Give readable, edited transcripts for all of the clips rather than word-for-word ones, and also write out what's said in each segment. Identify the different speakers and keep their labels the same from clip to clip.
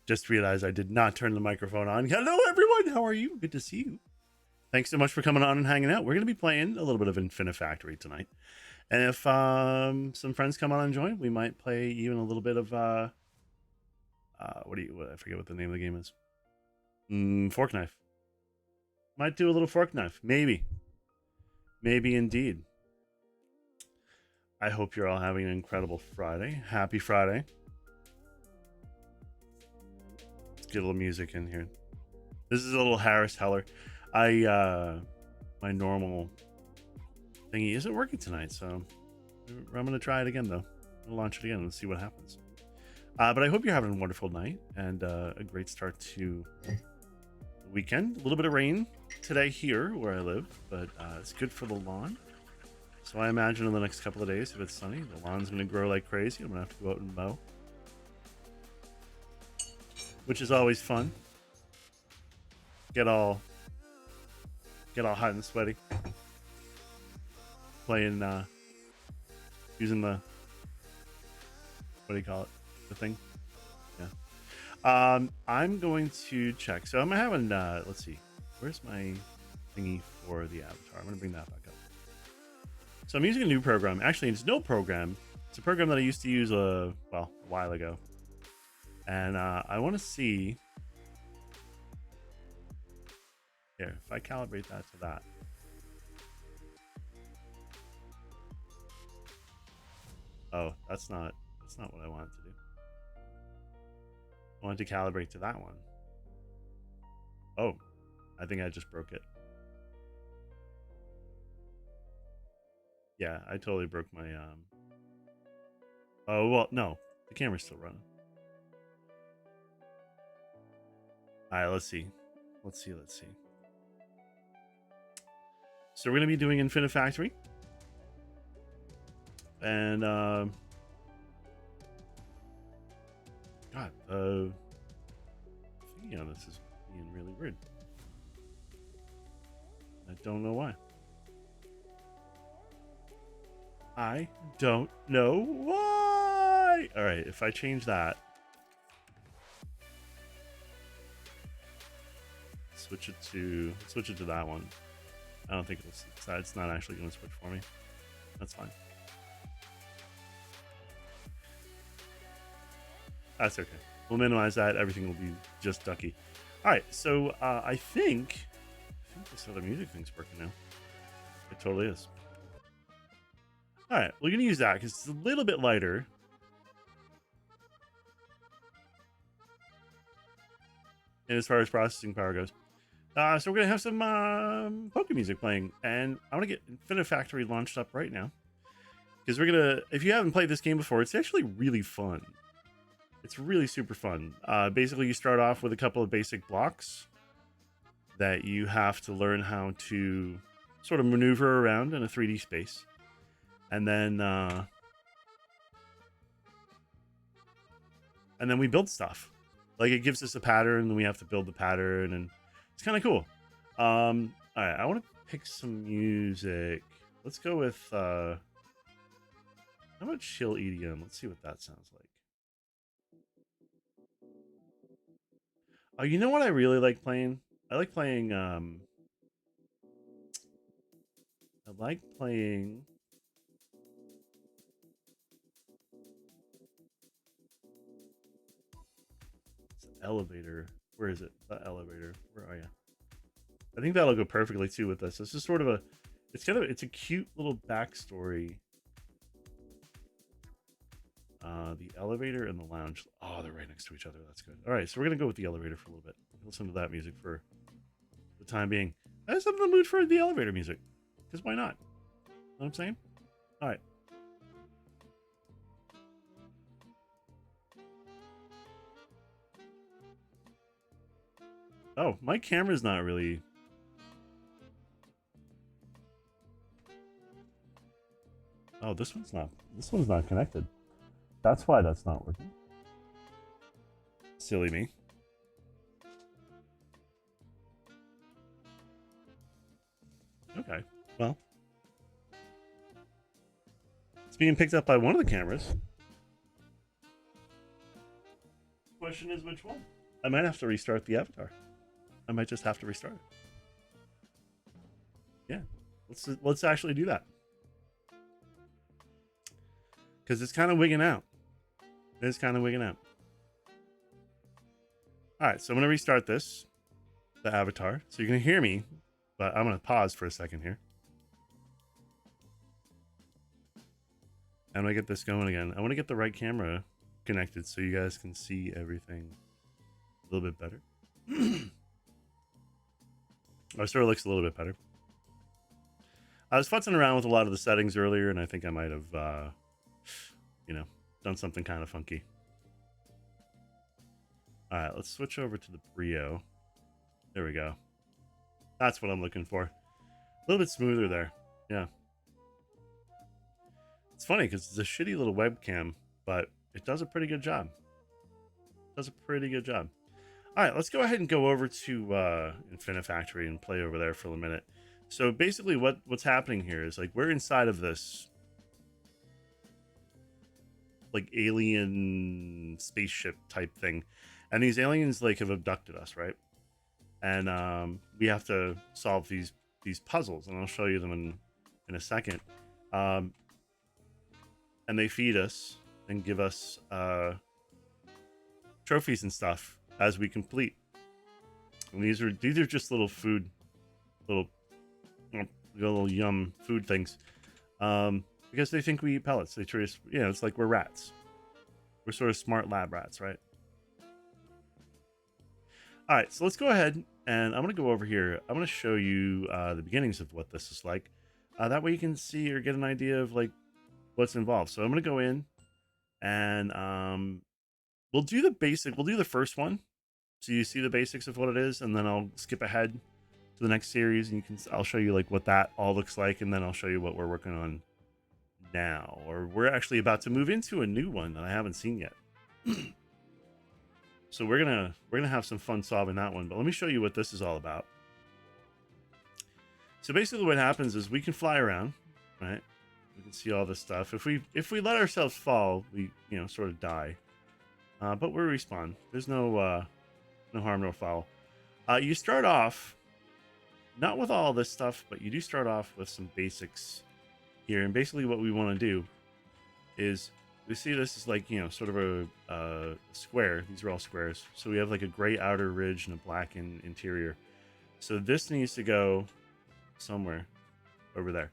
Speaker 1: Just realized I did not turn the microphone on. Hello, everyone. How are you? Good to see you. Thanks so much for coming on and hanging out. We're going to be playing a little bit of Infinifactory tonight. And if some friends come on and join, we might play even a little bit of, I forget what the name of the game is. Fork Knife. Might do a little Fork Knife. Maybe. Maybe indeed. I hope you're all having an incredible Friday. Happy Friday. Get a little music in here. This is a little Harris Heller. My normal thingy isn't working tonight, so I'm gonna try it again though. I'll launch it again and see what happens. But I hope you're having a wonderful night and a great start to the weekend. A little bit of rain today here where I live, but it's good for the lawn. So I imagine in the next couple of days, if it's sunny, the lawn's gonna grow like crazy. I'm gonna have to go out and mow, which is always fun. Get all hot and sweaty playing, using the, what do you call it, the thing? Yeah. I'm going to check. So I'm having, let's see, where's my thingy for the avatar? I'm going to bring that back up. So I'm using a new program. Actually, it's no program. It's a program that I used to use, well, a while ago. And I want to see, here, if I calibrate that to that. Oh, that's not what I wanted to do. I wanted to calibrate to that one. Oh, I think I just broke it. Yeah, I totally broke my oh well, no, the camera's still running. All right, let's see. So we're gonna be doing Infinifactory, and God, thinking on this is being really weird. I don't know why. I don't know why. All right, if I change that, switch it to that one. I don't think it's not actually going to switch for me. That's fine. That's okay. We'll minimize that. Everything will be just ducky. All right, so I think this other music thing's working now. It totally is. All right, we're gonna use that because it's a little bit lighter. And as far as processing power goes, so we're gonna have some polka music playing, and I want to get Infinifactory launched up right now because we're gonna. If you haven't played this game before, it's actually really fun. It's really super fun. Basically, you start off with a couple of basic blocks that you have to learn how to sort of maneuver around in a 3D space. And then we build stuff. Like, it gives us a pattern, and we have to build the pattern, and it's kind of cool. All right, I want to pick some music. Let's go with how about chill EDM? Let's see what that sounds like. Oh, you know what I really like playing? I like playing Elevator. Where is it? The Elevator. Where are you? I think that'll go perfectly too with this. This is sort of it's a cute little backstory. The elevator and the lounge. Oh, they're right next to each other. That's good. All right, so we're gonna go with the elevator for a little bit. Listen to that music for the time being. I just have the mood for the elevator music, because why not? You know what I'm saying? All right. Oh, my camera's not really. Oh, this one's not connected. That's why that's not working. Silly me. Okay, well, it's being picked up by one of the cameras. Question is, which one? I might have to restart the avatar. I might just have to restart it. Yeah, let's actually do that, because it's kind of wigging out. It's kind of wigging out. All right, so I'm gonna restart the avatar, so you're gonna hear me, but I'm gonna pause for a second here. I'm gonna get this going again. I want to get the right camera connected so you guys can see everything a little bit better. Our store looks a little bit better. I was futzing around with a lot of the settings earlier, and I think I might have, done something kind of funky. All right, let's switch over to the Brio. There we go. That's what I'm looking for. A little bit smoother there. Yeah. It's funny because it's a shitty little webcam, but it does a pretty good job. All right, let's go ahead and go over to Infinifactory and play over there for a minute. So basically what's happening here is, like, we're inside of this, like, alien spaceship type thing. And these aliens like have abducted us, right? And we have to solve these puzzles, and I'll show you them in a second. Um, and they feed us and give us trophies and stuff as we complete. And these are just little food, little little yum food things, because they think we eat pellets. They treat us, it's like we're rats. We're sort of smart lab rats, right? All right, so let's go ahead and I'm going to go over here. I'm going to show you the beginnings of what this is like. That way you can see or get an idea of like what's involved. So I'm going to go in and we'll do the basic. We'll do the first one, so you see the basics of what it is, and then I'll skip ahead to the next series, and I'll show you like what that all looks like, and then I'll show you what we're working on now, or we're actually about to move into a new one that I haven't seen yet. So we're gonna have some fun solving that one, but let me show you what this is all about. So basically what happens is we can fly around, right? We can see all this stuff. If we let ourselves fall, we sort of die. But we respawn. There's no harm, no foul. You start off not with all this stuff, but you do start off with some basics here. And basically what we want to do is, we see this is like, sort of a square. These are all squares. So we have like a gray outer ridge and a black interior. So this needs to go somewhere over there.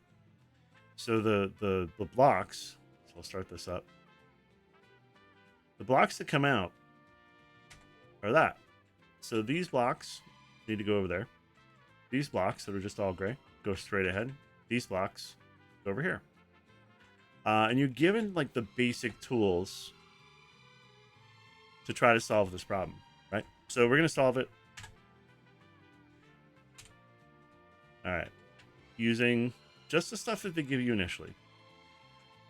Speaker 1: So the blocks, so I'll start this up. The blocks that come out are that. So these blocks need to go over there. These blocks that are just all gray go straight ahead. These blocks go over here. And you're given like the basic tools to try to solve this problem, right? So we're going to solve it. All right. Using just the stuff that they give you initially.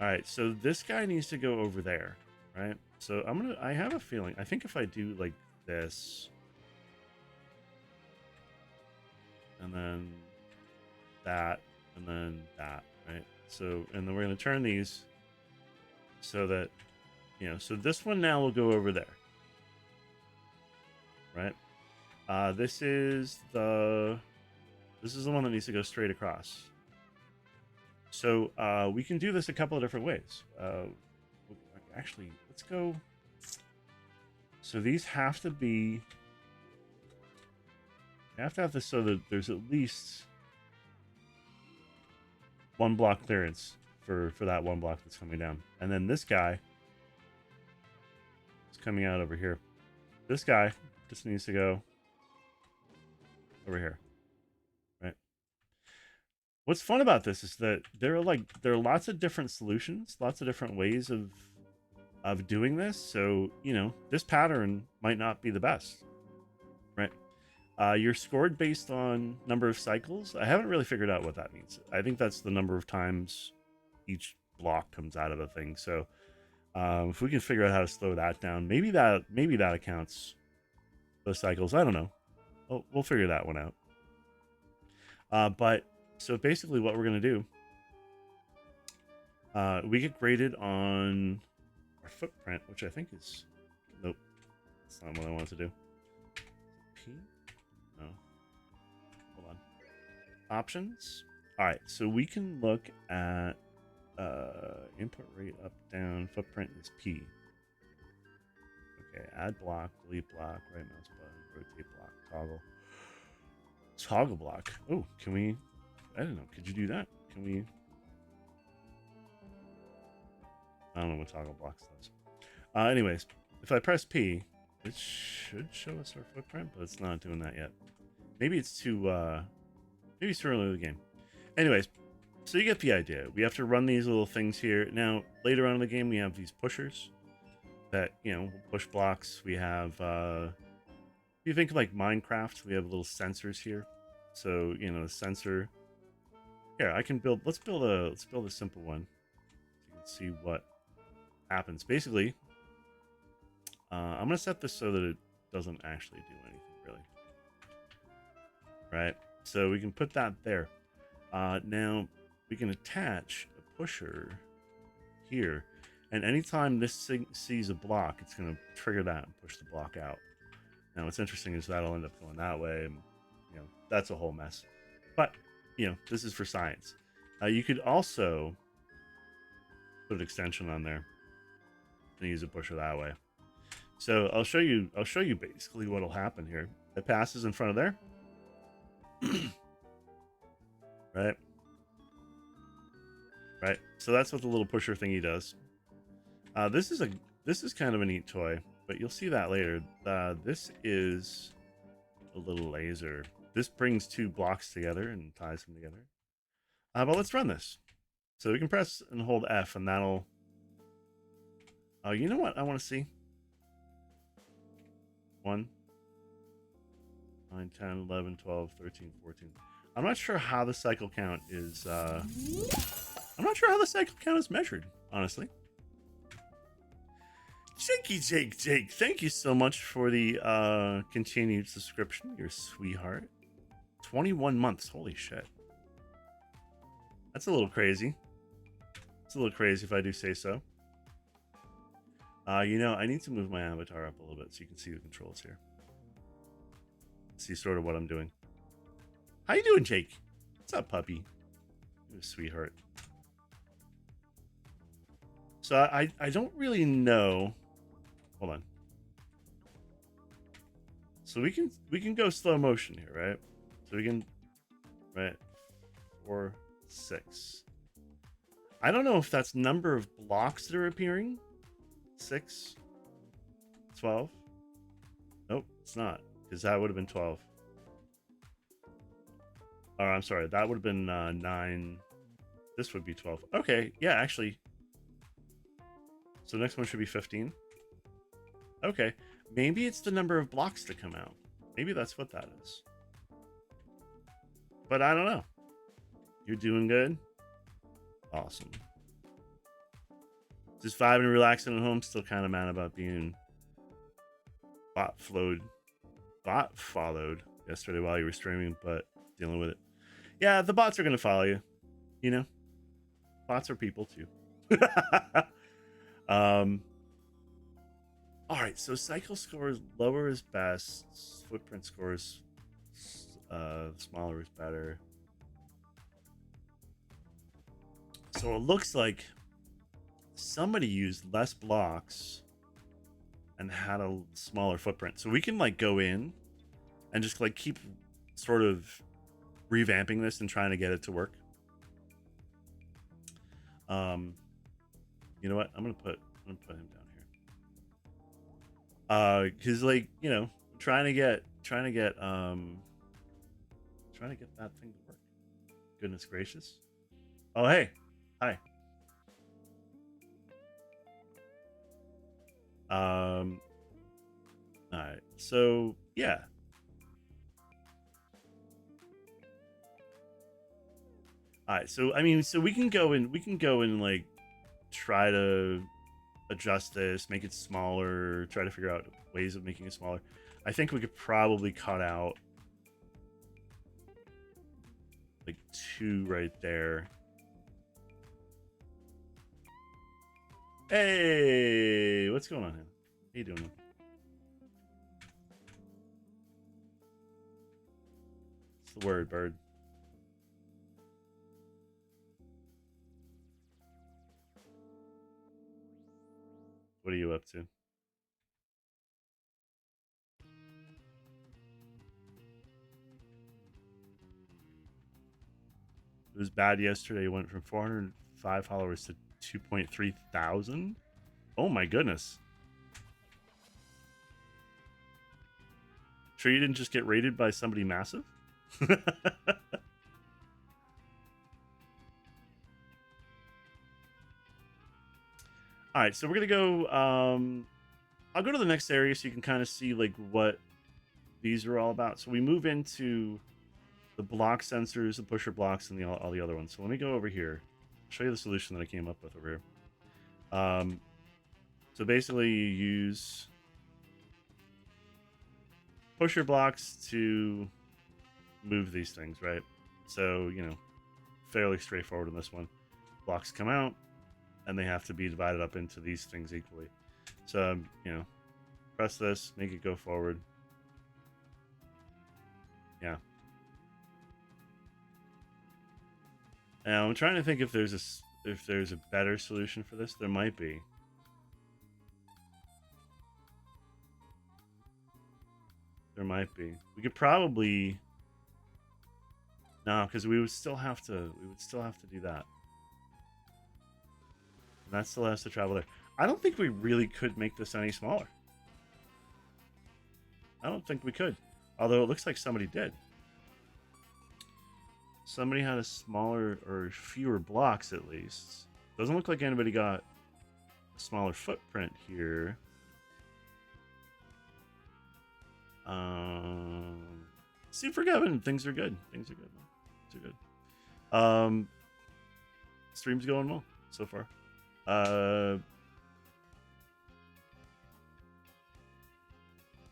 Speaker 1: All right. So this guy needs to go over there, right? So I have a feeling, I think if I do like this, and then that, and then that, right? So, and then we're going to turn these so that, so this one now will go over there, right? This is the one that needs to go straight across. So we can do this a couple of different ways. Actually, let's go. So these have to be, you have to have this so that there's at least one block clearance for that one block that's coming down. And then this guy is coming out over here. This guy just needs to go over here, right? What's fun about this is that there are lots of different solutions, lots of different ways of doing this. So, this pattern might not be the best, right? You're scored based on number of cycles. I haven't really figured out what that means. I think that's the number of times each block comes out of the thing. So if we can figure out how to slow that down, maybe that accounts those cycles. I don't know. We'll figure that one out. But so basically what we're going to do, we get graded on our footprint, which I think is, nope, that's not what I wanted to do. P? No. Hold on. Options. All right, so we can look at input rate up, down, footprint is P. Okay, add block, delete block, right mouse button, rotate block, toggle block. Oh, can we? I don't know. Could you do that? Can we? I don't know what toggle blocks does. Anyways, if I press P, it should show us our footprint, but it's not doing that yet. Maybe it's too early in the game. Anyways, so you get the idea. We have to run these little things here. Now, later on in the game, we have these pushers that, push blocks. We have, if you think of like Minecraft, we have little sensors here. So, the sensor. Here, I can build. Let's build a simple one. So you can see what happens. Basically, I'm gonna set this so that it doesn't actually do anything really. Right. So we can put that there. Now we can attach a pusher here, and anytime this sees a block, it's going to trigger that and push the block out. Now, what's interesting is that'll end up going that way. And, that's a whole mess. But, this is for science. You could also put an extension on there and use a pusher that way. So I'll show you basically what'll happen here. It passes in front of there. Right. So that's what the little pusher thingy does. This is kind of a neat toy, but you'll see that later. This is a little laser. This brings two blocks together and ties them together. But let's run this. So we can press and hold F, and that'll... Oh, you know what I want to see? 1, 9, 10, 11, 12, 13, 14. I'm not sure how the cycle count is... I'm not sure how the cycle count is measured, honestly. Jake, thank you so much for the continued subscription. You're a sweetheart. 21 months, holy shit. That's a little crazy. It's a little crazy if I do say so. I need to move my avatar up a little bit so you can see the controls here. See sort of what I'm doing. How you doing, Jake? What's up, puppy? You're a sweetheart. So I don't really know. Hold on. So we can go slow motion here, right? So we can, right, 4, 6. I don't know if that's number of blocks that are appearing. 6, 12. Nope, it's not, because that would have been 12. Oh, I'm sorry, that would have been 9. This would be 12. Okay, yeah, actually. So the next one should be 15. Okay, maybe it's the number of blocks to come out. Maybe that's what that is. But I don't know. You're doing good? Awesome. Just vibing and relaxing at home. Still kind of mad about being bot followed yesterday while you were streaming, but dealing with it. Yeah, the bots are going to follow you. Bots are people too. All right, so cycle scores, lower is best. Footprint scores, smaller is better. So it looks like somebody used less blocks and had a smaller footprint. So we can go in and just keep sort of revamping this and trying to get it to work. You know what? I'm gonna put him down here. Because trying to get that thing to work. Goodness gracious. Oh hey, hi. All right. So yeah. All right. So so we can go and try to adjust this, make it smaller, try to figure out ways of making it smaller. I think we could probably cut out 2 right there. Hey, what's going on here? How you doing, man? What's the word, bird? What are you up to? It was bad yesterday. It went from 405 followers to 2.3 thousand. Oh my goodness. Sure you didn't just get raided by somebody massive? All right, so we're gonna go. I'll go to the next area so you can kind of see what these are all about. So we move into the block sensors, the pusher blocks, and all the other ones. So let me go over here. I'll show you the solution that I came up with over here. So basically, you use pusher blocks to move these things, right? So fairly straightforward in this one. Blocks come out, and they have to be divided up into these things equally. So, press this, make it go forward, Yeah. Now I'm trying to think if there's a better solution for this. There might be. There might be. We could probably no, because we would still have to do that. And that still has to travel there. I don't think we really could make this any smaller. I don't think we could. Although it looks like somebody did. Somebody had a smaller or fewer blocks at least. Doesn't look like anybody got a smaller footprint here. See, for Kevin, things are good. Things are good. Things are good. Stream's going well so far.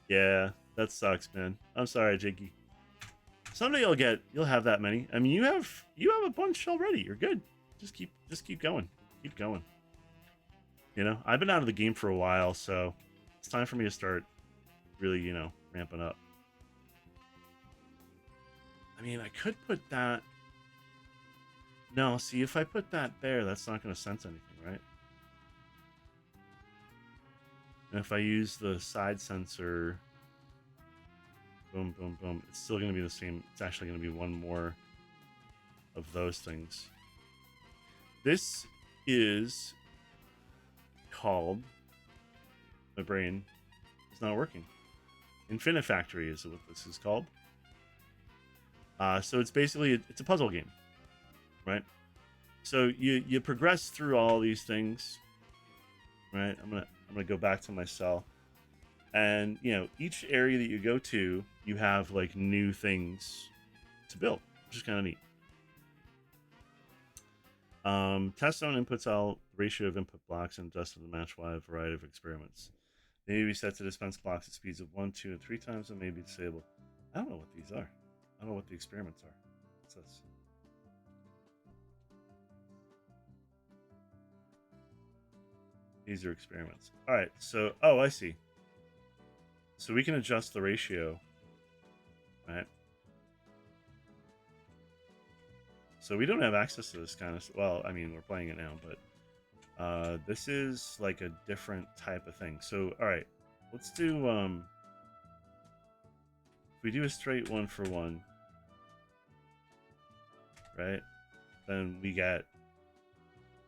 Speaker 1: Yeah, that sucks, man. I'm sorry, Jakey. Someday you'll have that many. I mean, you have a bunch already. You're good. Just keep going. Keep going. You know, I've been out of the game for a while, so it's time for me to start really, ramping up. I mean, I could put that. No, see, if I put that there, that's not going to sense anything, right? And if I use the side sensor, boom, boom, boom, it's still going to be the same. It's actually going to be one more of those things. This is called, my brain is not working. Infinifactory is what this is called. So it's basically, it's a puzzle game, right? So you progress through all these things, right? I'm gonna go back to my cell, and each area that you go to, you have like new things to build, which is kind of neat. Test zone inputs out ratio of input blocks and adjusted to match a variety of experiments. They may be set to dispense blocks at speeds of 1, 2, and 3 times, and may be disabled. I don't know what these are. I don't know what the experiments are. What's this? These are experiments. All right. So, oh, I see. So we can adjust the ratio, right? So we don't have access to this kind of. Well, I mean, we're playing it now, but this is like a different type of thing. So, all right, let's do. If we do a straight 1-for-1, right? Then we get.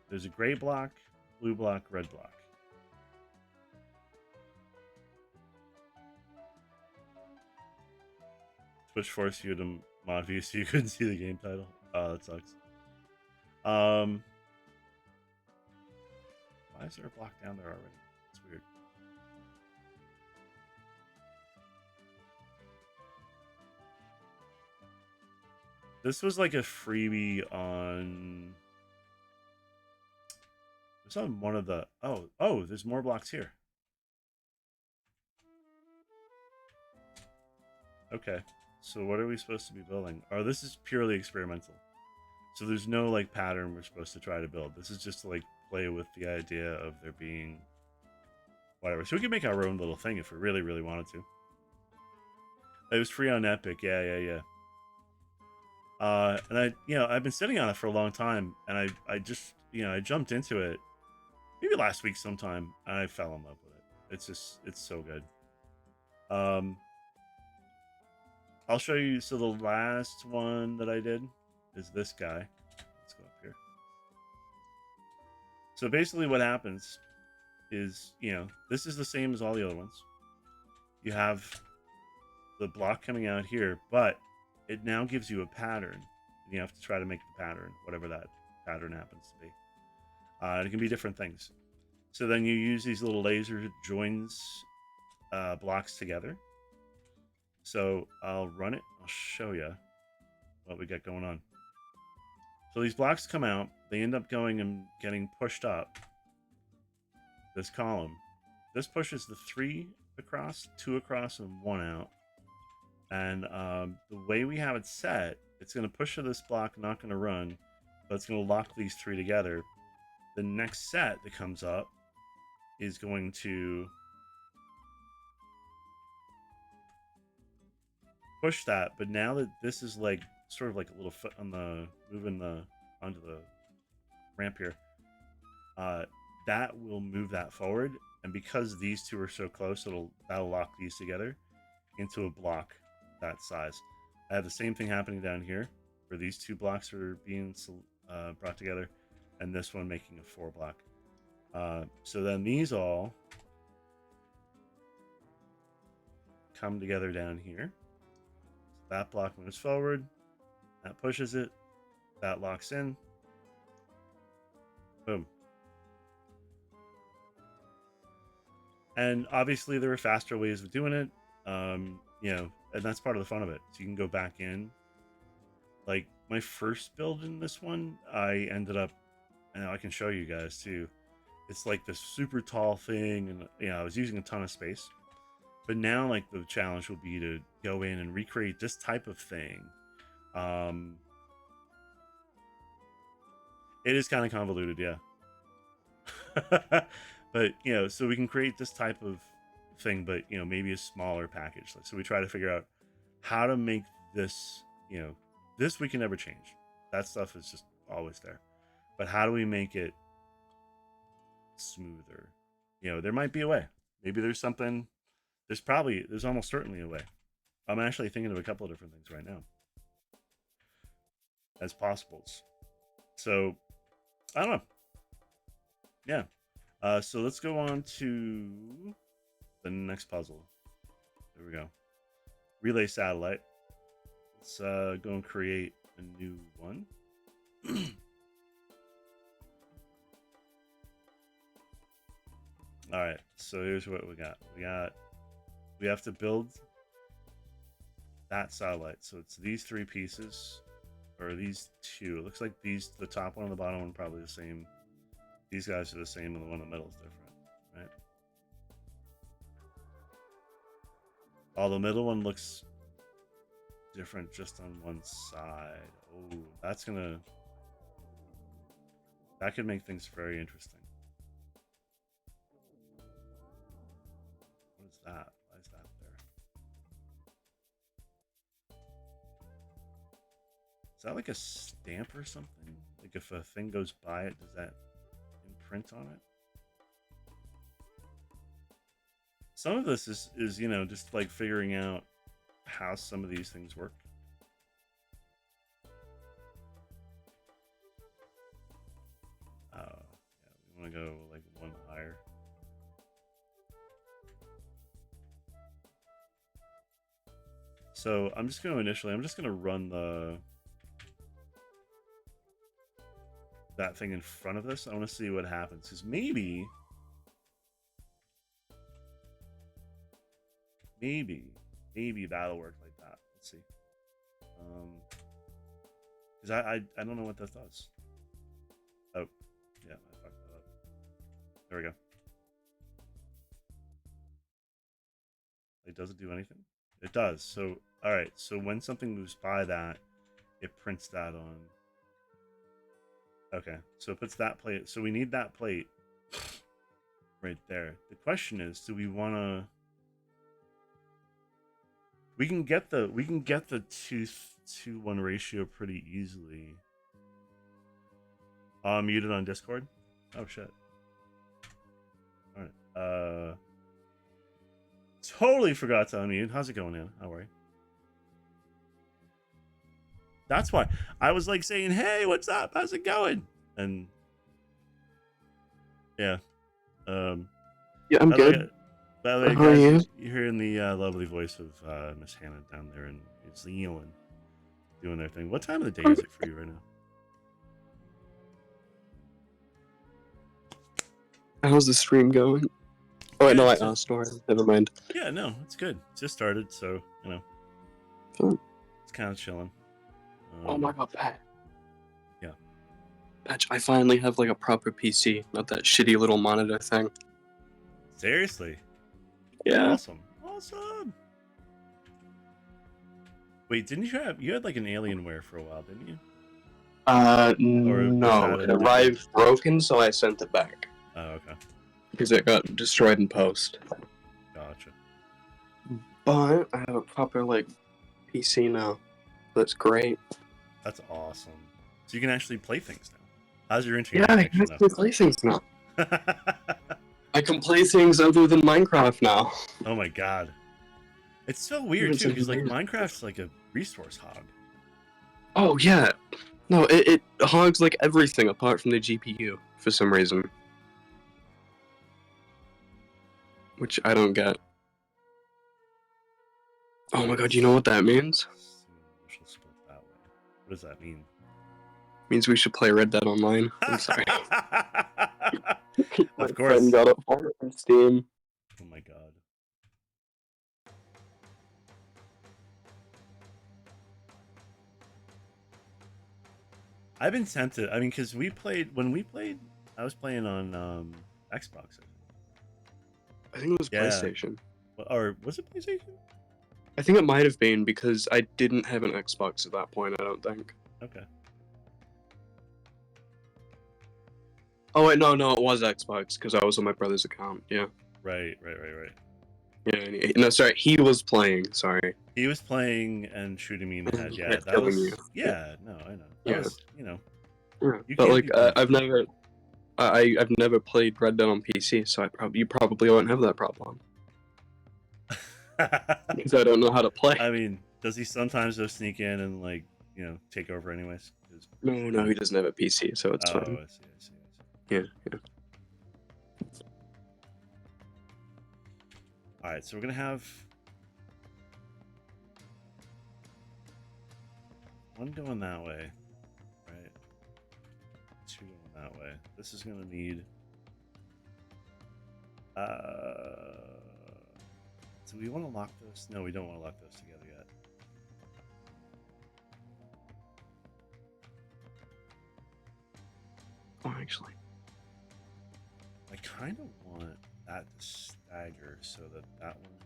Speaker 1: There's a gray block, blue block, red block. Twitch forced you to mod view so you couldn't see the game title. Oh, that sucks. Why is there a block down there already? It's weird. This was like a freebie on. It's on one of the. Oh, there's more blocks here. Okay, so what are we supposed to be building? Oh, this is purely experimental. So there's no like pattern we're supposed to try to build. This is just to like play with the idea of there being whatever. So we can make our own little thing if we really, really wanted to. It was free on Epic. Yeah. And I've been sitting on it for a long time, and I just, I jumped into it maybe last week sometime, and I fell in love with it. It's so good. I'll show you. So the last one that I did is this guy. Let's go up here. So basically what happens is, this is the same as all the other ones. You have the block coming out here, but it now gives you a pattern, and you have to try to make the pattern, whatever that pattern happens to be. And it can be different things. So then you use these little laser joins blocks together. So I'll run it. I'll show you what we got going on. So these blocks come out. They end up going and getting pushed up this column. This pushes the 3 across, 2 across, and 1 out. And the way we have it set, it's going to push to this block, not going to run, but it's going to lock these 3 together. The next set that comes up is going to push that, but now that this is like sort of like a little foot on the moving the onto the ramp here, that will move that forward, and because these two are so close, that'll lock these together into a block that size. I have the same thing happening down here, where these two blocks are being brought together, and this one making a 4 block. So then these all come together down here. So that block moves forward, that pushes it, that locks in. Boom. And obviously there are faster ways of doing it. You know, and that's part of the fun of it. So you can go back in. Like my first build in this one, I ended up, I know I can show you guys too. It's like this super tall thing, and you know, I was using a ton of space. But now, like, the challenge will be to go in and recreate this type of thing. It is kind of convoluted, yeah. But, you know, so we can create this type of thing, but, you know, maybe a smaller package. So we try to figure out how to make this, you know, this we can never change. That stuff is just always there. But how do we make it smoother? You know, there might be a way. Maybe there's something. There's almost certainly a way. I'm actually thinking of a couple of different things right now as possibles. So, I don't know. Yeah. So let's go on to the next puzzle. There we go. Relay satellite. Let's go and create a new one. All right. So here's what we got. We have to build that satellite. So it's these 3 pieces, or these 2. It looks like the top one and the bottom one are probably the same. These guys are the same, and the one in the middle is different, right? Oh, the middle one looks different just on one side. Oh, that could make things very interesting. What is that? Why is that there? Is that like a stamp or something? Like if a thing goes by it, does that imprint on it? Some of this is you know, just like figuring out how some of these things work. Yeah, we want to go like one higher. So I'm just going to run that thing in front of this. I want to see what happens, because maybe that'll work like that. Let's see. Because I don't know what that does. Oh, yeah, I fucked that up. There we go. It doesn't do anything. It does. So all right. So when something moves by that, it prints that on. Okay. So it puts that plate. So we need that plate right there. The question is, do we want to? We can get the 2-to-1 ratio pretty easily. Oh, I'm muted on Discord. Oh shit. All right. Totally forgot to unmute. How's it going, Anna? How are you? That's why I was like saying, "Hey, what's up? How's it going?" And yeah,
Speaker 2: yeah, I'm good.
Speaker 1: By the way,
Speaker 2: How are
Speaker 1: guys,
Speaker 2: you?
Speaker 1: you're hearing the lovely voice of Miss Hannah down there in New Zealand doing their thing. What time of the day is it for you right now?
Speaker 2: How's the stream going? Oh, wait,
Speaker 1: Yeah,
Speaker 2: no, I
Speaker 1: it's just-
Speaker 2: story. Never mind.
Speaker 1: Yeah, no, it's good. It just started, so you know,
Speaker 2: Fun.
Speaker 1: it's kind of chilling.
Speaker 2: Oh my god, Pat.
Speaker 1: Yeah.
Speaker 2: Patch, I finally have like a proper PC, not that shitty little monitor thing.
Speaker 1: Seriously.
Speaker 2: Yeah.
Speaker 1: Awesome. Wait, didn't you had like an Alienware for a while, didn't you?
Speaker 2: No, it arrived broken, so I sent it back.
Speaker 1: Oh, okay.
Speaker 2: Because it got destroyed in post.
Speaker 1: Gotcha.
Speaker 2: But I have a proper like PC now. That's great.
Speaker 1: That's awesome. So you can actually play things now. How's your
Speaker 2: Yeah,
Speaker 1: internet
Speaker 2: I
Speaker 1: connection
Speaker 2: can actually play things now.
Speaker 1: though?
Speaker 2: I can play things other than Minecraft now.
Speaker 1: Oh my god. It's so weird
Speaker 2: It's
Speaker 1: too, because like
Speaker 2: amazing.
Speaker 1: Minecraft's like a resource hog.
Speaker 2: Oh yeah. No, it hogs like everything apart from the GPU for some reason. Which I don't get. Oh my god, you know what that means?
Speaker 1: We shall split that way. What does that mean?
Speaker 2: Means we should play Red Dead Online. I'm sorry. My
Speaker 1: Of course.
Speaker 2: friend got it for it on Steam.
Speaker 1: Oh my god. I've been tempted. I mean, because when we played, I was playing on Xbox.
Speaker 2: I think it was
Speaker 1: Yeah.
Speaker 2: PlayStation.
Speaker 1: Or was it PlayStation?
Speaker 2: I think it might have been because I didn't have an Xbox at that point, I don't think.
Speaker 1: Okay.
Speaker 2: Oh wait, no, it was Xbox because I was on my brother's account. Yeah.
Speaker 1: Right.
Speaker 2: Yeah. No, sorry, he was playing. Sorry.
Speaker 1: He was playing and shooting me in the head. Yeah,
Speaker 2: Kept
Speaker 1: that
Speaker 2: killing
Speaker 1: was.
Speaker 2: you.
Speaker 1: Yeah, no, I know. That
Speaker 2: Yeah.
Speaker 1: was,
Speaker 2: Yeah.
Speaker 1: You
Speaker 2: But
Speaker 1: can't
Speaker 2: like,
Speaker 1: be punished.
Speaker 2: I've never played Red Dead on PC, so you probably won't have that problem because I don't know how to play.
Speaker 1: I mean, does he sometimes just sneak in and like take over anyways?
Speaker 2: No, he doesn't have a PC, so it's fine.
Speaker 1: I see.
Speaker 2: Yeah.
Speaker 1: All right, so we're gonna have one going that way, right? Two going that way. This is gonna need. Do we want to lock those? No, we don't want to lock those together yet.
Speaker 2: Oh, actually.
Speaker 1: I kind of want that to stagger so that one.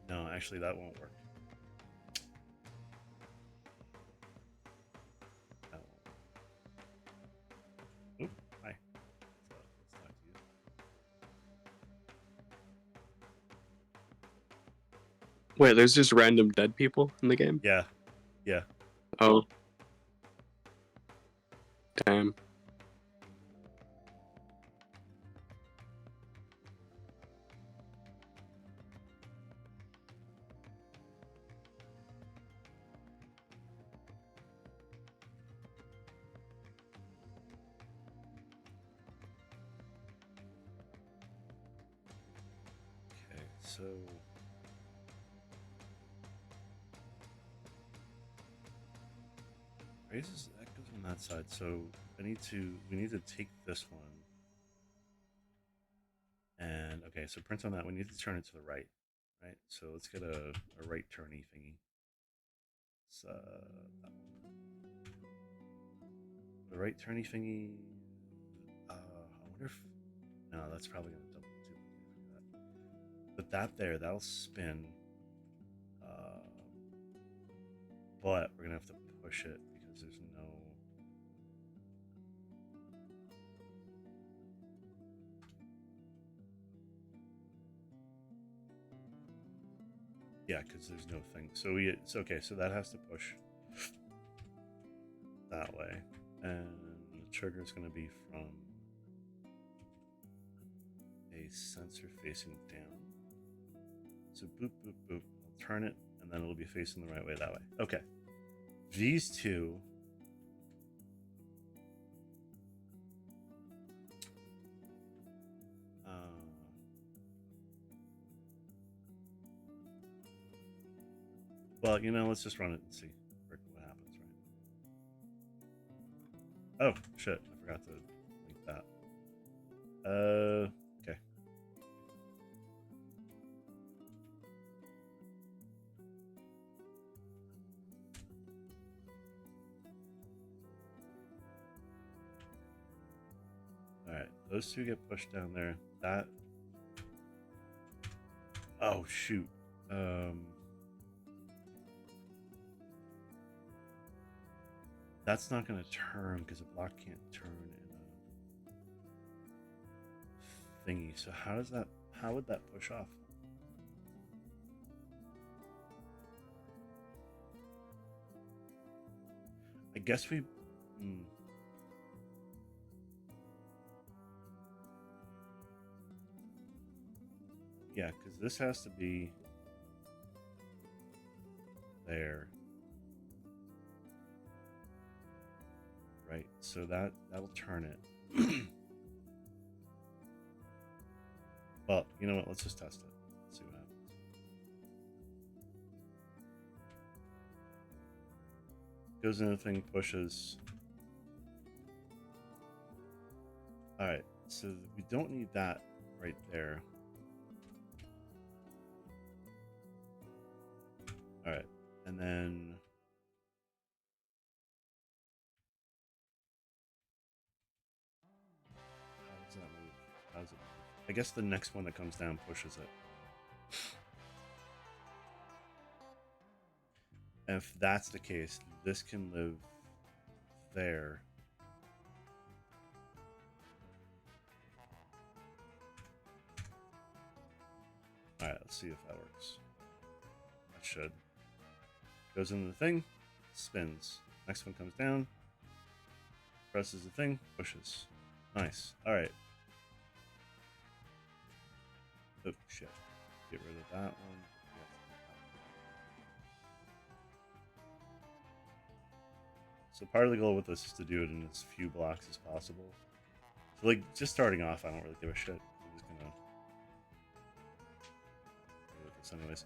Speaker 1: No, actually, that won't work. That won't. Oop, hi. Let's talk to you.
Speaker 2: Wait, there's just random dead people in the game?
Speaker 1: Yeah.
Speaker 2: Oh. Damn.
Speaker 1: Okay, so. Raises that goes on that side, so we need to take this one. And okay, so print on that. We need to turn it to the right, right? So let's get a right turny thingy. It's that one. The right turny thingy. I wonder if no, that's probably gonna double duplicate that. But that'll spin. But we're gonna have to push it because there's no. Yeah, because there's no thing. So it's okay. So that has to push that way, and the trigger is going to be from a sensor facing down. So boop boop boop. I'll turn it, and then it'll be facing the right way that way. Okay. These two. Well, let's just run it and see what happens, right? Oh, shit. I forgot to link that. Okay. Alright, those two get pushed down there. That... Oh, shoot. That's not going to turn because a block can't turn in a thingy. So how would that push off? I guess we. Yeah, because this has to be there. Right, so that'll turn it. Well, you know what? Let's just test it. Let's see what happens. Goes in the thing, pushes. All right, so we don't need that right there. All right, and then how does that move? How does it move? I guess the next one that comes down pushes it. If that's the case, this can live there. All right, let's see if that works. That should. Goes into the thing, spins. Next one comes down, presses the thing, pushes. Nice. All right. Oh, shit. Get rid of that one. So part of the goal with this is to do it in as few blocks as possible. So like just starting off, I don't really give a shit. I'm just gonna go with this anyways.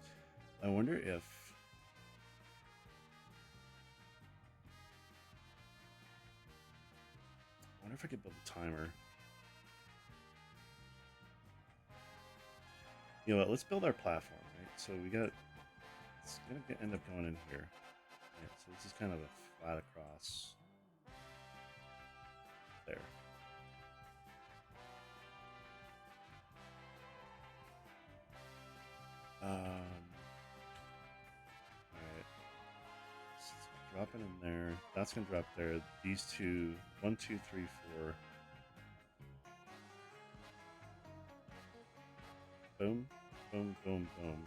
Speaker 1: I wonder if I could build a timer. You know what? Let's build our platform, right? So we got it's gonna end up going in here. Yeah, so this is kind of a flat across there. Alright. So it's dropping in there. That's gonna drop there. These two, 1, 2, 3, 4. Boom, boom, boom, boom.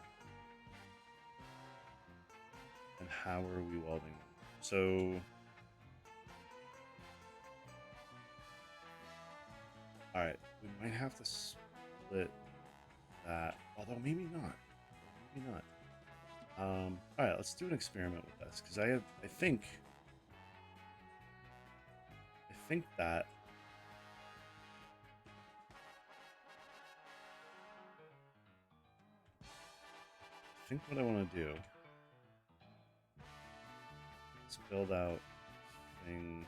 Speaker 1: And how are we welding them? So alright, we might have to split that. Although maybe not. Maybe not. Alright, let's do an experiment with this, because I think that what I want to do is build out thing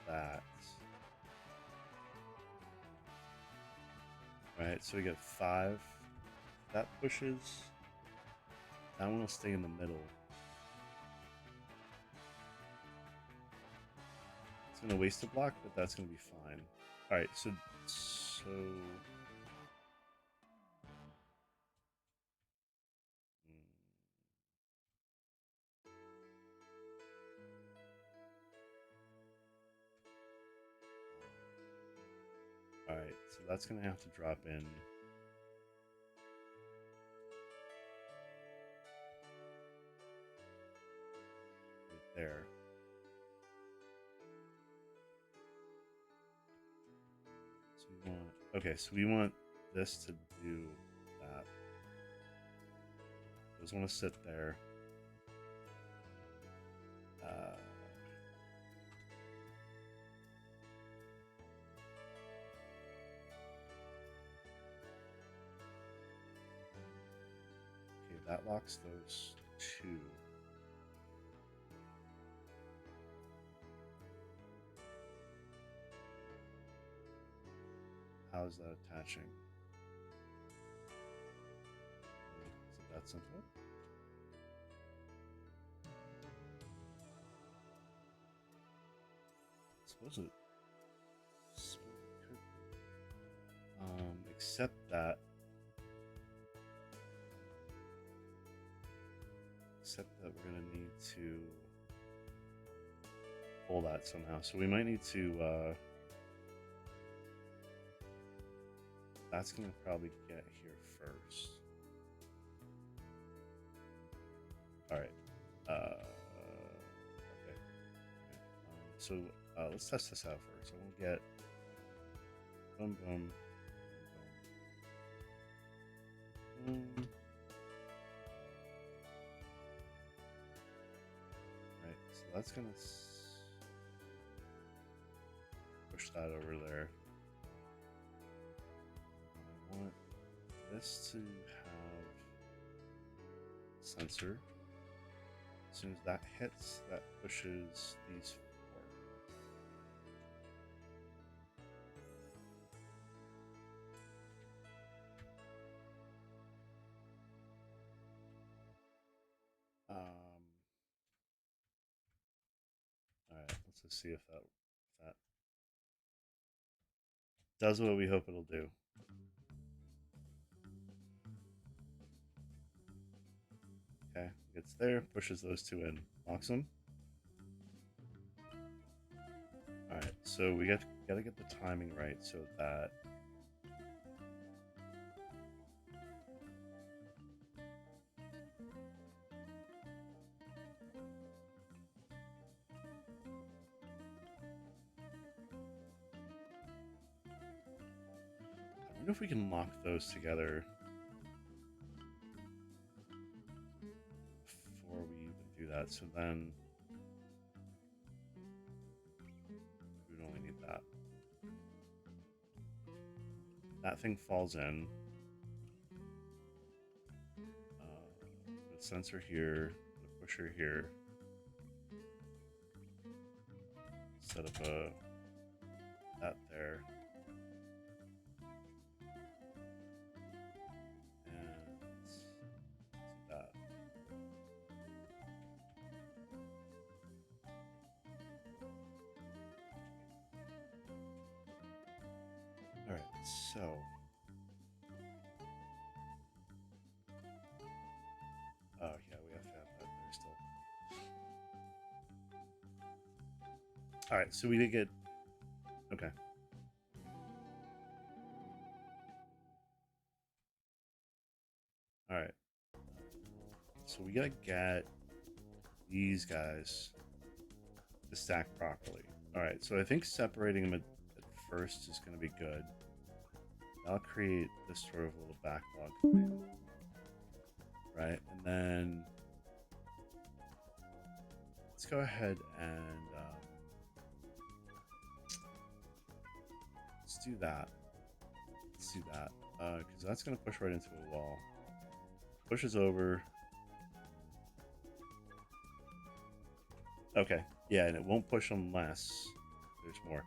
Speaker 1: that. Alright, so we get 5. That pushes. That one will stay in the middle. It's gonna waste a block, but that's gonna be fine. Alright, so alright, so that's gonna have to drop in right there. So we want, okay, so we want this to do that. I just want to sit there. Okay, that locks those 2. How's that attaching? Is it that simple? I suppose it could be. Except that we're gonna need to pull that somehow. So we might need to that's gonna probably get here first. Alright. Okay. So let's test this out first. So we'll get boom, boom, boom, boom. Right, so that's gonna push that over there. I want this to have sensor. As soon as that hits, that pushes these four. All right, let's just see if that does what we hope it'll do. Okay, gets there, pushes those two in, locks them. All right, so we gotta get the timing right so that I wonder if we can lock those together before we even do that. So then we would only need that. That thing falls in. Put a sensor here, put a pusher here. Set up that there. And that. All right, so oh yeah, we have to have that there still. All right, so we did get okay. All right, so we gotta get these guys to stack properly. All right, so I think separating them at first is going to be good. I'll create this sort of little backlog thing, right? And then let's go ahead and let's do that. Let's do that because that's going to push right into a wall. Pushes over. Okay, yeah, and it won't push unless there's more.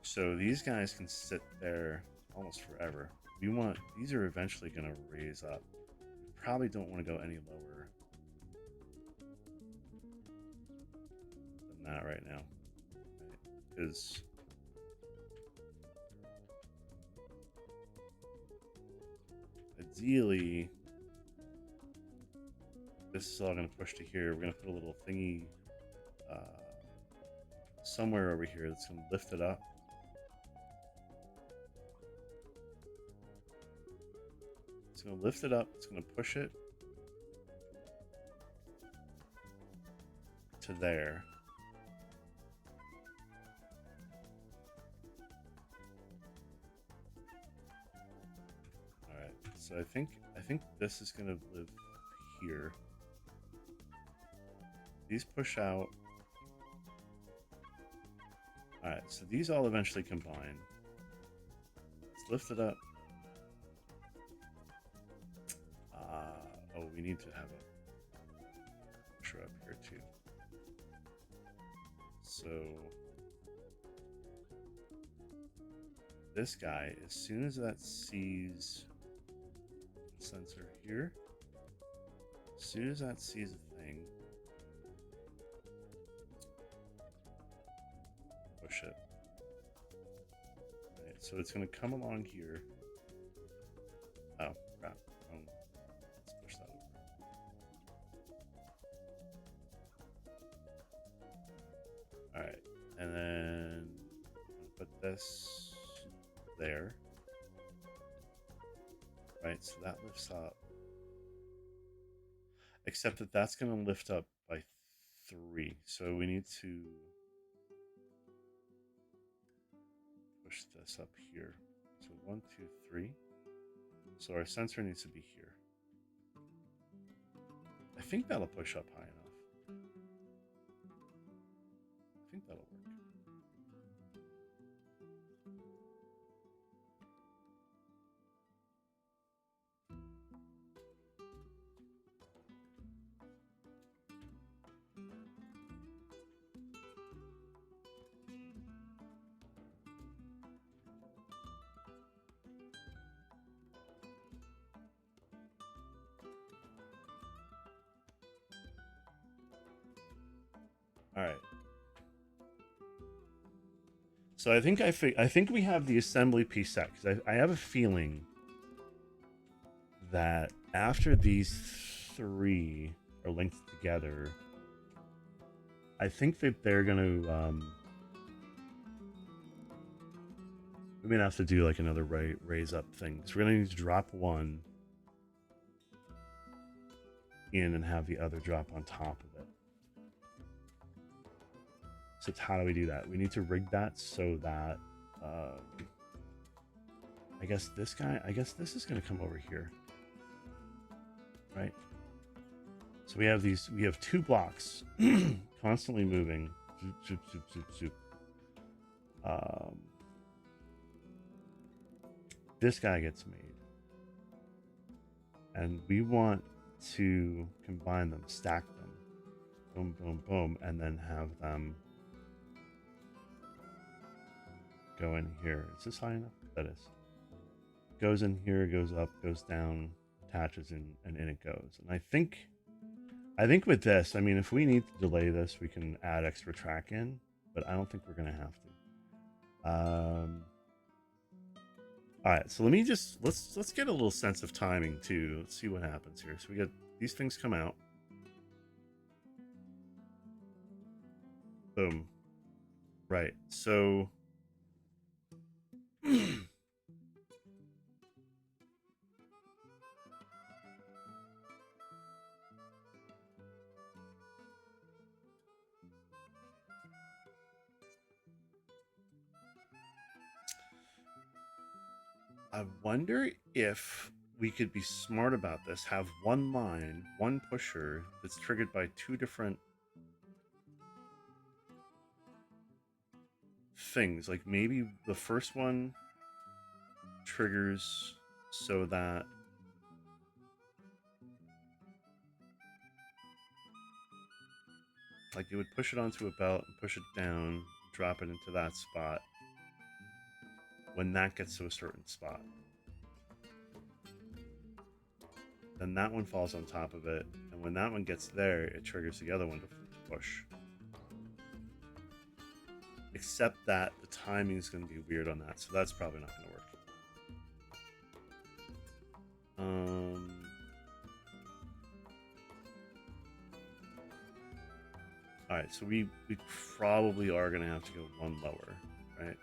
Speaker 1: So these guys can sit there almost forever. We want these are eventually going to raise up. We probably don't want to go any lower than that right now, because ideally this is all going to push to here. We're going to put a little thingy somewhere over here that's going to lift it up. It's going to lift it up. It's going to push it to there. All right. So I think this is going to live here. These push out. All right. So these all eventually combine. Let's lift it up. Oh, we need to have a pusher up here too. So this guy, as soon as that sees the sensor here, as soon as that sees a thing, push it. Right, so it's going to come along here. Oh, crap. Let's push that over. All right, and then put this there. Right, so that lifts up. Except that that's going to lift up by 3. So we need to push this up here. So 1, 2, 3. So our sensor needs to be here. I think that'll push up high enough. I think that'll work. All right. So I think we have the assembly piece set because I have a feeling that after these 3 are linked together, I think that they're gonna we're gonna have to do like another raise up thing. So we're gonna need to drop one in and have the other drop on top of it. So how do we do that? We need to rig that so that I guess this is gonna come over here. Right? So we have 2 blocks constantly moving. Zoop, zoop, zoop, zoop, zoop. This guy gets made. And we want to combine them, stack them. Boom, boom, boom, and then have them go in here. Is this high enough? That is. Goes in here, goes up, goes down, attaches, and in it goes. And I think with this, I mean, if we need to delay this, we can add extra track in, but I don't think we're gonna have to. All right, so let's get a little sense of timing too. Let's see what happens here. So we got these things come out. Boom. Right. So I wonder if we could be smart about this. Have one line, one pusher that's triggered by 2 different things. Like maybe the first one triggers so that like it would push it onto a belt and push it down, drop it into that spot when that gets to a certain spot. Then that one falls on top of it, and when that one gets there, it triggers the other one to push. Except that the timing is going to be weird on that, so that's probably not going to work. All right, so we probably are going to have to go one lower, right?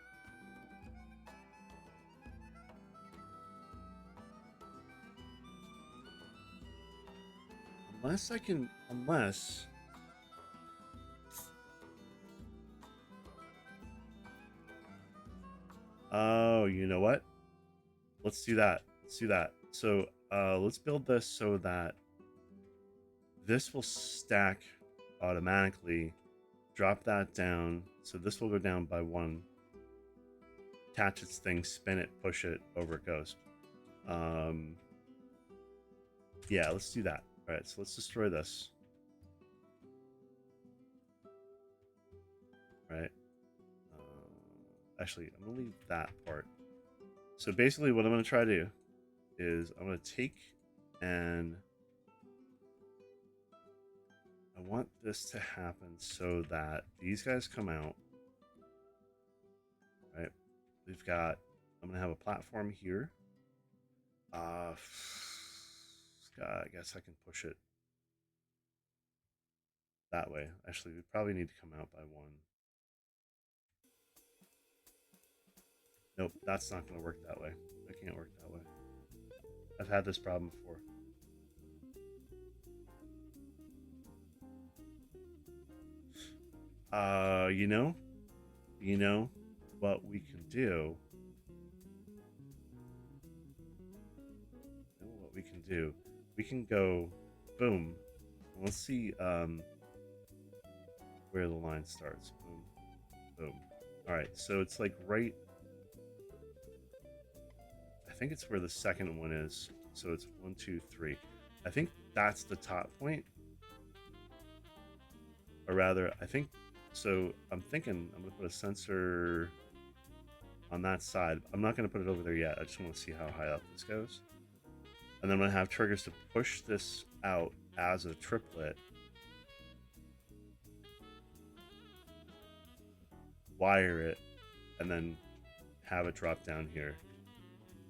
Speaker 1: Unless oh, you know what? Let's do that. So let's build this so that this will stack automatically. Drop that down. So this will go down by 1. Attach its thing, spin it, push it, over it goes. Yeah, let's do that. All right, so let's destroy this. Right. Actually, I'm gonna leave that part. So basically, what I'm gonna try to do is I'm gonna take and I want this to happen so that these guys come out. Right. We've got. I'm gonna have a platform here. I guess I can push it that way. Actually, we probably need to come out by 1. Nope, that's not going to work that way. It can't work that way. I've had this problem before. You know, what we can do. We can go boom. Let's see where the line starts. Boom, boom. All right, so it's like right. I think it's where the second one is. So it's 1, 2, 3. I think that's the top point, or rather, I think. So I'm thinking I'm gonna put a sensor on that side. I'm not gonna put it over there yet. I just want to see how high up this goes. And then I'm going to have triggers to push this out as a triplet. Wire it, and then have it drop down here.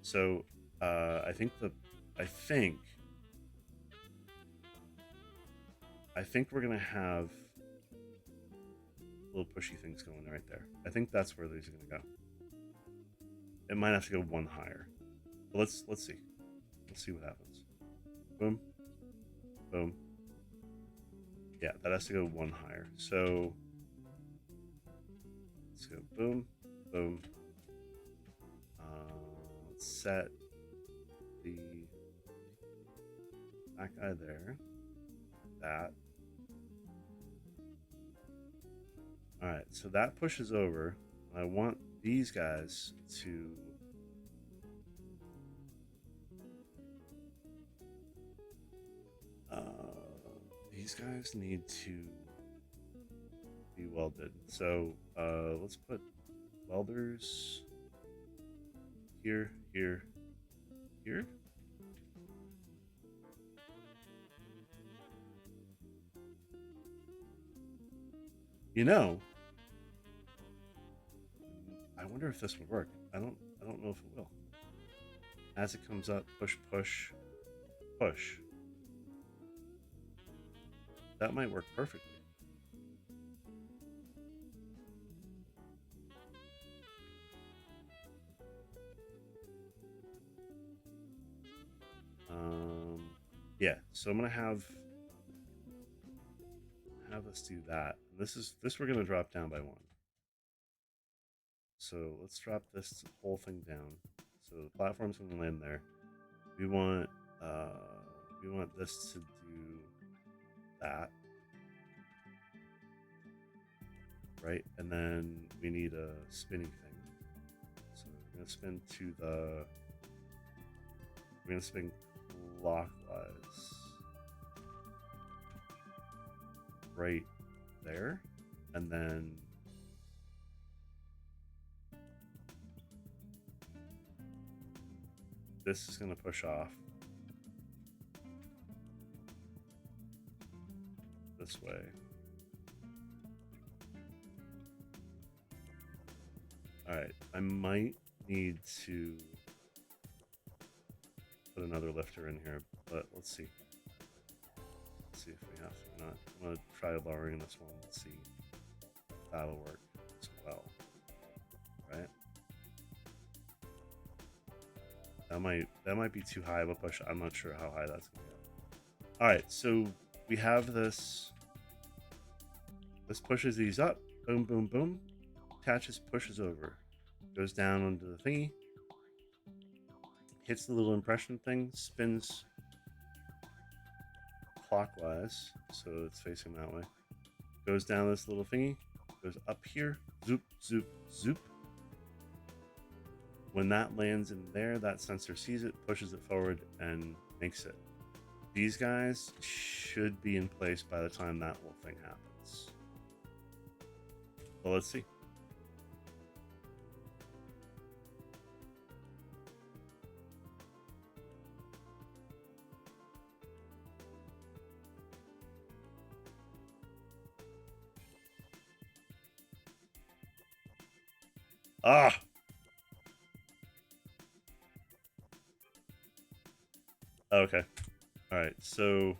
Speaker 1: So I think we're going to have little pushy things going right there. I think that's where these are going to go. It might have to go one higher. But let's see. Let's see what happens. Boom. Boom. Yeah, that has to go one higher. So let's go boom, boom. Let's set the that guy there. That. Alright, so that pushes over. I want these guys to these guys need to be welded. So let's put welders here, here, here. You know, I wonder if this would work. I don't know if it will. As it comes up, push, push, push. That might work perfectly. Yeah, so I'm gonna have us do that. This we're gonna drop down by 1. So let's drop this whole thing down. So the platform's gonna land there. We want this to do that, right? And then we need a spinny thing. So we're gonna spin to the. We're gonna spin clockwise, right there, and then this is gonna push off this way. All right, I might need to put another lifter in here, but let's see. Let's see if we have to or not. I'm gonna try lowering this one. Let's see if that'll work as well. Right? That might be too high of a push. I'm not sure how high that's gonna go. All right, so we have this. This pushes these up. Boom, boom, boom. Attaches, pushes over, goes down onto the thingy, hits the little impression thing, spins clockwise, so it's facing that way, goes down this little thingy, goes up here, zoop, zoop, zoop. When that lands in there, that sensor sees it, pushes it forward, and makes it. These guys should be in place by the time that whole thing happens. Well, let's see. Ah! Okay. Alright, so...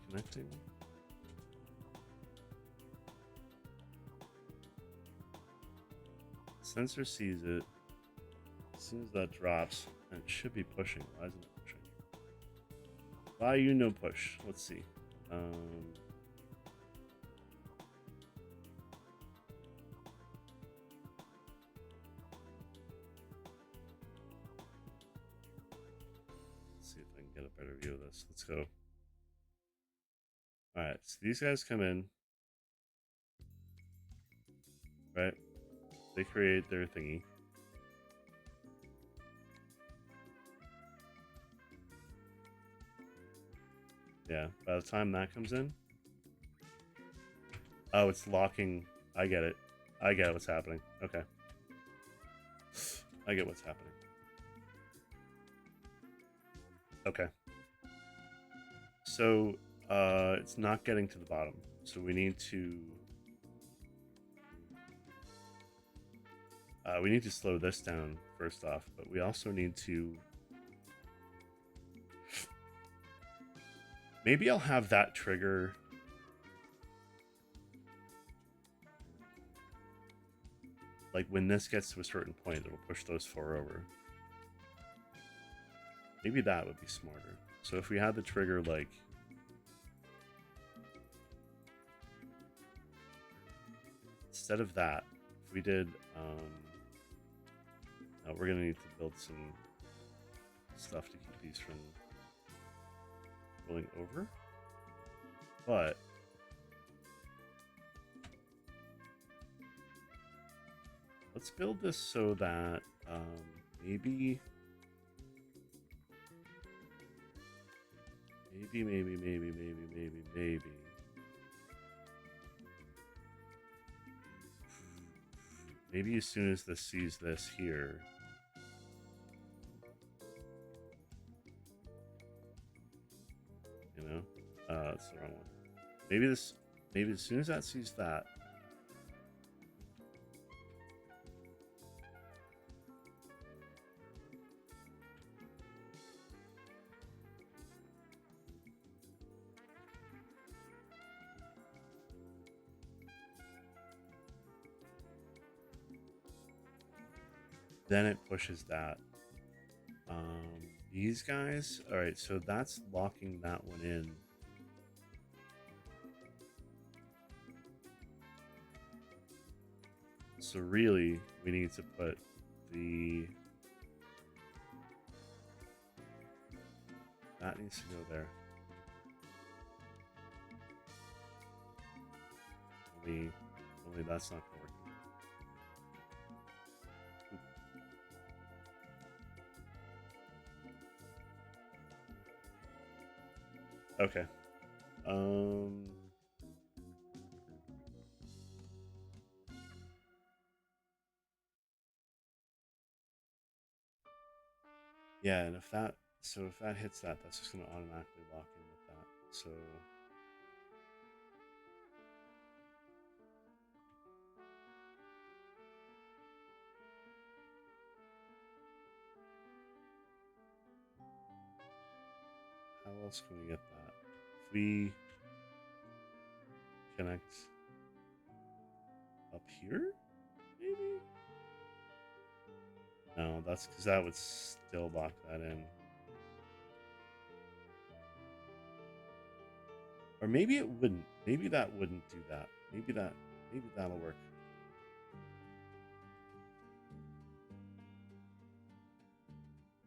Speaker 1: Connecting? Sensor sees it. As soon as that drops, and it should be pushing. Why isn't it pushing? Why you no push? Let's see. Let's see if I can get a better view of this. Let's go. Alright, so these guys come in. Right? They create their thingy. Yeah, by the time that comes in... Oh, it's locking. I get it. I get what's happening. Okay. I get what's happening. Okay. So, it's not getting to the bottom. So we need to... we need to slow this down, first off. But we also need to... Maybe I'll have that trigger... Like, when this gets to a certain point, it'll push those four over. Maybe that would be smarter. So if we had the trigger, like... Instead of that, if we did... we're going to need to build some stuff to keep these from rolling over. But... Let's build this so that maybe... Maybe. Maybe as soon as this sees this here. You know? That's the wrong one. Maybe as soon as that sees that. Then it pushes that. These guys, all right, so that's locking that one in. So really, we need to put the... That needs to go there. Only that's not going to work. Okay. Yeah, and if that hits that, that's just gonna automatically lock in with that. So how else can we get that? If we connect up here, maybe? No, that's because that would still lock that in. Or maybe it wouldn't. Maybe that wouldn't do that. Maybe that'll work.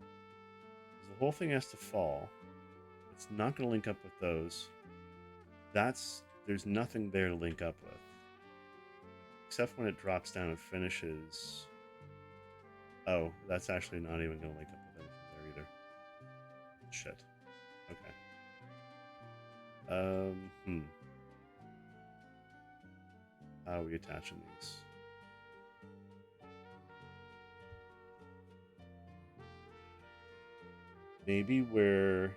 Speaker 1: The whole thing has to fall. It's not going to link up with those. There's nothing there to link up with. Except when it drops down and finishes. Oh, that's actually not even going to link up with anything there either. Shit. Okay. How are we attaching these? Maybe we're...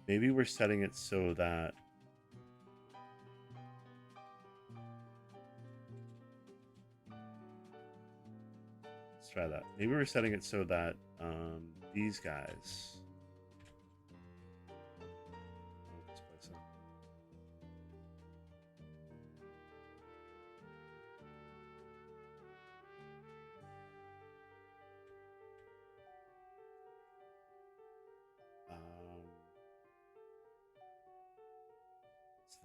Speaker 1: Maybe we're setting it so that... Let's try that. Maybe we're setting it so that these guys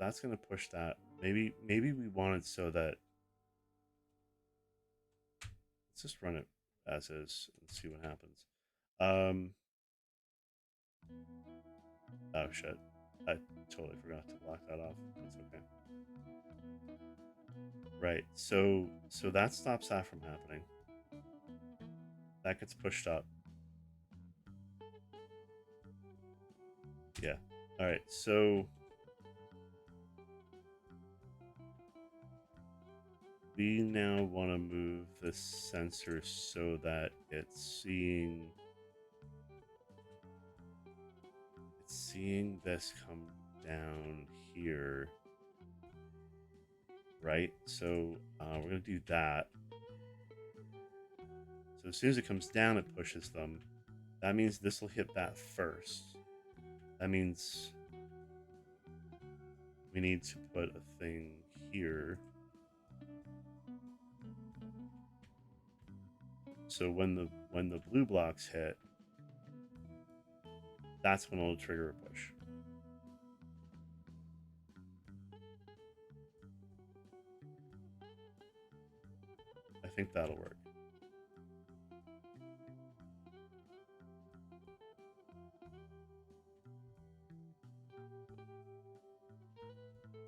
Speaker 1: that's going to push that. Maybe we want it so that, let's just run it as is and see what happens. Oh shit, I totally forgot to block that off. That's okay. Right, so that stops that from happening. That gets pushed up. Yeah. All right, so we now want to move the sensor so that it's seeing this come down here, right? So we're gonna do that. So as soon as it comes down, it pushes them. That means this will hit that first. That means we need to put a thing here. So when the blue blocks hit, that's when it'll trigger a push. I think that'll work.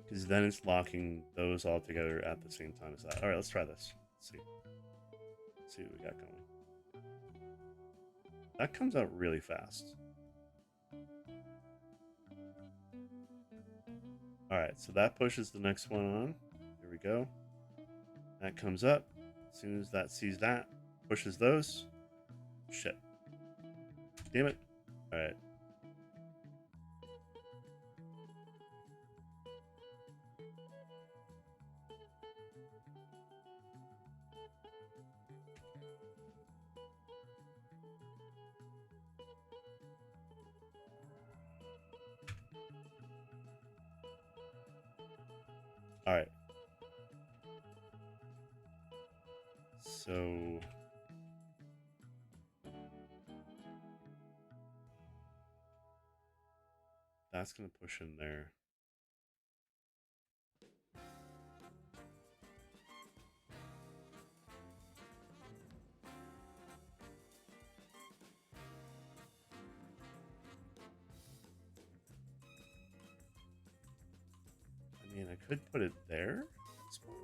Speaker 1: Because then it's locking those all together at the same time as that. All right, let's try this. Let's see. Let's see what we got going. That comes out really fast. All right, so that pushes the next one on. Here we go. That comes up. As soon as that sees that, pushes those. Shit. Damn it. All right. All right. So that's going to push in there. I mean, I could put it there, I suppose.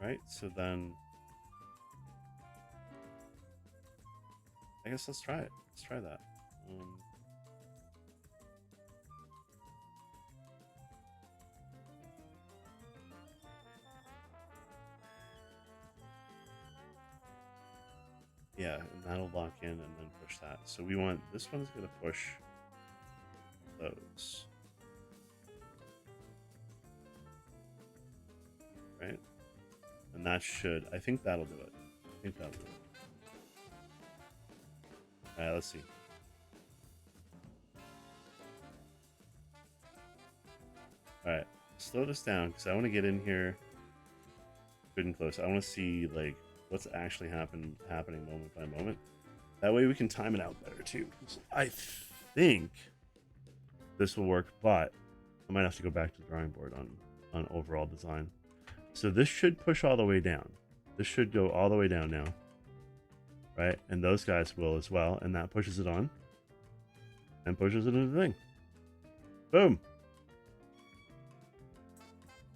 Speaker 1: Right? So then I guess let's try it. Let's try that. Yeah, and that'll lock in and then push that. So we want, this one's going to push those. Right? And that should, I think that'll do it. I think that'll do it. All right, let's see. All right, slow this down because I want to get in here good and close. I want to see like what's actually happening moment by moment. That way we can time it out better too. I think this will work, but I might have to go back to the drawing board on overall design. So this should push all the way down. This should go all the way down now, right? And those guys will as well, and that pushes it on and pushes it into the thing. Boom.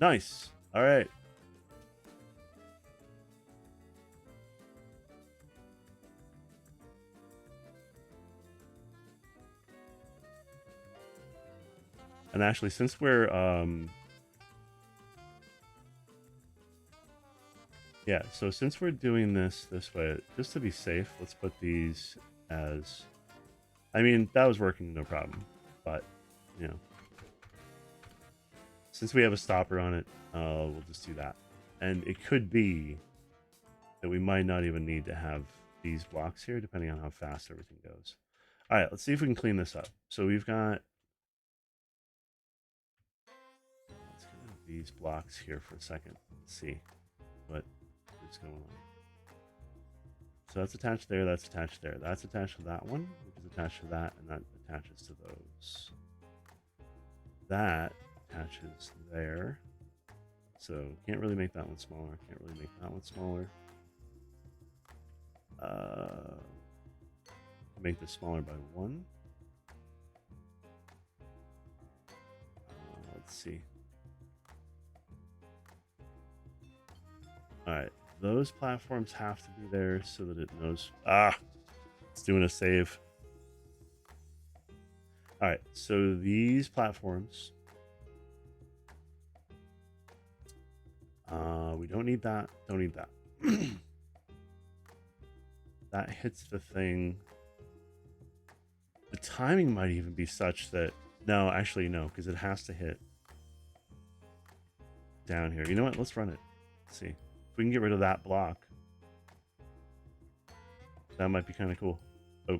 Speaker 1: Nice. All right. And actually, since we're yeah, so since we're doing this way, just to be safe, let's put these as, I mean, that was working no problem, but you know, since we have a stopper on it, we'll just do that. And it could be that we might not even need to have these blocks here, depending on how fast everything goes. All right, let's see if we can clean this up. So we've got, let's get rid of these blocks here for a second. Let's see what is going on. So that's attached there, that's attached there. That's attached to that one, which is attached to that, and that attaches to those. That attaches there. So can't really make that one smaller. Can't really make that one smaller. Make this smaller by 1. Let's see. All right, those platforms have to be there so that it knows. It's doing a save. All right, so these platforms. We don't need that. Don't need that. That hits the thing. The timing might even be such that no, actually no, because it has to hit down here. You know what? Let's run it. Let's see if we can get rid of that block. That might be kind of cool. Oh,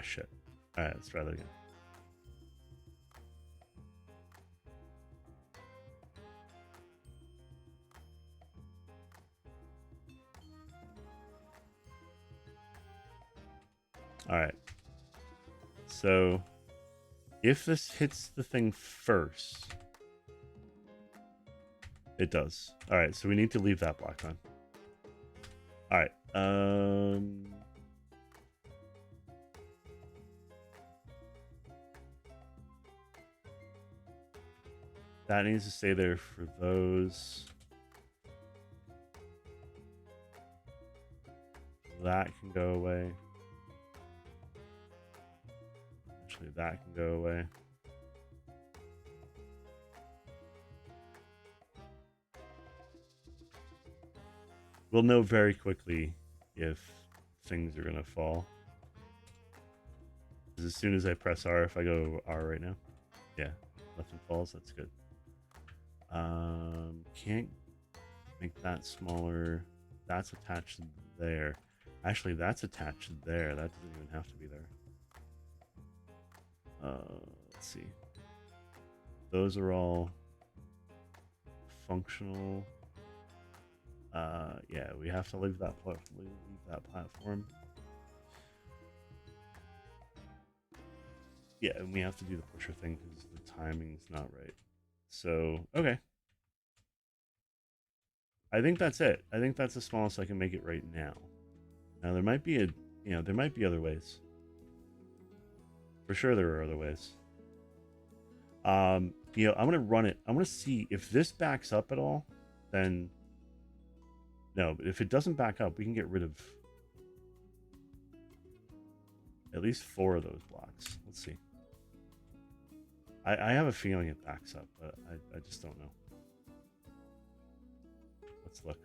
Speaker 1: shit. All right, let's try that again. All right. So if this hits the thing first, it does. All right. So we need to leave that block on. All right. That needs to stay there for those. That can go away. Actually, that can go away. We'll know very quickly if things are going to fall. As soon as I press R, if I go R right now, yeah, nothing falls. That's good. Can't make that smaller. That's attached there. Actually, that's attached there. That doesn't even have to be there. Let's see. Those are all functional. Yeah, we have to leave that platform. Yeah, and we have to do the pusher thing because the timing's not right. So, okay. I think that's it. I think that's the smallest I can make it right now. Now there might be there might be other ways. For sure there are other ways. I'm gonna run it. I'm gonna see if this backs up at all, then no, but if it doesn't back up, we can get rid of at least 4 of those blocks. Let's see. I have a feeling it backs up, but I just don't know. Let's look.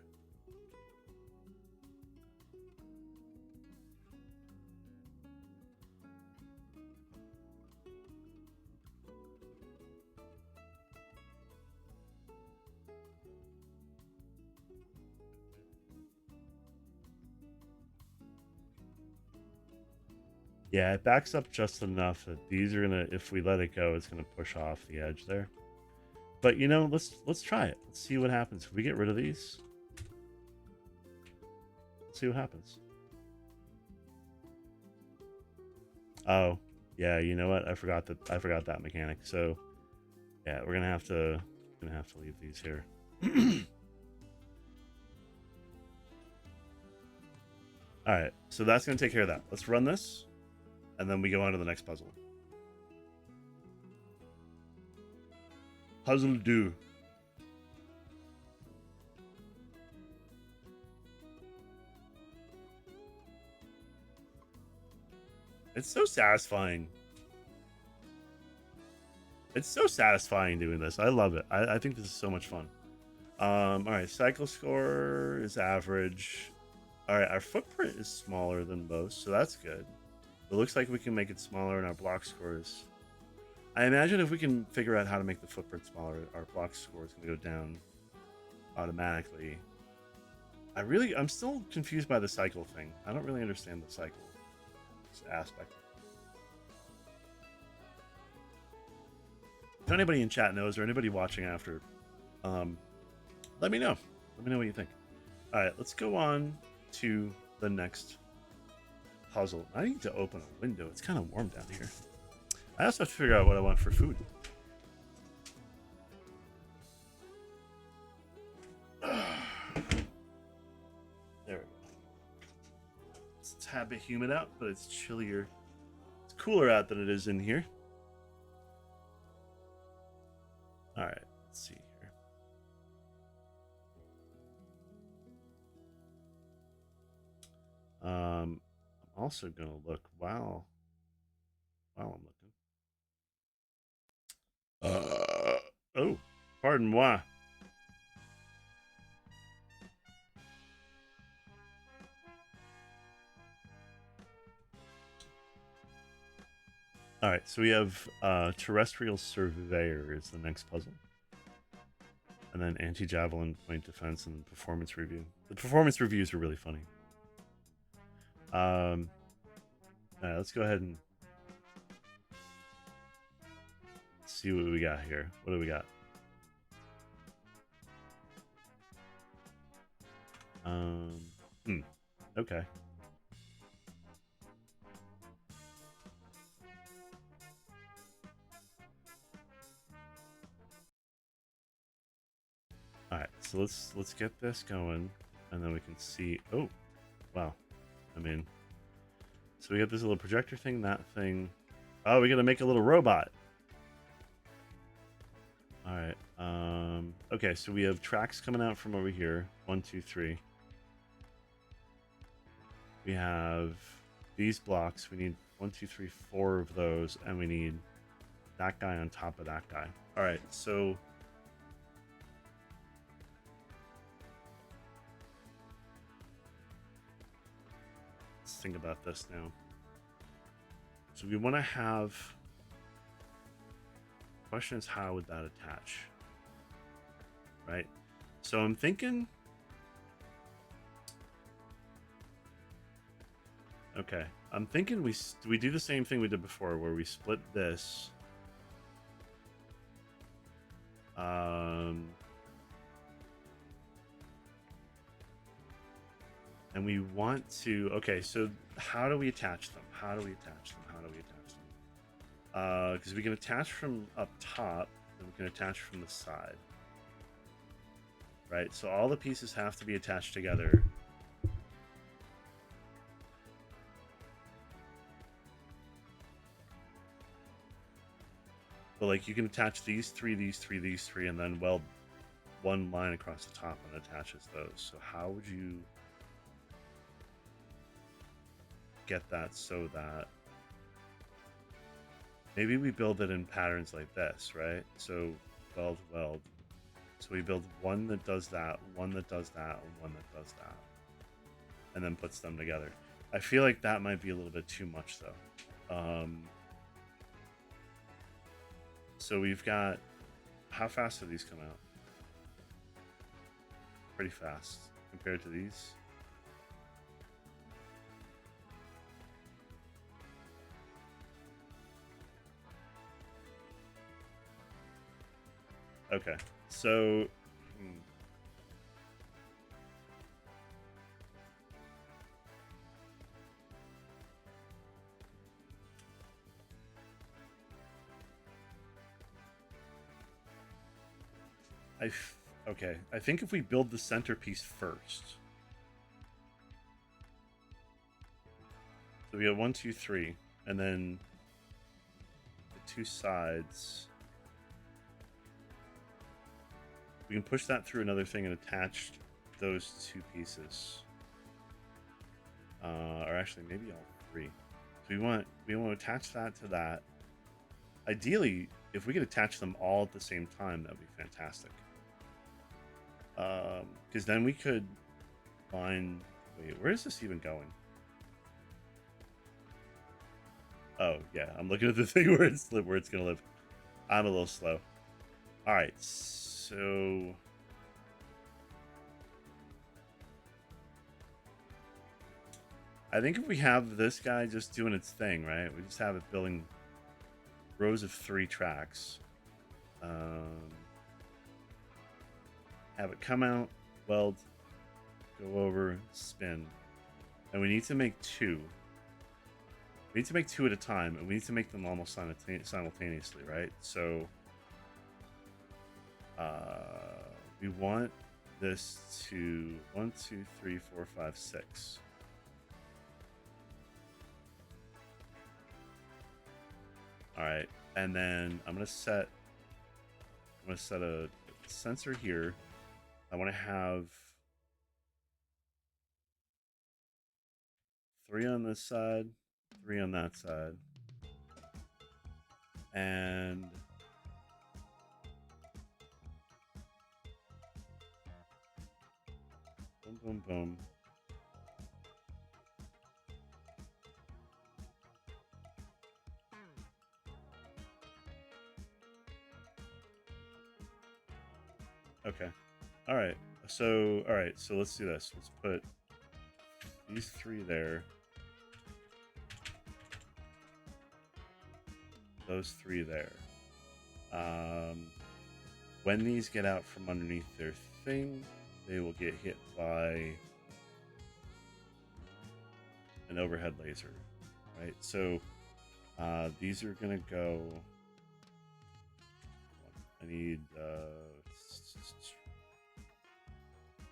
Speaker 1: Yeah, it backs up just enough that these are gonna, if we let it go, it's gonna push off the edge there. But let's try it. Let's see what happens if we get rid of these. Let's see what happens. Oh, yeah. You know what? I forgot that mechanic. So, yeah, we're gonna have to leave these here. All right. So that's gonna take care of that. Let's run this. And then we go on to the next puzzle. Puzzle do. It's so satisfying. It's so satisfying doing this. I love it. I think this is so much fun. All right, cycle score is average. All right, our footprint is smaller than most, so that's good. It looks like we can make it smaller, and our block scores. I imagine if we can figure out how to make the footprint smaller, our block score is going to go down automatically. I'm still confused by the cycle thing. I don't really understand the cycle aspect. If anybody in chat knows, or anybody watching after, let me know. Let me know what you think. All right, let's go on to the next puzzle. I need to open a window. It's kind of warm down here. I also have to figure out what I want for food. There we go. It's a tad bit humid out, but it's chillier. It's cooler out than it is in here. All right, let's see here. I'm also gonna look while I'm looking. Oh, pardon moi. All right, so we have terrestrial surveyor is the next puzzle, and then anti-javelin point defense and performance review. The performance reviews are really funny. All right, let's go ahead and see what we got here. What do we got? Okay. All right, so let's get this going, and then we can see. Oh, wow. I mean, so we got this little projector thing, that thing. Oh, we gotta make a little robot. All right. Okay, so we have tracks coming out from over here. 1, 2, 3. We have these blocks. We need 1, 2, 3, 4 of those, and we need that guy on top of that guy. All right, so let's think about this now. So we want to have. Question is, how would that attach? Right. So I'm thinking. Okay, I'm thinking we do the same thing we did before, where we split this. And we want to. Okay, so how do we attach them? How do we attach them? Because we can attach from up top, and we can attach from the side. Right. So all the pieces have to be attached together. But like you can attach these three, and then weld one line across the top and attaches those. So how would you get that so that maybe we build it in patterns like this, right? So weld. So we build one that does that, one that does that, and one that does that, and then puts them together. I feel like that might be a little bit too much though. So we've got, how fast do these come out? Pretty fast compared to these. Okay, so okay, I think if we build the centerpiece first. So we got 1, 2, 3, and then the two sides. We can push that through another thing and attach those two pieces. Or actually, maybe all three. So we want to attach that to that. Ideally, if we could attach them all at the same time, that'd be fantastic. Because then we could find. Wait, where is this even going? Oh yeah, I'm looking at the thing where it's gonna live. I'm a little slow. All right, so I think if we have this guy just doing its thing, right? We just have it building rows of 3 tracks. Have it come out, weld, go over, spin, And we need to make two. We need to make two at a time, and we need to make them almost simultaneously, right? So we want this to 1, 2, 3, 4, 5, 6. All right, and then I'm gonna set a sensor here. I want to have 3 on this side, 3 on that side, and boom, boom, boom. Okay. All right. So let's do this. Let's put these 3 there. Those 3 there. When these get out from underneath their thing, they will get hit by an overhead laser, right? So these are gonna go. I need.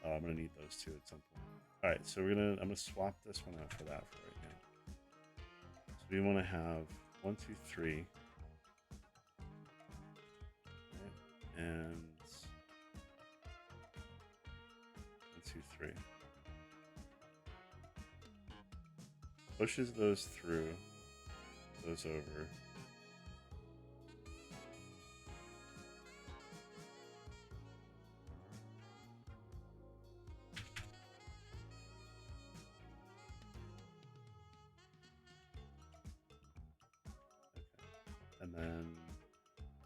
Speaker 1: I'm gonna need those 2 at some point. All right, so I'm gonna swap this one out for that for right now. So we want to have 1, 2, 3, right? And 1, 2, 3. Pushes those through, those over. And then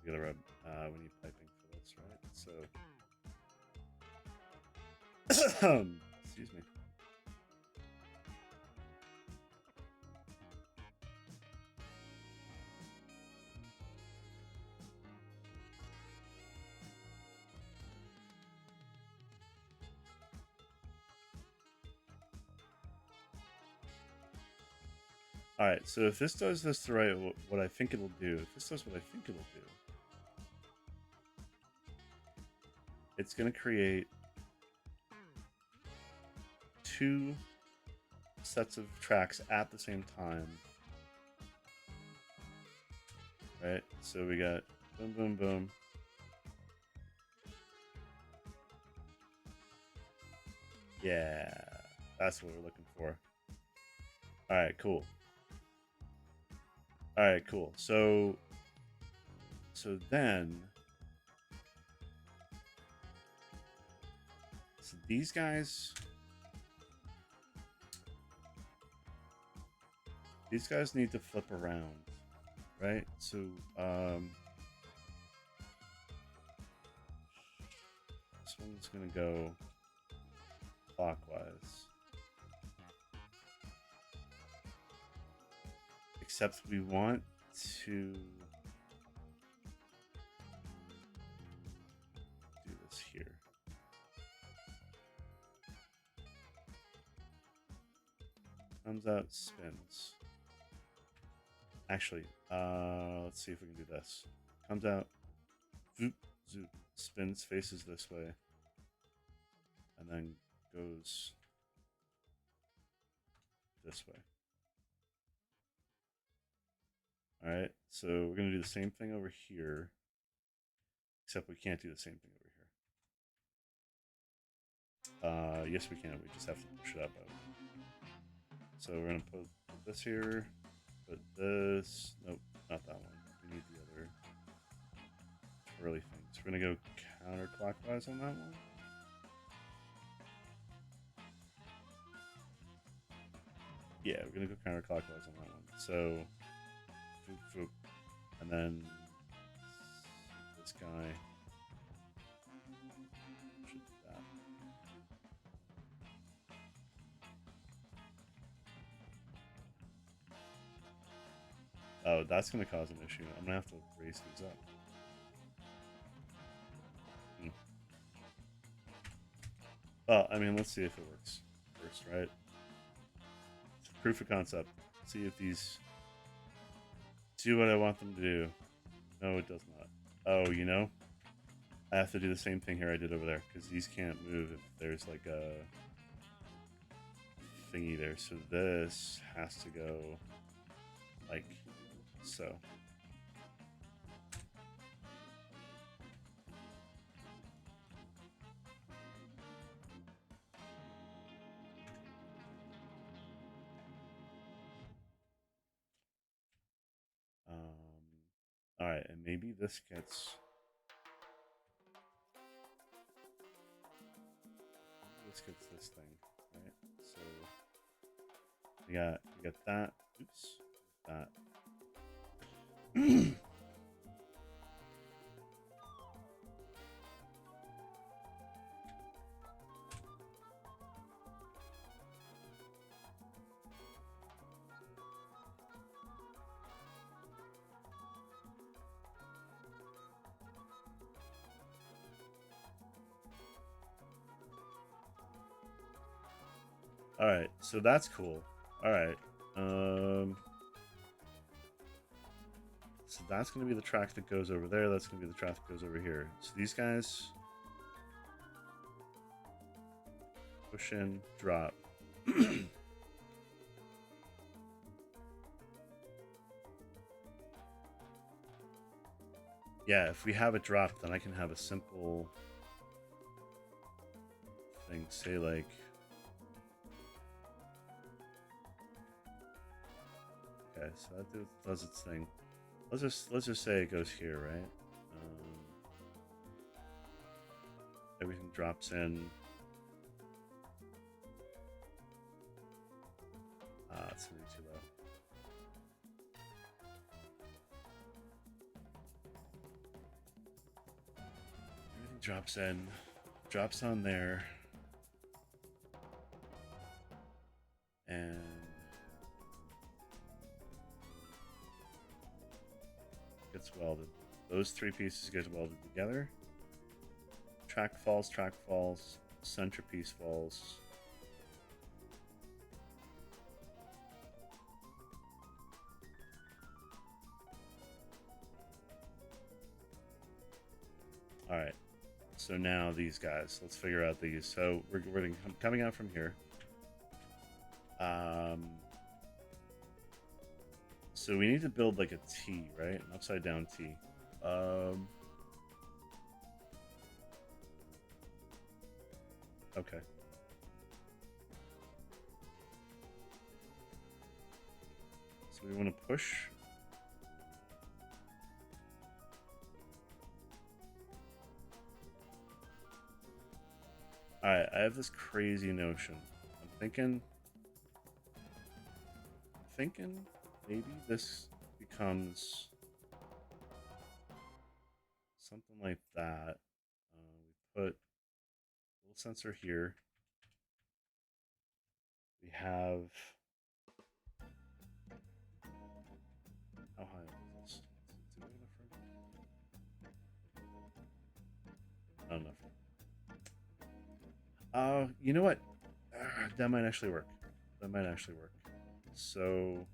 Speaker 1: we gotta rub. We need piping for this, right? So, excuse me. All right. So if this does this the right, what I think it'll do. If this does what I think it'll do, it's gonna create 2 sets of tracks at the same time, right? So we got boom, boom, boom. Yeah, that's what we're looking for. All right, cool. All right, cool. So then, so these guys. These guys need to flip around, right? So, this one's gonna go clockwise. Except we want to do this here. Comes out, spins. Actually, let's see if we can do this. Comes out, zoop, zoop, spins, faces this way, and then goes this way. All right, so we're gonna do the same thing over here, except we can't do the same thing over here. Yes, we can. We just have to push it up out. So we're gonna put this here. Put this. Nope, not that one. We need the other twirly things. We're gonna go counterclockwise on that one. Yeah, we're gonna go counterclockwise on that one. So, foop, foop. And then this guy. Should do that. Oh, that's gonna cause an issue. I'm gonna have to raise these up. Well, I mean, let's see if it works first, right? proof of concept. See if these do what I want them to do. No, it does not. Oh, you know, I have to do the same thing here I did over there because these can't move if there's like a thingy there. So this has to go like so. All right, and maybe this gets. This gets this thing, right? So we got that. Oops, that. All right, so that's cool. All right, so that's gonna be the track that goes over there. That's gonna be the track that goes over here. So these guys push in, drop. Yeah, if we have it dropped, then I can have a simple thing. Say like. Okay, so that does its thing. Let's just say it goes here, right? Everything drops in. It's gonna be too low. Everything drops in, drops on there, and gets welded. Those three pieces get welded together. Track falls, centerpiece falls. All right. So now these guys, let's figure out these. So we're coming out from here. So we need to build like a T, right? An upside down T. Okay. So we want to push. Alright, I have this crazy notion. I'm thinking maybe this becomes something like that. We put a little sensor here. We have how high is this? Is it big enough for? Not enough. You know what? That might actually work. So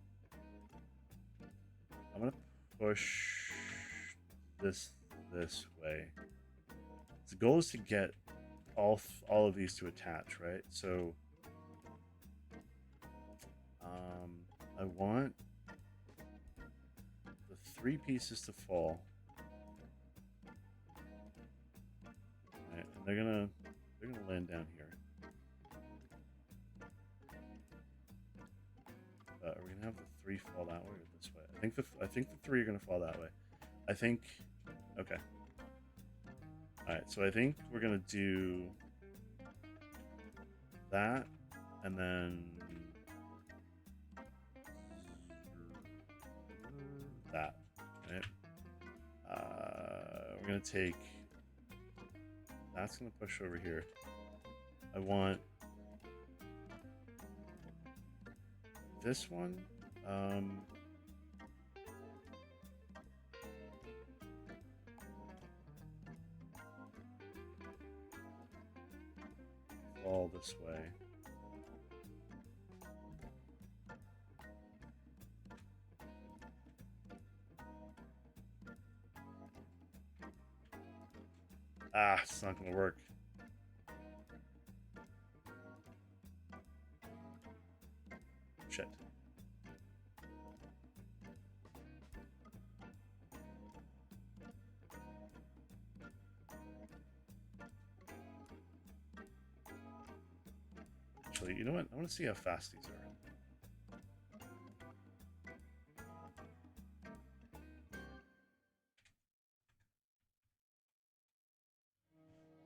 Speaker 1: I'm gonna push this way. The goal is to get all of these to attach, right? So I want the three pieces to fall. Right, and they're gonna land down here. Are we gonna have the three fall that way or this way? I think the three are gonna fall that way. Okay. All right, so I think we're gonna do that, and then that. Right? We're gonna take. That's gonna push over here. I want this one. Fall this way. Ah, it's not gonna work. Shit. Actually, you know what? I want to see how fast these are.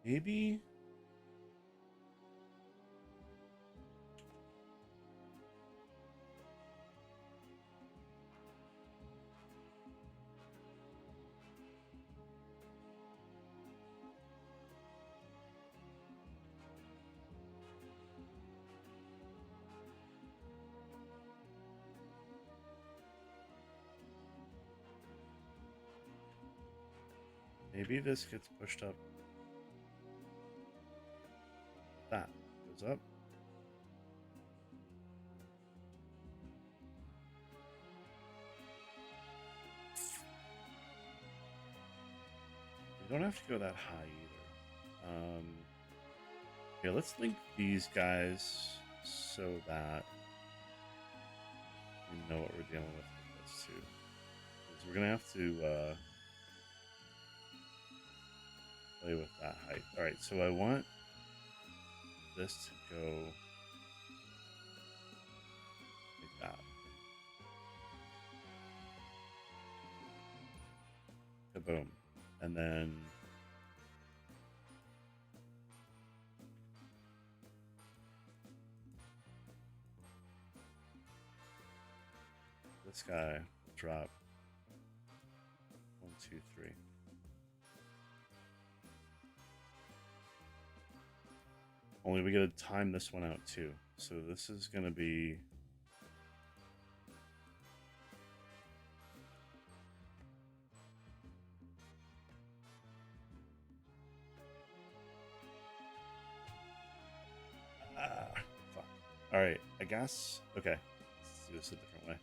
Speaker 1: Maybe. Maybe this gets pushed up. That goes up. We don't have to go that high either. Yeah, let's link these guys so that we know what we're dealing with this too. Because we're gonna have to play with that height. All right, so I want this to go like that. Kaboom. And then this guy will drop 1, 2, 3. Only we gotta time this one out too. So this is gonna be fuck. All right, I guess. Okay, let's do this a different way.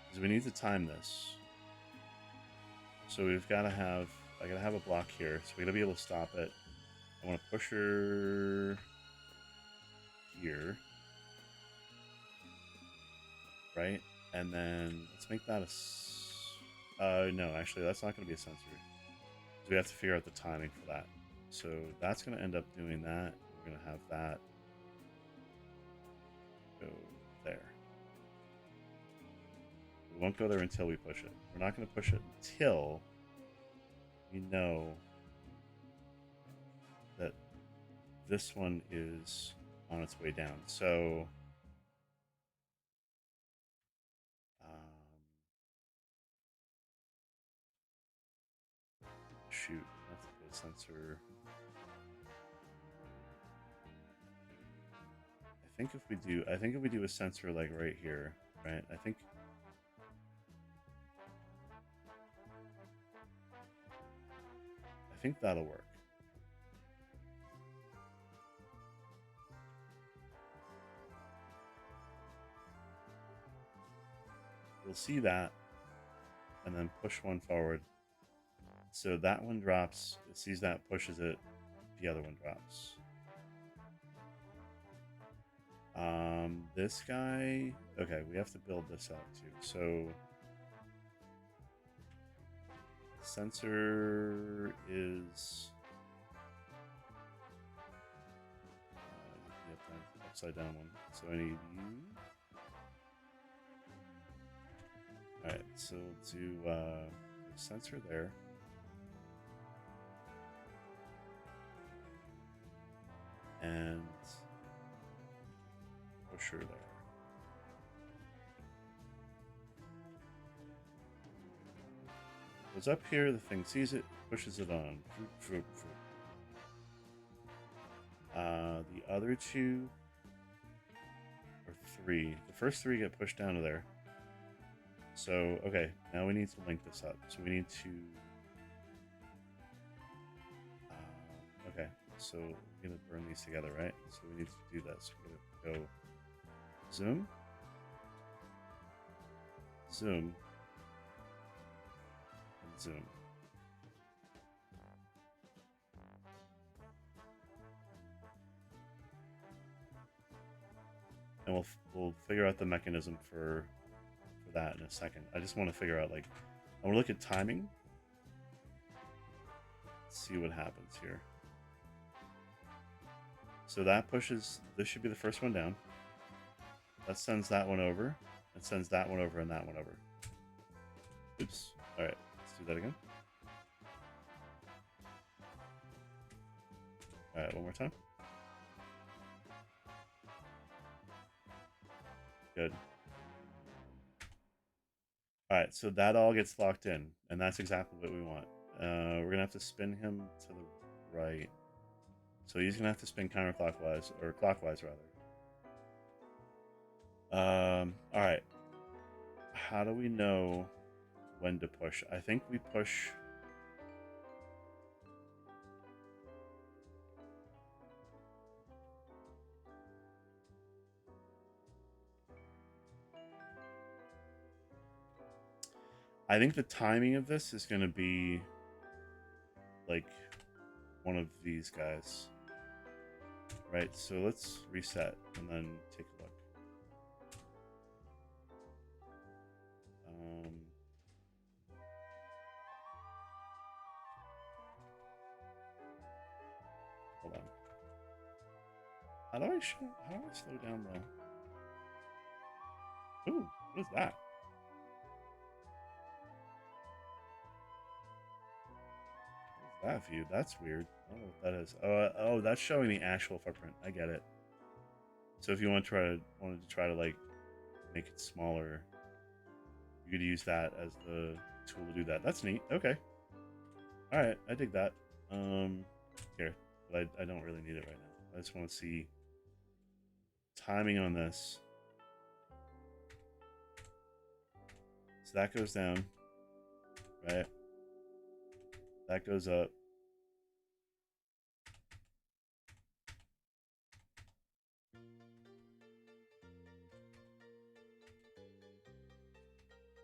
Speaker 1: Because we need to time this. So we've got to have. I gotta have a block here, so we gotta be able to stop it. I want to push her here, right? And then let's make that a. No, actually, that's not gonna be a sensor. We have to figure out the timing for that. So that's gonna end up doing that. We're gonna have that go there. We won't go there until we push it. We're not gonna push it until we know that this one is on its way down. So shoot, that's a good sensor. I think if we do a sensor like right here, right? I think that'll work. You'll see that, and then push one forward. So that one drops, it sees that, pushes it, the other one drops. This guy, okay, we have to build this out too. So sensor is yep, upside down one. So I need you. All right, so do sensor there. And pusher there. Goes up here, the thing sees it, pushes it on. The other two or three, the first three get pushed down to there. So, okay, now we need to link this up. So we need to. Okay, so we're gonna burn these together, right? So we need to do this. We're gonna go zoom, zoom, and zoom. and we'll figure out the mechanism for that in a second. I just want to figure out, like, I want to look at timing. See what happens here. So that pushes, this should be the first one down. That sends that one over. It sends that one over and that one over. Oops. All right, let's do that again. All right, one more time. Good. All right, so that all gets locked in, and that's exactly what we want. We're gonna have to spin him to the right. So he's gonna have to spin counterclockwise, or clockwise rather. All right. How do we know when to push? I think we push. I think the timing of this is going to be like one of these guys. Right, so let's reset and then take a look. Hold on. How do I slow down the... Ooh, what is that? That view, that's weird. I don't know what that is. Oh, that's showing the actual footprint. I get it. So if you wanted to try to like make it smaller, you could use that as the tool to do that. That's neat. Okay. All right, I dig that. Here, but I don't really need it right now. I just want to see timing on this. So that goes down, right? That goes up.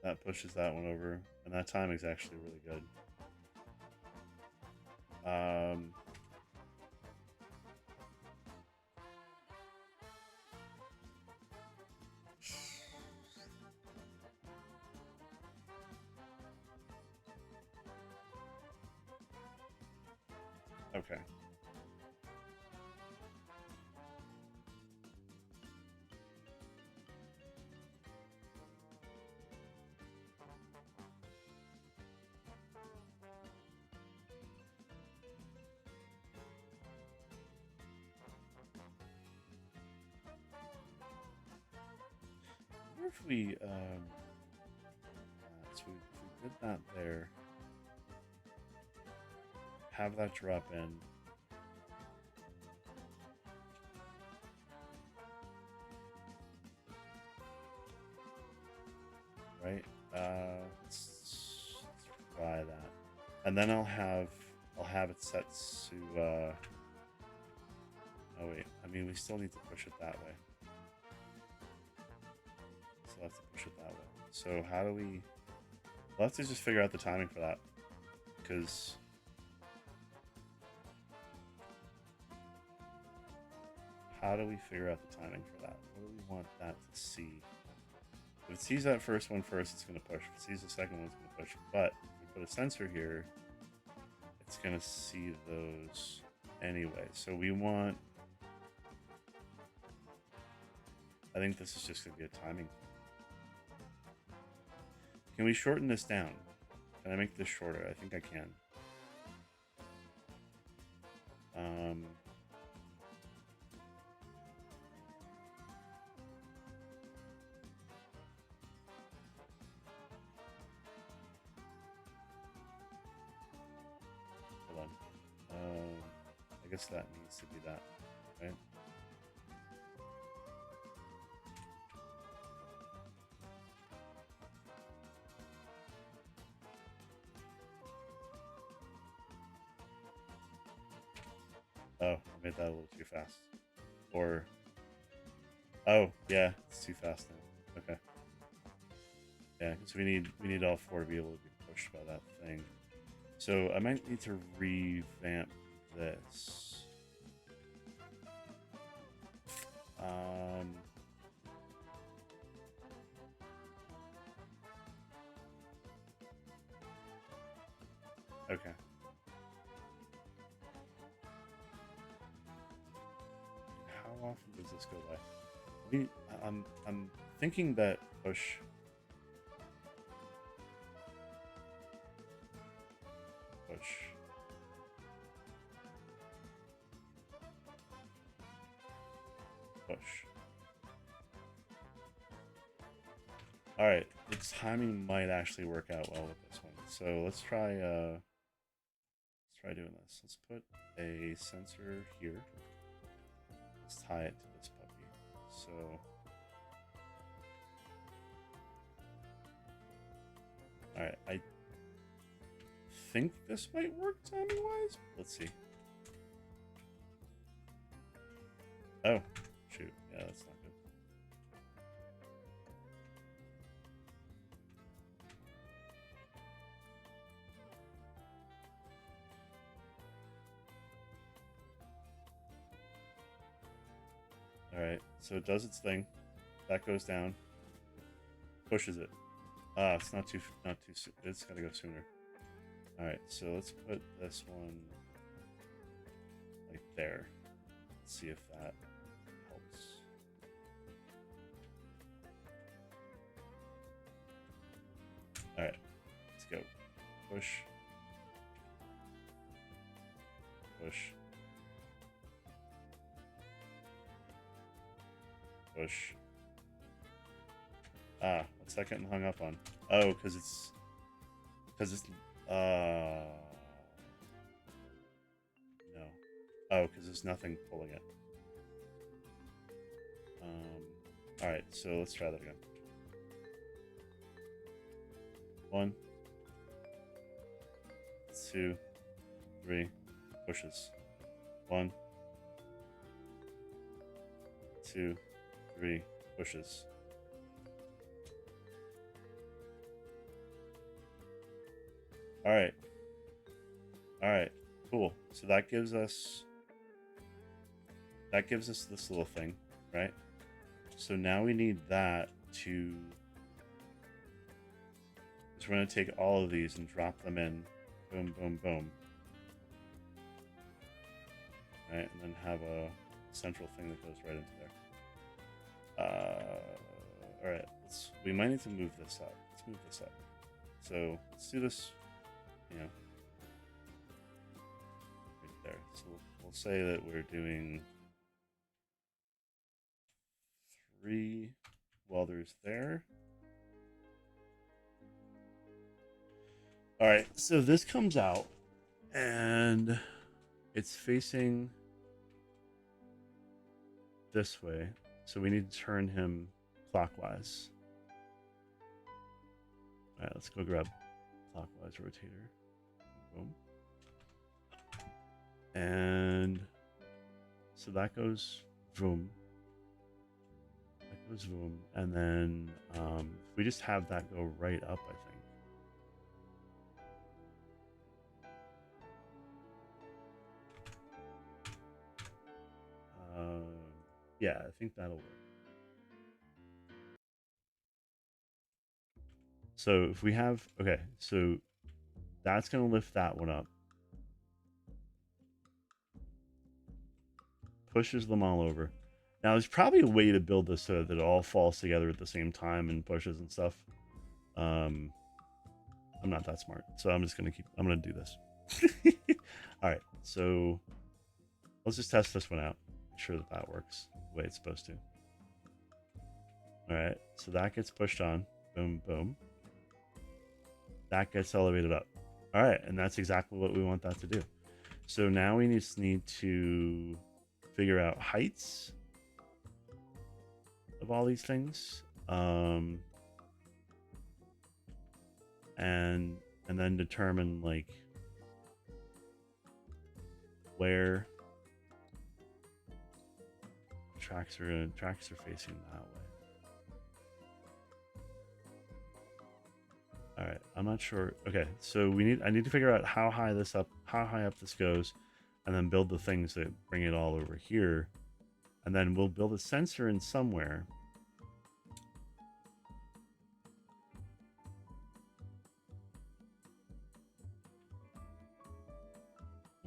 Speaker 1: That pushes that one over, and that timing's actually really good. Okay. I wonder if we so we did that there. Have that drop in. Right? Let's try that. And then I'll have it set to oh wait, I mean we still need to push it that way. Still have to push it that way. So how do we... We'll have to just figure out the timing for that. Because how do we figure out the timing for that? What do we want that to see? If it sees that first one first, it's going to push. If it sees the second one, it's going to push. But if we put a sensor here, it's going to see those anyway. So we want... I think this is just going to be a timing. Can we shorten this down? Can I make this shorter? I think I can. Hold on. I guess that needs to be that, right? Oh, I made that a little too fast. Or... Oh, yeah, it's too fast now. Okay. Yeah, because we need all four to be able to be pushed by that thing. So I might need to revamp this. Okay. How often does this go by? I'm thinking that push. All right, the timing might actually work out well with this one. So let's try doing this. Let's put a sensor here. Let's tie it to this puppy. So all right, I think this might work timing wise. Let's see. Oh, shoot. Yeah, that's not good. All right, so it does its thing. That goes down. Pushes it. Ah, it's not too soon. It's gotta go sooner. All right, so let's put this one like there. Let's see if that helps. All right, let's go. Push. Push. Push. Ah, what's that getting hung up on? Oh, because it's no. Oh, because there's nothing pulling it. All right, so let's try that again. 1, 2, 3, pushes. 1, 2, 3, pushes. All right, cool. So that gives us this little thing, right? So now we need that to. So we're going to take all of these and drop them in. Boom, boom, boom. Right, and then have a central thing that goes right into there. All right, we might need to move this up. Let's move this up. So let's do this, you know, right there. So we'll say that we're doing 3 welders there. All right, so this comes out and it's facing this way. So we need to turn him clockwise. All right, let's go grab clockwise rotator. Boom. And so that goes boom. That goes boom. And then we just have that go right up, I think. Yeah, I think that'll work. So if we have, okay, so that's going to lift that one up. Pushes them all over. Now, there's probably a way to build this so that it all falls together at the same time and pushes and stuff. I'm not that smart, so I'm just going to do this. All right, so let's just test this one out. Make sure that works the way it's supposed to. All right, so that gets pushed on. Boom, boom. That gets elevated up. All right, and that's exactly what we want that to do. So now we just need to figure out heights of all these things, and then determine like where tracks are facing that way. All right, I'm not sure. Okay, so I need to figure out how high up this goes, and then build the things that bring it all over here, and then we'll build a sensor in somewhere.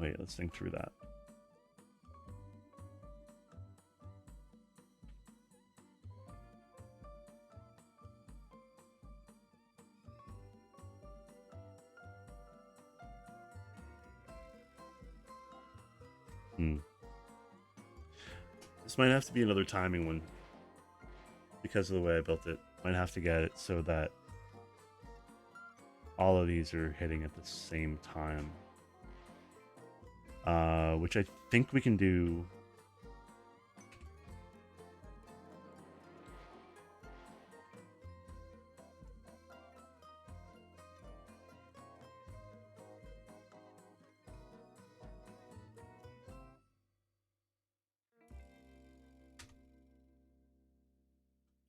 Speaker 1: Wait, let's think through that. This might have to be another timing one because of the way I built it. Might have to get it so that all of these are hitting at the same time. Which I think we can do.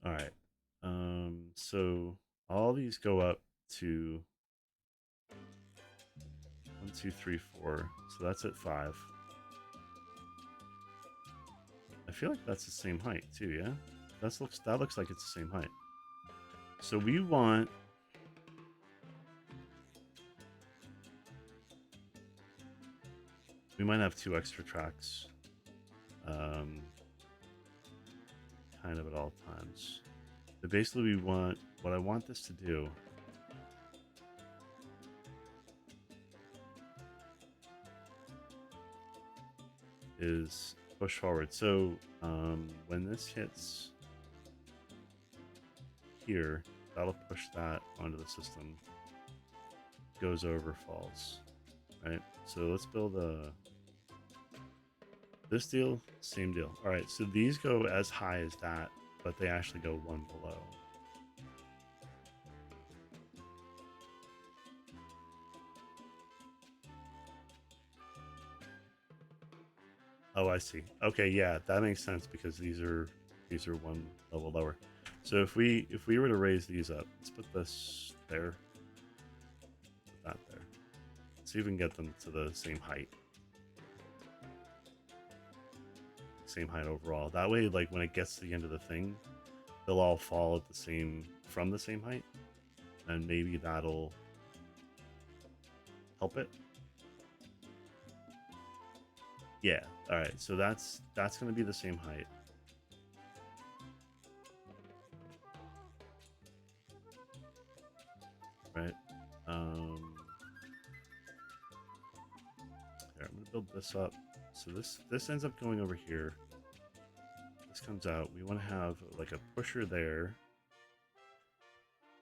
Speaker 1: All right. So all these go up to 1, 2, 3, 4. So that's at 5. I feel like that's the same height too, yeah? That looks like it's the same height. So we want we might have 2 extra tracks. Kind of at all times. But basically we want what I want this to do is push forward. So when this hits here, that'll push that onto the system. Goes over, falls. Right? So let's build this deal, same deal. All right, so these go as high as that, but they actually go one below. Oh, I see. Okay, yeah, that makes sense because these are one level lower. So if we were to raise these up, let's put this there, put that there. Let's see if we can get them to the same height. Same height overall. That way, like when it gets to the end of the thing, they'll all fall at the same height, and maybe that'll help it. Yeah. All right. So that's going to be the same height. Right. Here, I'm going to build this up. So this ends up going over here. This comes out. We want to have like a pusher there.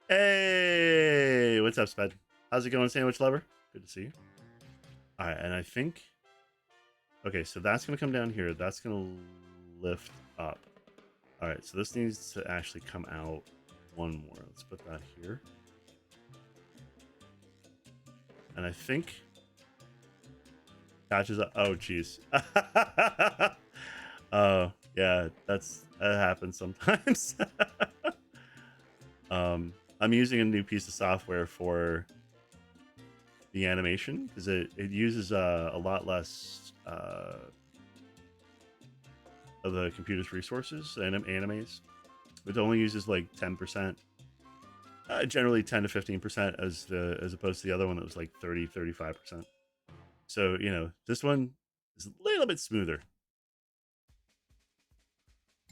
Speaker 1: Hey, what's up, Sped? How's it going, Sandwich Lover? Good to see you. All right, and I think. Okay, so that's gonna come down here. That's gonna lift up. All right, so this needs to actually come out one more. Let's put that here. And I think catches up. Oh, geez. Oh, yeah, that happens sometimes. I'm using a new piece of software for the animation because it uses a lot less of the computer's resources and animes. It only uses like 10%. Generally 10 to 15% as opposed to the other one that was like 35%. So, you know, this one is a little bit smoother.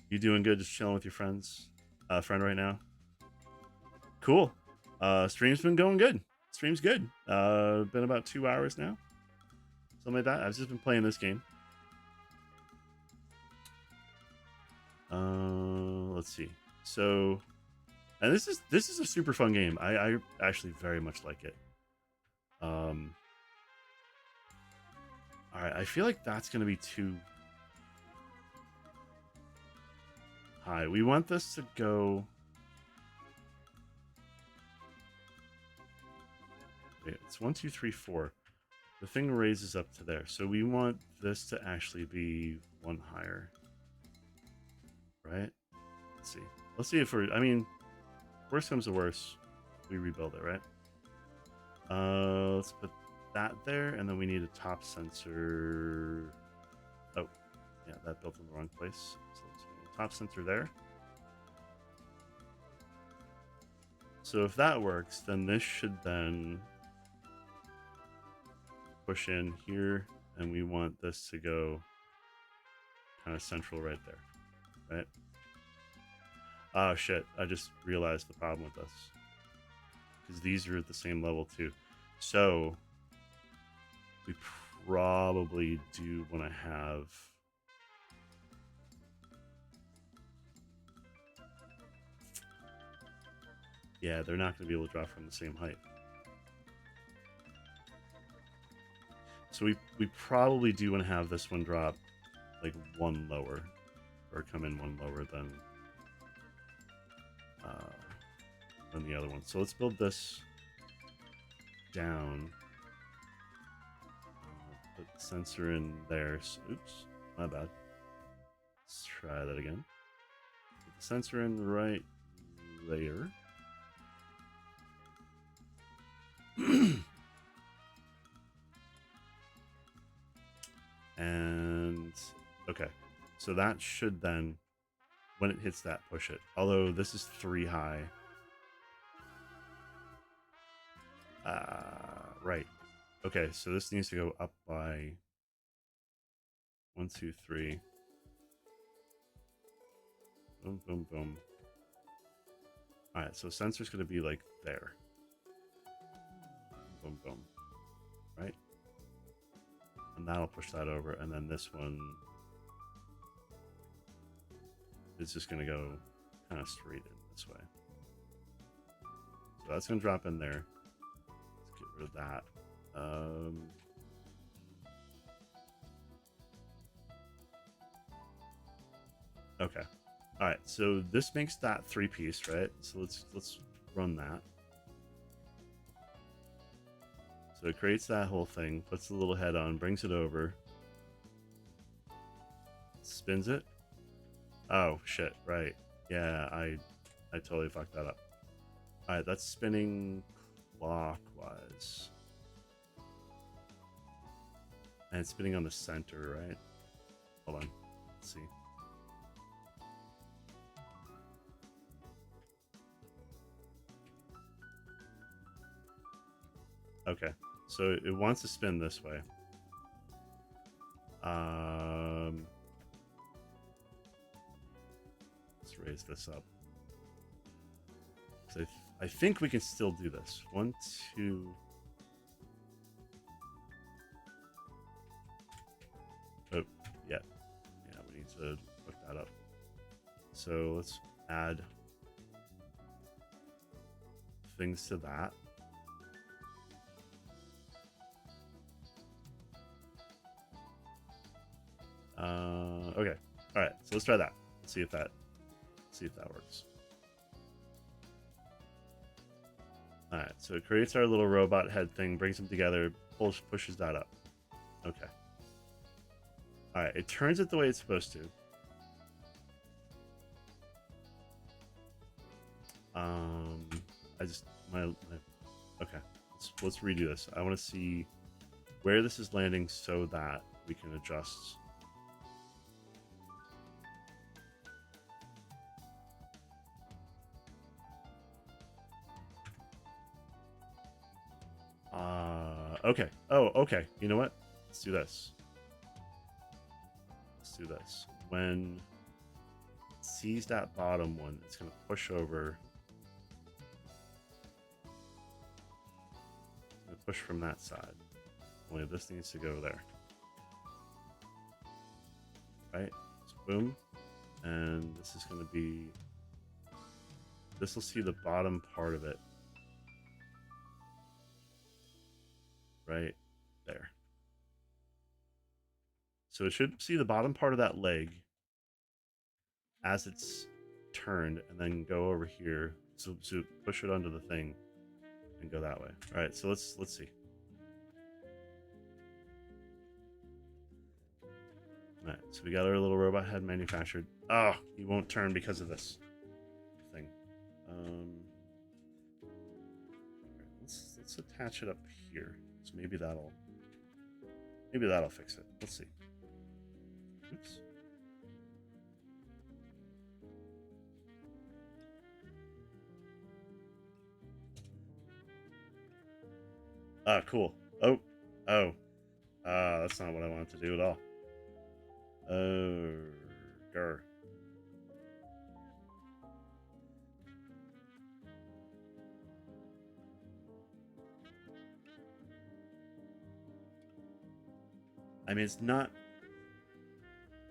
Speaker 1: You doing good? Just chilling with your friends? Friend right now? Cool. Stream's been going good. Stream's good. Been about 2 hours now. Something like that. I've just been playing this game. Let's see. So, and this is a super fun game. I actually very much like it. All right, I feel like that's gonna be too high. We want this to go. Wait, it's 1, 2, 3, 4. The thing raises up to there, so we want this to actually be one higher, right? Let's see. Let's see if we're. I mean, worst comes to worst, we rebuild it, right? Let's put that there, and then we need a top sensor. Oh, yeah, that built in the wrong place. So let's see. Top sensor there. So if that works, then this should then push in here and we want this to go kind of central right there, right? Oh shit, I just realized the problem with this. Because these are at the same level too. So we probably do want to have... Yeah, they're not going to be able to drop from the same height. So we probably do want to have this one drop like one lower, or come in one lower than the other one. So let's build this down. Put the sensor in there. So, oops, my bad. Let's try that again. Put the sensor in right there. And okay, so that should then, when it hits that, push it. Although this is 3 high. Right. Okay, so this needs to go up by 1, 2, 3. Boom, boom, boom. All right, so sensor's going to be like there. Boom, boom. Right? And that'll push that over, and then this one is just going to go kind of straight in this way. So that's going to drop in there. Let's get rid of that. Okay. All right. So this makes that 3-piece, right? So let's run that. So it creates that whole thing, puts the little head on, brings it over, spins it. Oh shit! Right. Yeah, I totally fucked that up. All right, that's spinning clockwise, and it's spinning on the center, right? Hold on. Let's see. Okay, so it wants to spin this way. Let's raise this up. So I think we can still do this. 1, 2. Oh, yeah. Yeah, we need to hook that up. So let's add things to that. Okay. All right. So let's try that. See if that works. All right. So it creates our little robot head thing, brings them together, pushes that up. Okay. All right. It turns it the way it's supposed to. Okay. Let's redo this. I want to see where this is landing so that we can adjust. Okay. Oh, okay. You know what? Let's do this. Let's do this. When it sees that bottom one, it's going to push over. It's going to push from that side. Only this needs to go there. Right? So boom. And this is going to be... This will see the bottom part of it. Right there. So it should see the bottom part of that leg as it's turned, and then go over here. So push it onto the thing and go that way. All right, so let's see. All right, so we got our little robot head manufactured. Oh, he won't turn because of this thing. Let's attach it up here. So maybe that'll fix it. Let's see. Oops. Ah, cool. Oh. That's not what I wanted to do at all. Oh, grr. I mean, it's not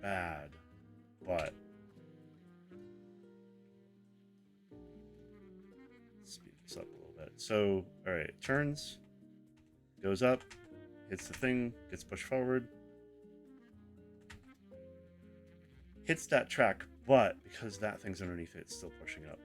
Speaker 1: bad, but speed this up a little bit. So, all right, turns, goes up, hits the thing, gets pushed forward, hits that track, but because that thing's underneath it, it's still pushing up.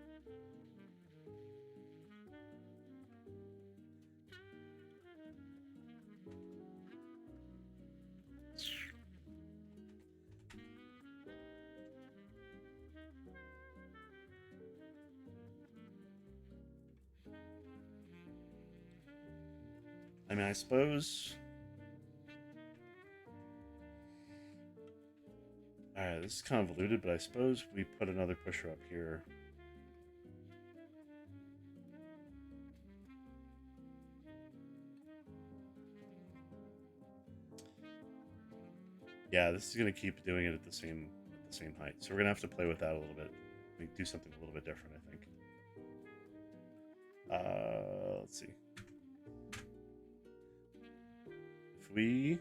Speaker 1: I mean, I suppose. Alright, this is convoluted, but I suppose we put another pusher up here. Yeah, this is gonna keep doing it at the same height. So we're gonna have to play with that a little bit. We do something a little bit different, I think. Let's see. If we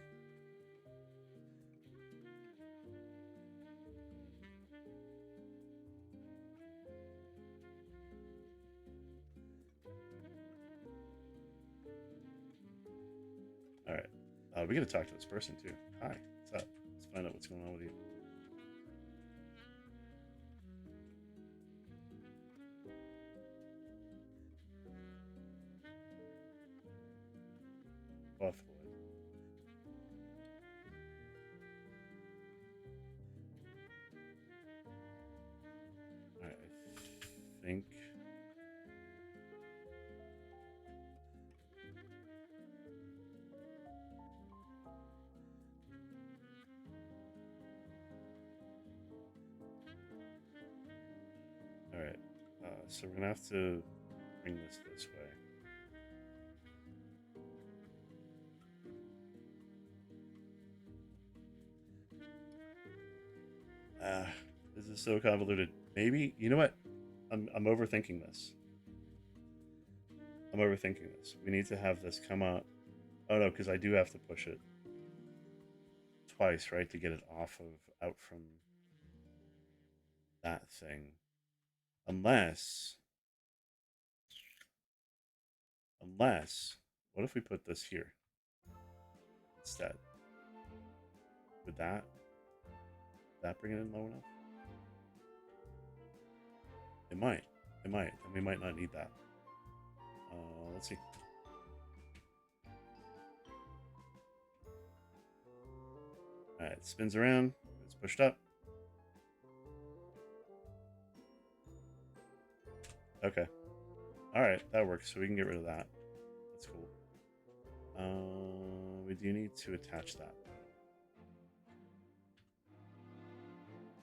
Speaker 1: all right, we gotta talk to this person too. Hi, what's up? Let's find out what's going on with you. Buffalo. All right, I think. All right, so we're gonna have to bring this way. This is so convoluted. Maybe you know what? I'm overthinking this. I'm overthinking this. We need to have this come up. Oh no, because I do have to push it twice, right, to get it off of out from that thing. Unless, what if we put this here instead? Would that bring it in low enough? It might. It might. And we might not need that. Let's see. All right, it spins around. It's pushed up. Okay. All right, that works. So we can get rid of that. That's cool. We do need to attach that.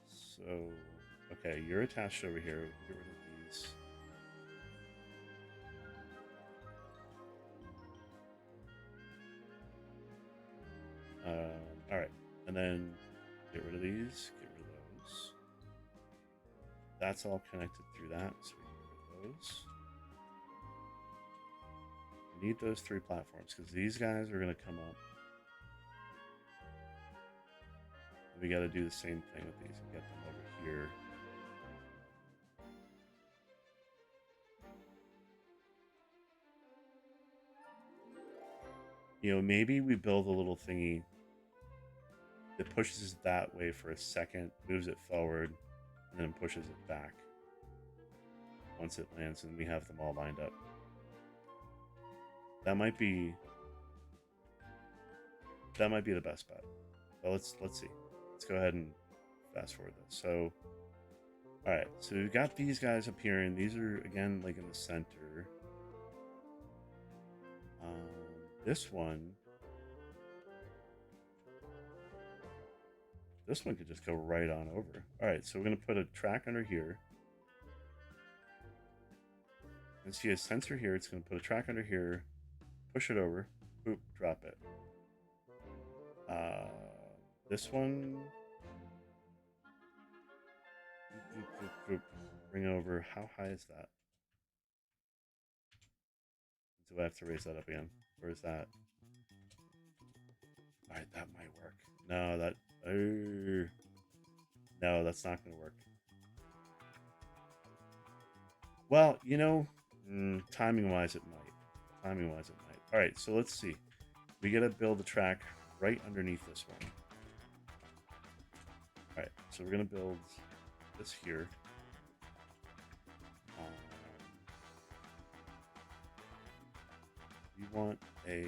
Speaker 1: So, okay, you're attached over here. Get rid of these. All right, and then get rid of these. Get rid of those. That's all connected through that, so we can get rid of those. We need those 3 platforms because these guys are going to come up. We got to do the same thing with these and get them over here. You know, maybe we build a little thingy that pushes it that way for a second, moves it forward, and then pushes it back once it lands, and we have them all lined up. That might be the best bet. But let's see. Let's go ahead and fast forward this. So, all right. So we've got these guys appearing. These are again like in the center. This one could just go right on over. All right. So we're gonna put a track under here. And see a sensor here. It's gonna put a track under here. Push it over. Boop. Drop it. This one. Bring over. How high is that? Do I have to raise that up again? Or is that? All right, that might work. No, that. No, that's not going to work. Well, you know, timing-wise, it might. Timing-wise, it might. All right, so let's see. We got to build a track right underneath this one. All right, so we're going to build this here. We want a...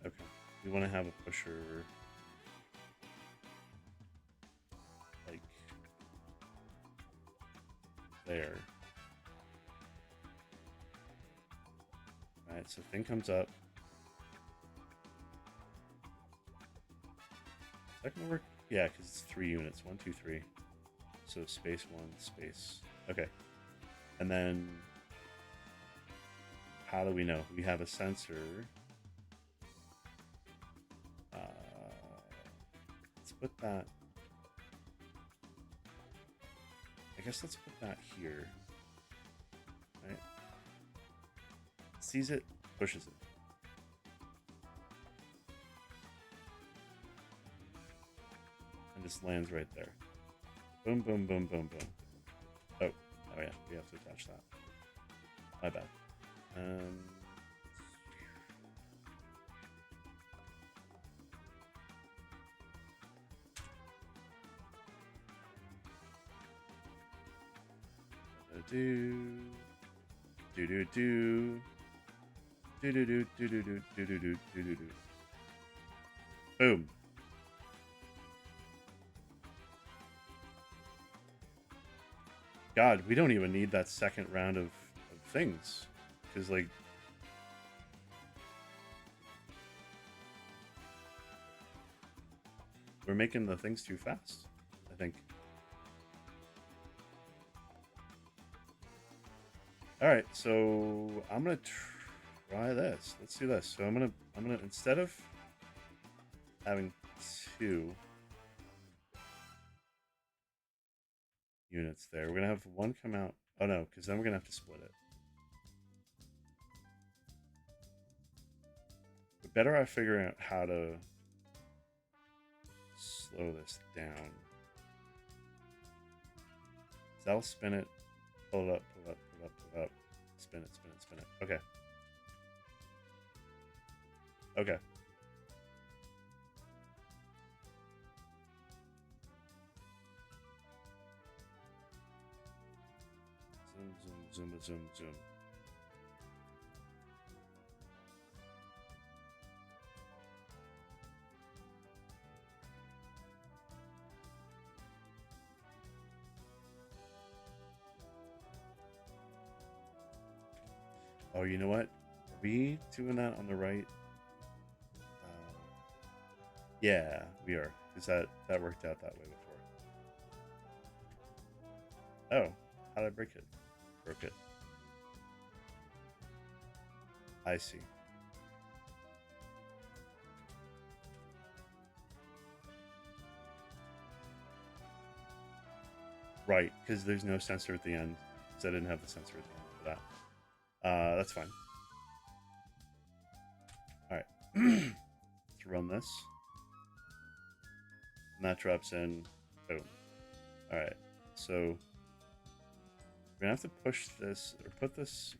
Speaker 1: Okay, we want to have a pusher like there. All right, so thing comes up. Is that gonna work? Yeah, because it's 3 units. 1, 2, 3. So space 1, space. Okay. And then how do we know? We have a sensor. Let's put that. I guess let's put that here. Right? Sees it, pushes it. And just lands right there. Boom, boom, boom, boom, boom. Oh yeah, we have to attach that. My bad. Boom. God, we don't even need that second round of things. Because, like... we're making the things too fast, I think. Alright, so I'm gonna try this. Let's do this. So I'm gonna instead of having 2 units there, we're gonna have 1 come out. Oh no, because then we're gonna have to split it. But better I figure out how to slow this down. So that'll spin it, pull it up, pull it up, pull it up, pull it up, spin it, spin it, spin it. Okay. Okay. Zoom, zoom, zoom, zoom. Oh, you know what? Are we doing that on the right? Yeah, we are. Because that worked out that way before. Oh, how did I break it? Broke it. I see. Right, because there's no sensor at the end. Because I didn't have the sensor at the end for that. That's fine. Alright. Let's run this. And that drops in. Boom. Alright. So we're gonna have to push this or put this.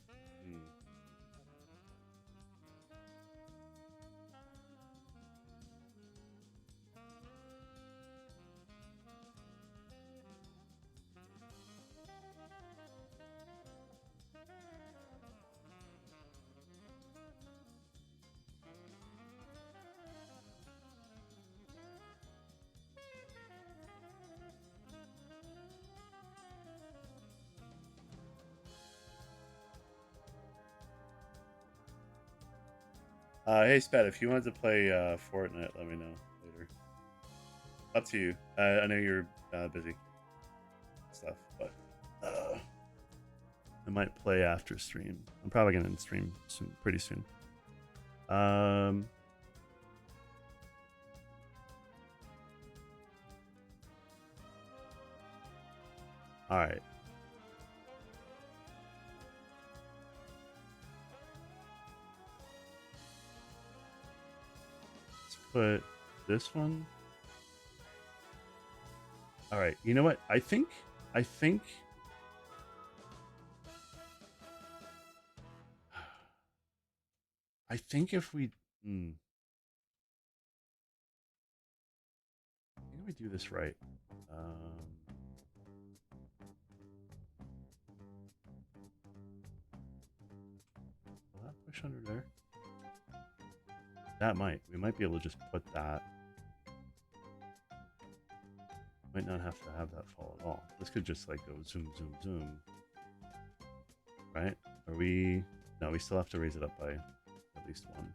Speaker 1: Hey, Sped, if you wanted to play Fortnite, let me know later. Up to you. I know you're busy. Stuff, but I might play after stream. I'm probably gonna stream soon, pretty soon. All right. Let's put this one. All right. You know what? I think if we I think if we do this right. Will that push under there? That might. We might be able to just put that. Might not have to have that fall at all. This could just like go zoom, zoom, zoom. Right? Are we... No, we still have to raise it up by at least one.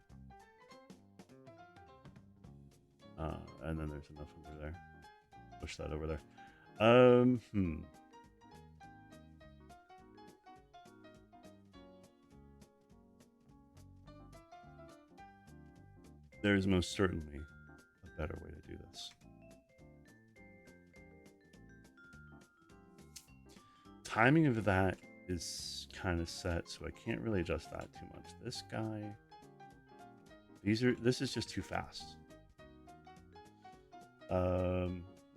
Speaker 1: And then there's enough over there. Push that over there. There's most certainly a better way to do this. Timing of that is kind of set, so I can't really adjust that too much. This guy, this is just too fast.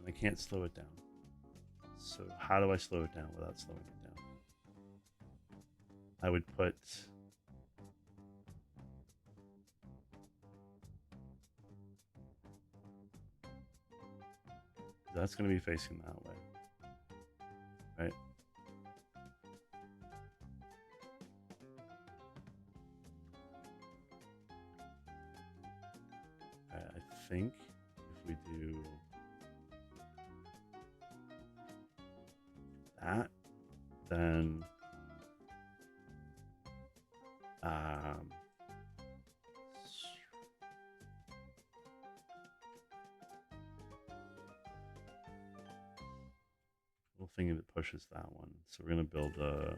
Speaker 1: I can't slow it down. So how do I slow it down without slowing it down? I would put that's going to be facing that way, right? I think if we do that, then little thing that pushes that one. So we're gonna build that.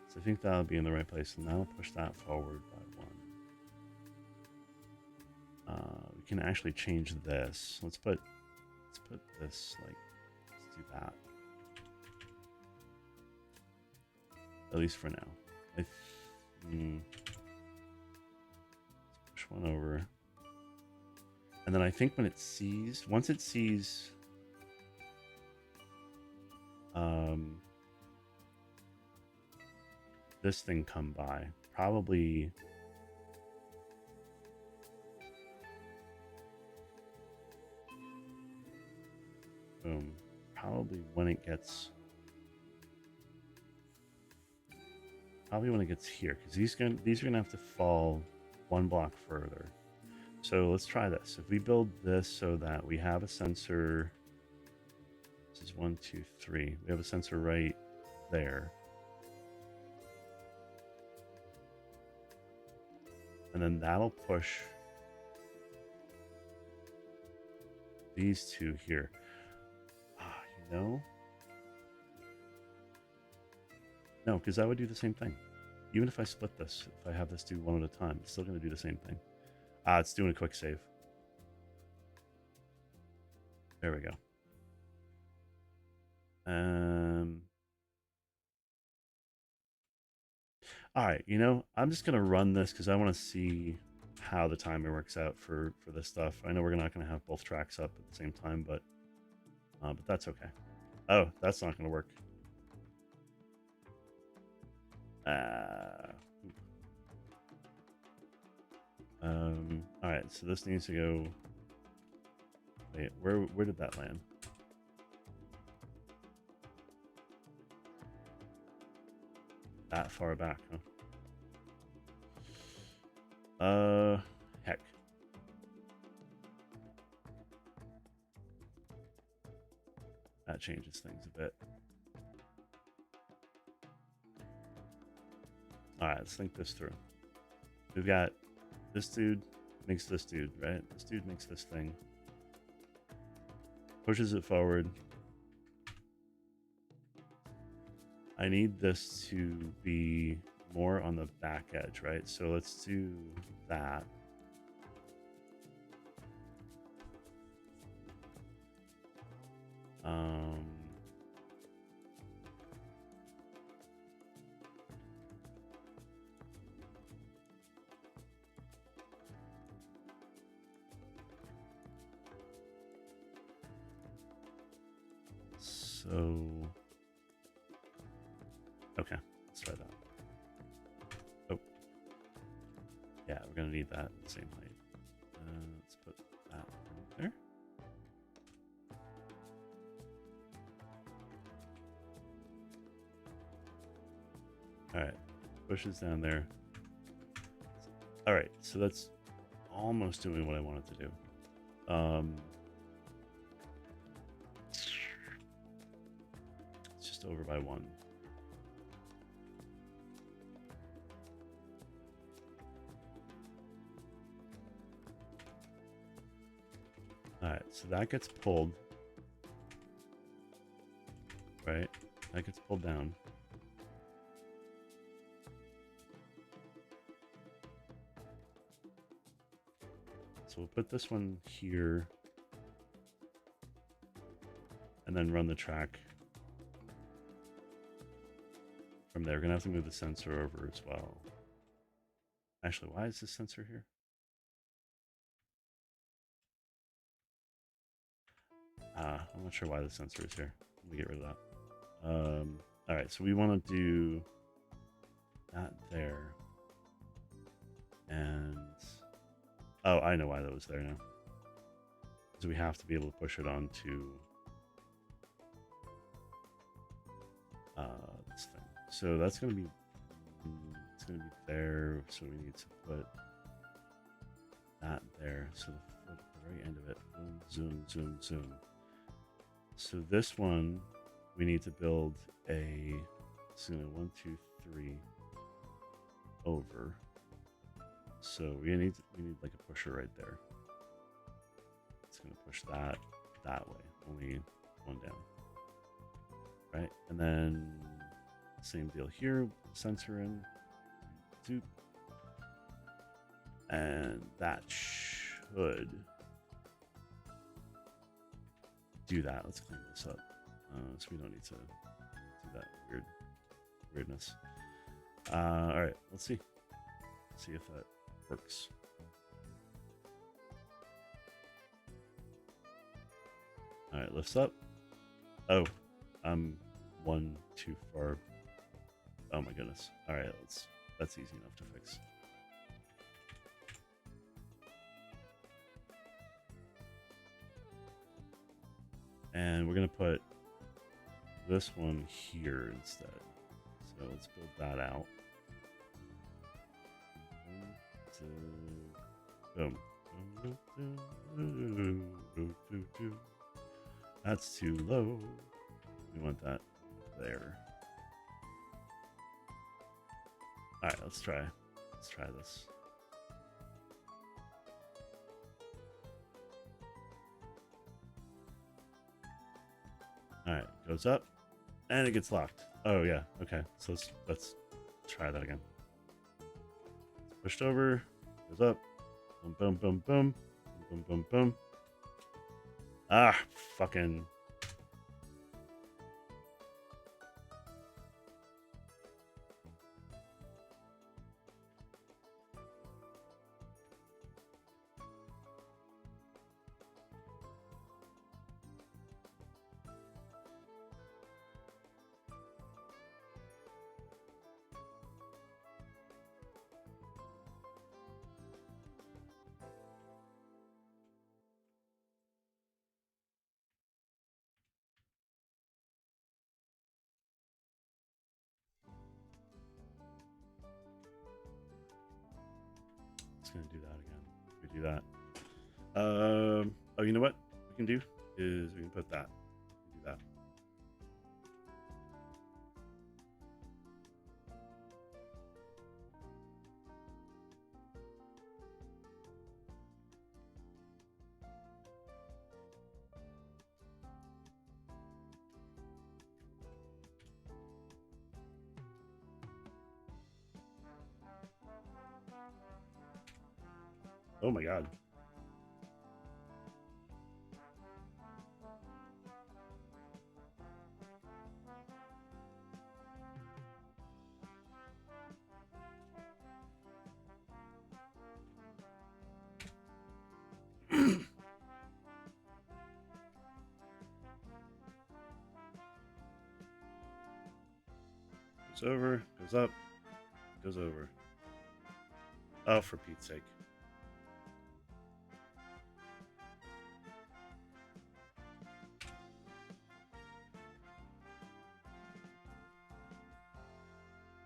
Speaker 1: So I think that'll be in the right place, and that'll push that forward by one. We can actually change this. Let's put this like, let's do that. At least for now. Let's push one over. And then I think when it sees, once it sees this thing come by, probably boom, probably when it gets here, because these are gonna have to fall one block further. So let's try this. If we build this so that we have a sensor, this is 1, 2, 3. We have a sensor right there. And then that'll push these two here. You know? No, because I would do the same thing. Even if I split this, if I have this do one at a time, it's still going to do the same thing. It's doing a quick save. There we go. All right, you know, I'm just gonna run this because I want to see how the timer works out for this stuff. I know we're not gonna have both tracks up at the same time, but that's okay. Oh, that's not gonna work. All right, so this needs to go. Wait, where did that land? That far back, huh? Heck. That changes things a bit. All right, let's think this through. We've got this dude makes this dude, right? This dude makes this thing, pushes it forward. I need this to be more on the back edge, right? So let's do that. So, okay, let's try that. Oh, yeah, we're gonna need that same height. Let's put that right there. All right, bushes down there. All right, so that's almost doing what I wanted to do. It's just over by one. All right, so that gets pulled, right? That gets pulled down. So we'll put this one here and then run the track from there. We're gonna have to move the sensor over as well. Actually, why is this sensor here? I'm not sure why the sensor is here. Let me get rid of that. All right, so we want to do that there. And oh, I know why that was there now. Because we have to be able to push it onto this thing. So that's going to be, it's going to be there. So we need to put that there. So the very end of it. Boom, zoom, zoom, zoom. So this one, we need to build a, so 1, 2, 3 over. So we need like a pusher right there. It's gonna push that way, only one down. Right, and then same deal here, sensor in, zoop, and that should do that. Let's clean this up, so we don't need to do that weirdness. All right, let's see if that works. All right, lifts up. Oh, I'm one too far. Oh my goodness. All right, that's easy enough to fix. And we're gonna put this one here instead. So let's build that out. Boom. That's too low. We want that there. All right, let's try this. All right, goes up and it gets locked. Oh yeah, okay. So let's try that again. It's pushed over, goes up, boom, boom, boom, boom, boom, boom, boom. Ah, fucking. Gonna do that again. We do that. Oh, you know what we can do is we can put that. Do that. Oh my god. Goes over, goes up, goes over. Oh, for Pete's sake.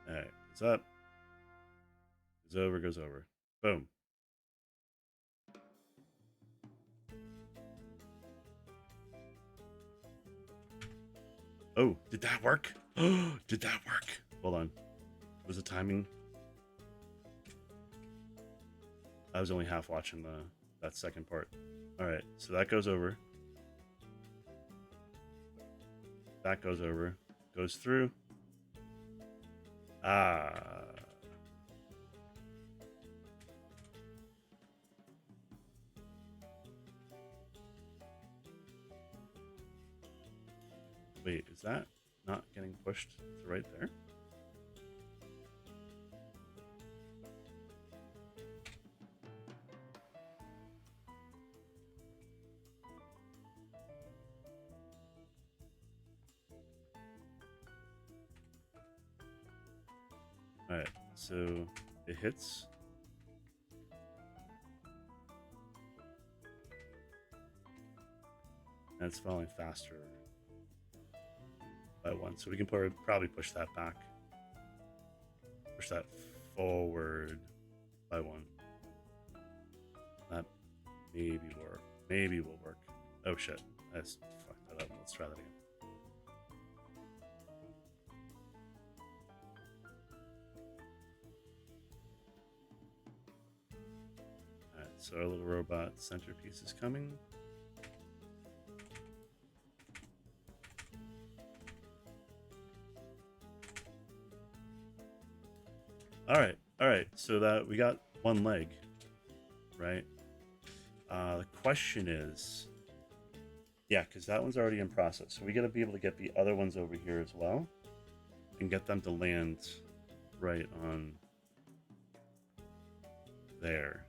Speaker 1: Alright, goes up, goes over. Boom. Oh, did that work? Oh, did that work? Hold on. Was the timing? I was only half watching that second part. All right, so that goes over. That goes over. Goes through. Ah. Wait, is that not getting pushed to right there? All right, so it hits. And it's falling faster by one. So we can probably push that back. Push that forward by one. That maybe work. Maybe will work. Oh shit. I just fucked that up. Let's try that again. Alright, so our little robot centerpiece is coming. Alright, so that we got one leg, right? The question is, yeah, because that one's already in process. So we got to be able to get the other ones over here as well and get them to land right on there.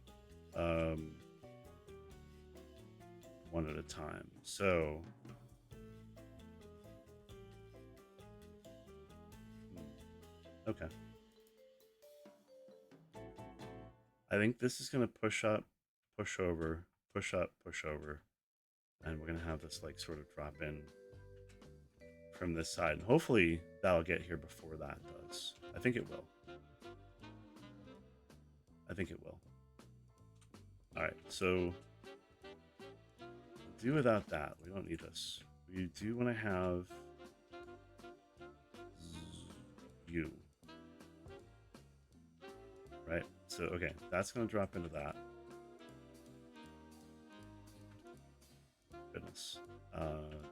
Speaker 1: One at a time. So okay. I think this is going to push up, push over, push up, push over. And we're going to have this like sort of drop in from this side. And hopefully that'll get here before that does. I think it will. I think it will. All right, so do without that. We don't need this. We do want to have you. Right? So, okay, that's going to drop into that. Goodness.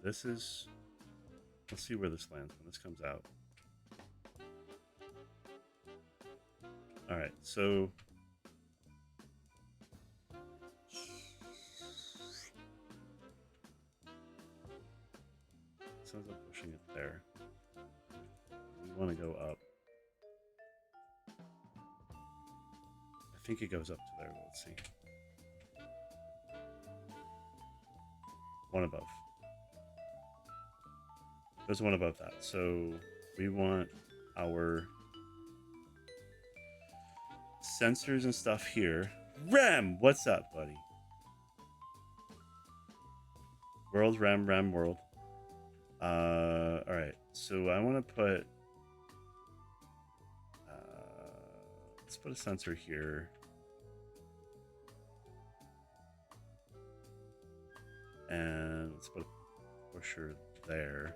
Speaker 1: This is... Let's see where this lands when this comes out. Alright, so... Sounds like pushing it there. We want to go up. I think it goes up to there. Let's see. One above. There's one above that. So we want our sensors and stuff here. Rem, what's up, buddy? World, Rem, world. All right. So I want to put. Let's put a sensor here. And let's put a pusher there.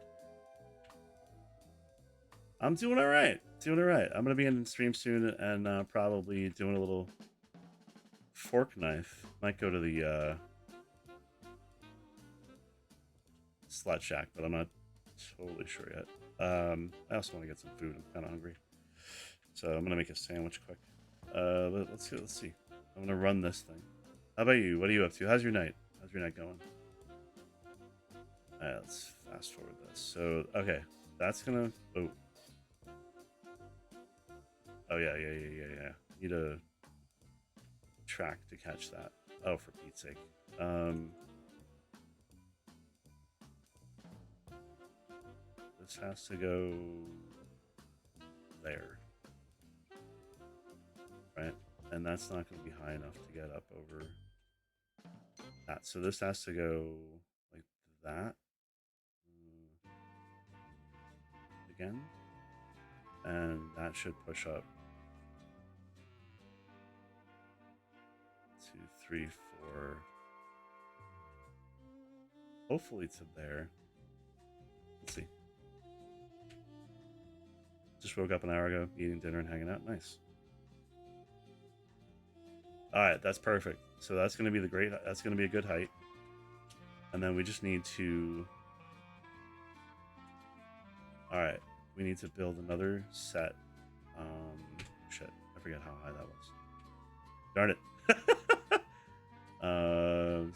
Speaker 1: I'm doing all right. Doing all right. I'm going to be in stream soon and probably doing a little fork knife. Might go to the Slut Shack, but I'm not totally sure yet. I also want to get some food. I'm kind of hungry. So I'm going to make a sandwich quick. Let's see. I'm going to run this thing. How about you? What are you up to? How's your night? How's your night going? All right, let's fast forward this. So, okay, that's gonna. Oh, oh yeah. Need a track to catch that. Oh, for Pete's sake. This has to go there, right? And that's not going to be high enough to get up over that. So this has to go like that. Again. And that should push up 2, 3, 4. Hopefully to there. Let's see. Just woke up an hour ago, eating dinner and hanging out. Nice. All right, that's perfect. So that's going to be that's going to be a good height. And then we just need to. All right, we need to build another set. Shit, I forget how high that was. Darn it.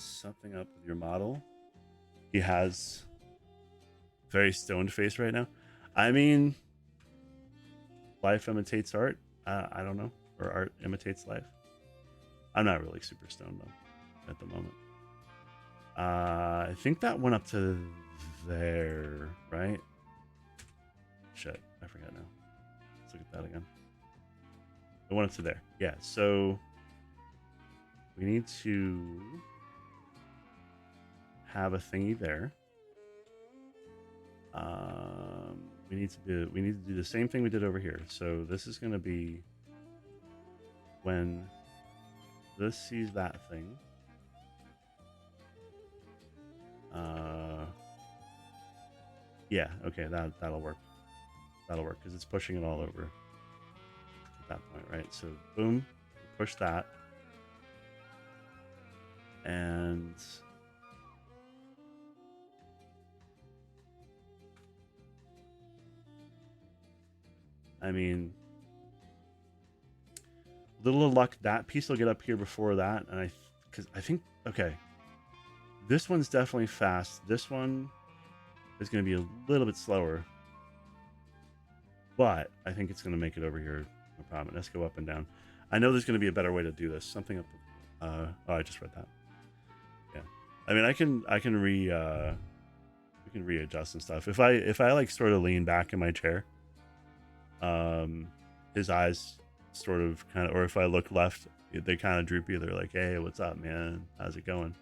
Speaker 1: Something up with your model. He has very stoned face right now. I mean, life imitates art. I don't know, or art imitates life. I'm not really super stoned though at the moment. I think that went up to there, right? Shit, I forgot now. Let's look at that again. It went up to there. Yeah, so we need to have a thingy there. We need to do the same thing we did over here. So this is going to be when this sees that thing. Yeah, okay, that'll work. That'll work because it's pushing it all over at that point, right? So boom, push that, and I mean, little luck, that piece will get up here before that, and because I think okay, this one's definitely fast. This one is going to be a little bit slower, but I think it's going to make it over here. No problem. Let's go up and down. I know there's going to be a better way to do this. Something up. Oh, I just read that. Yeah, I mean, we can readjust and stuff. If I like sort of lean back in my chair, his eyes sort of kind of, or if I look left, they kind of droopy. They're like, "Hey, what's up, man? How's it going?"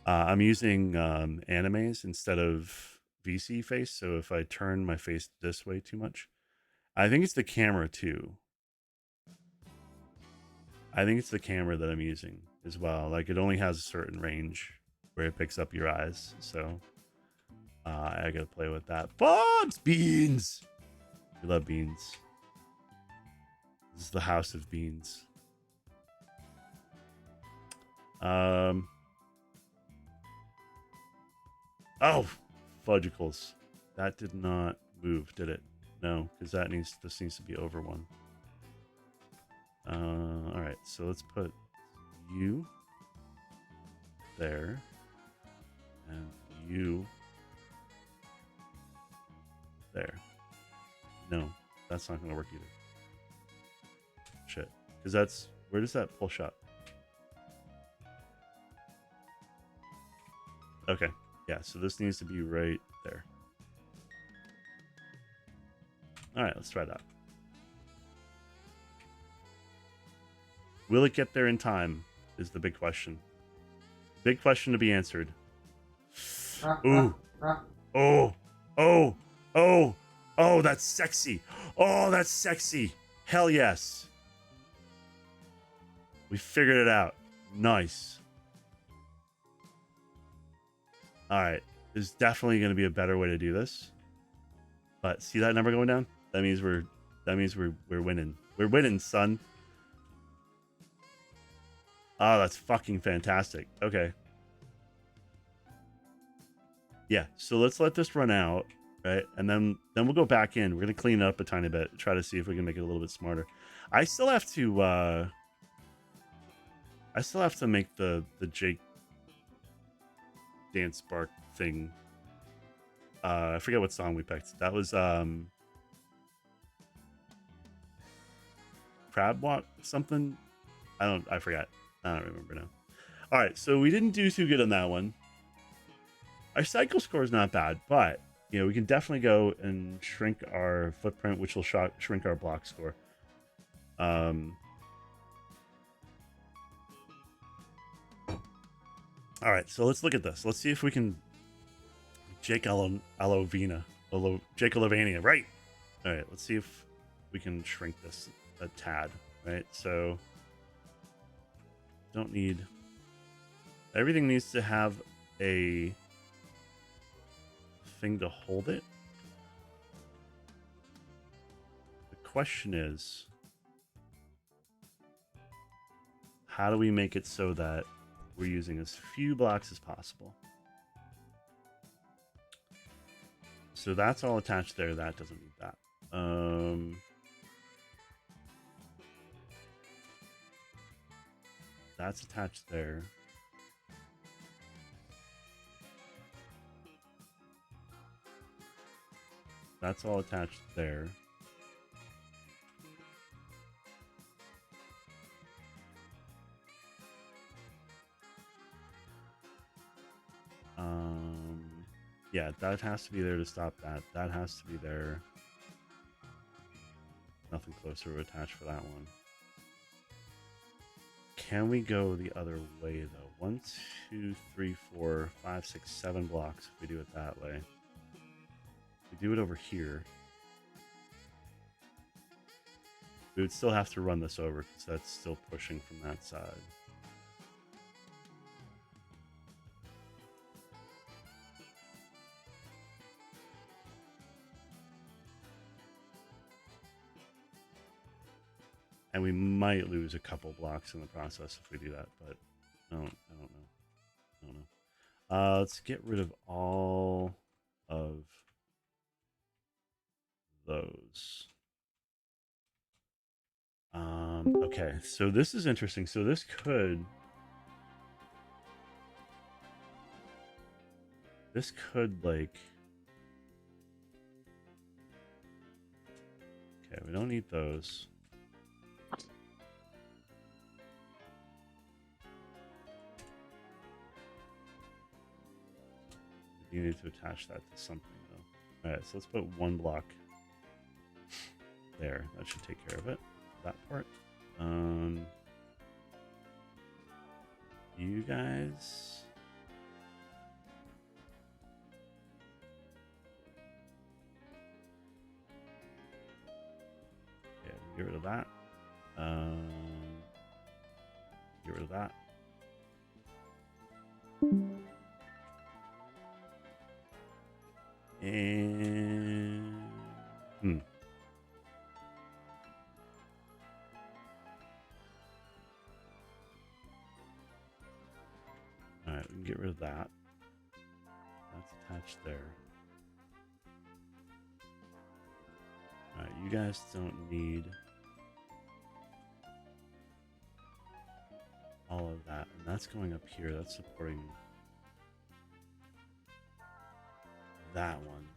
Speaker 1: I'm using animes instead of VC face, so if I turn my face this way too much, I think it's the camera too. I think it's the camera that I'm using as well. Like it only has a certain range where it picks up your eyes, so I gotta play with that. Bugs, beans. We love beans. This is the house of beans. Oh, fudgicles. That did not move, did it? No, because this needs to be over one. All right, so let's put you there and you there. No, that's not going to work either. Shit, because where does that pull shot? Okay, yeah, so this needs to be right there. All right, let's try that. Will it get there in time is the big question. Big question to be answered. Ooh. Oh. Oh. Oh. Oh, that's sexy. Oh, that's sexy. Hell yes. We figured it out. Nice. All right. There's definitely going to be a better way to do this. But see that number going down? That means we're winning. We're winning, son. Oh, that's fucking fantastic. Okay. Yeah, so let's let this run out, right? And then we'll go back in. We're going to clean it up a tiny bit, try to see if we can make it a little bit smarter. I still have to I still have to make the Jake dance bark thing. I forget what song we picked. That was Crab Walk something. I forgot. I don't remember now. All right, so we didn't do too good on that one. Our cycle score is not bad, but you know we can definitely go and shrink our footprint, which will shrink our block score. All right, so let's look at this. Let's see if we can Jake Alovina, Jake Alovania, right? All right, let's see if we can shrink this a tad, right? So don't need everything needs to have a thing to hold it. The question is, how do we make it so that we're using as few blocks as possible? So that's all attached there. That doesn't need that. That's attached there. That's all attached there. Yeah, that has to be there to stop that. That has to be there. Nothing closer to attach for that one. Can we go the other way though? 1, 2, 3, 4, 5, 6, 7 blocks if we do it that way. If we do it over here, we would still have to run this over because that's still pushing from that side. And we might lose a couple blocks in the process if we do that, but I don't know. Let's get rid of all of those. Okay, so this is interesting. So this could like, okay, we don't need those. You need to attach that to something though. All right, so let's put one block there. That should take care of it. That part. You guys. Yeah, get rid of that. Get rid of that. And all right, we can get rid of that. That's attached there. All right, you guys don't need all of that, and that's going up here. That's supporting that one.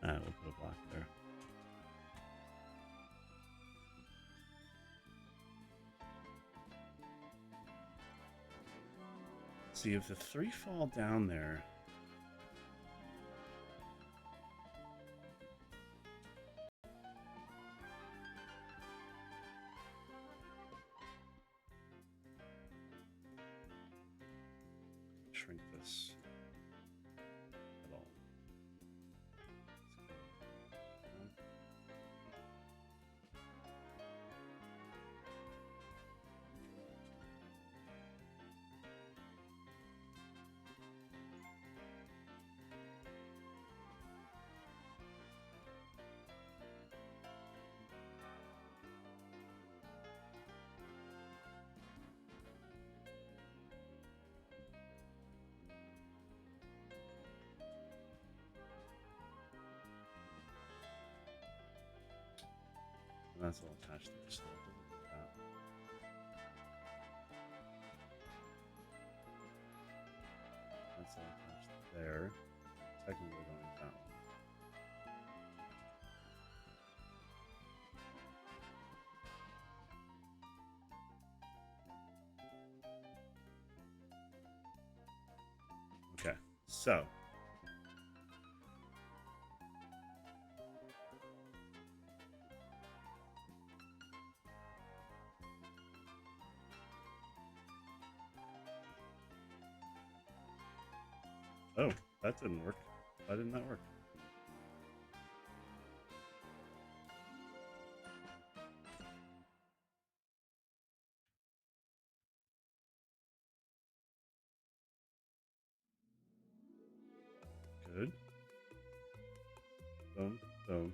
Speaker 1: We'll put a block there. See if the 3 fall down there. Shrink this at all. That's all attached there, so that. That's all attached there. Technically going that one. Okay, so oh, that didn't work. Why didn't that work? Good. Boom, boom.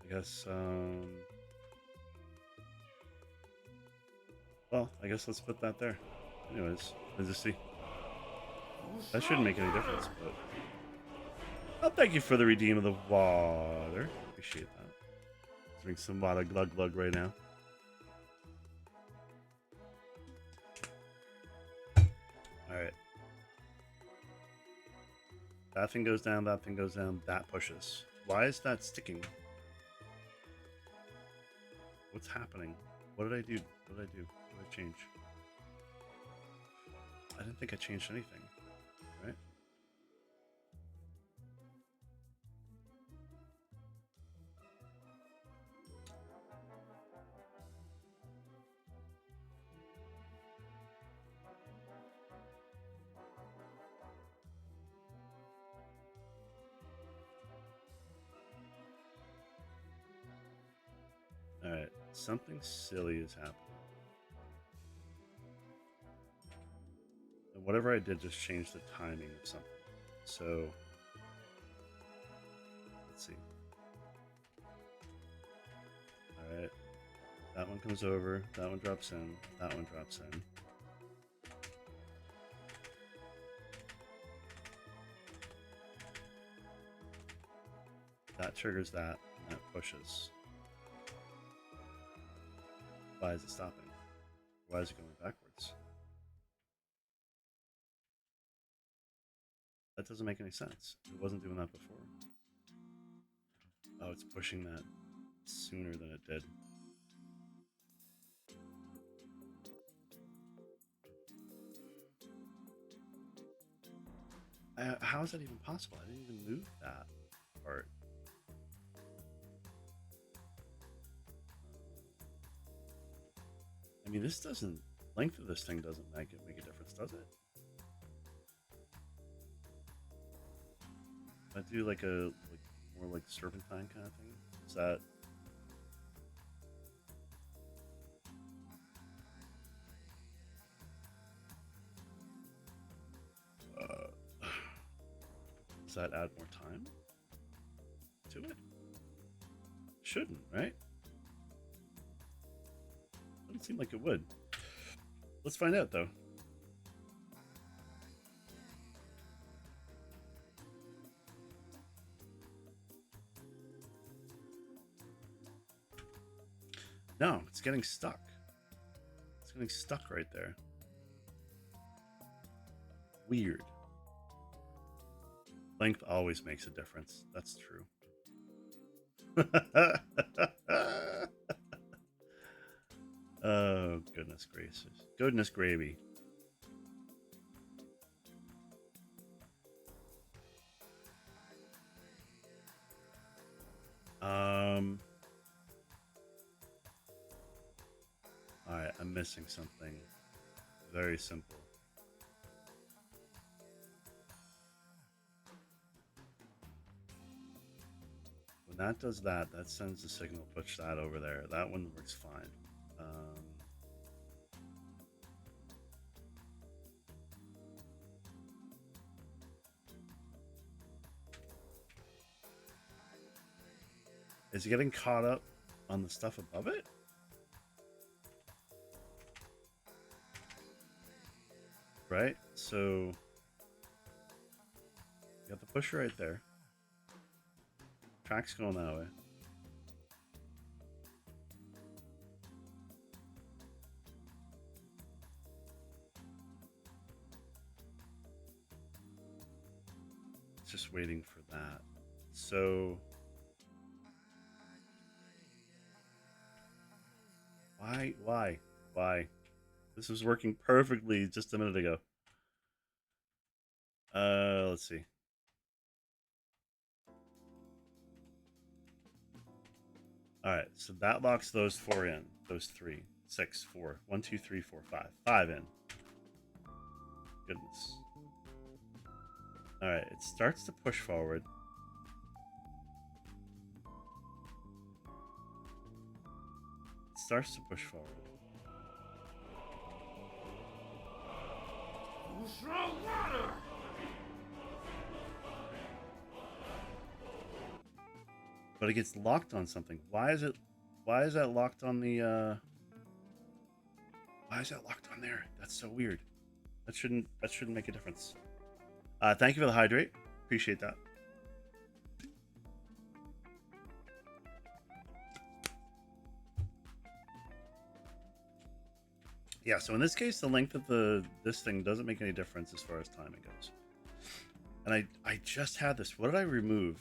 Speaker 1: I guess, well, I guess let's put that there. Anyways, let's just see. That shouldn't make any difference, but... Oh, thank you for the redeem of the water. Appreciate that. Let's drink some water glug glug right now. Alright. That thing goes down, that thing goes down, that pushes. Why is that sticking? What's happening? What did I do? What did I do? What did I change? I didn't think I changed anything, right? Alright, something silly is happening. And whatever I did just changed the timing of something. So, let's see. Alright, that one comes over, that one drops in, that one drops in. That triggers that, and that pushes. Why is it stopping? Why is it going backwards? That doesn't make any sense. It wasn't doing that before. Oh, it's pushing that sooner than it did. How is that even possible? I didn't even move that part. I mean, this doesn't... Length of this thing doesn't make a difference, does it? I do like a more like serpentine kind of thing. Is that... does that add more time to it? Shouldn't, right? Doesn't seem like it would. Let's find out, though. No, it's getting stuck. It's getting stuck right there. Weird. Length always makes a difference. That's true. Oh, goodness gracious. Goodness gravy. Alright, I'm missing something. Very simple. When that does that, that sends the signal, push that over there. That one works fine. Is it getting caught up on the stuff above it? right? So you got the pusher right there. Track's going that way. It's just waiting for that. So why? This was working perfectly just a minute ago. Let's see. All right, so that locks those 4 in. Those 3, 6, 4. 1, 2, 3, 4, 5. 5 in. Goodness. All right, it starts to push forward. It starts to push forward. But it gets locked on something. Why is that locked on the why is that locked on there? That's so weird. That shouldn't make a difference. Thank you for the hydrate. Appreciate that. Yeah, so in this case, the length of this thing doesn't make any difference as far as timing goes. And I just had this. What did I remove?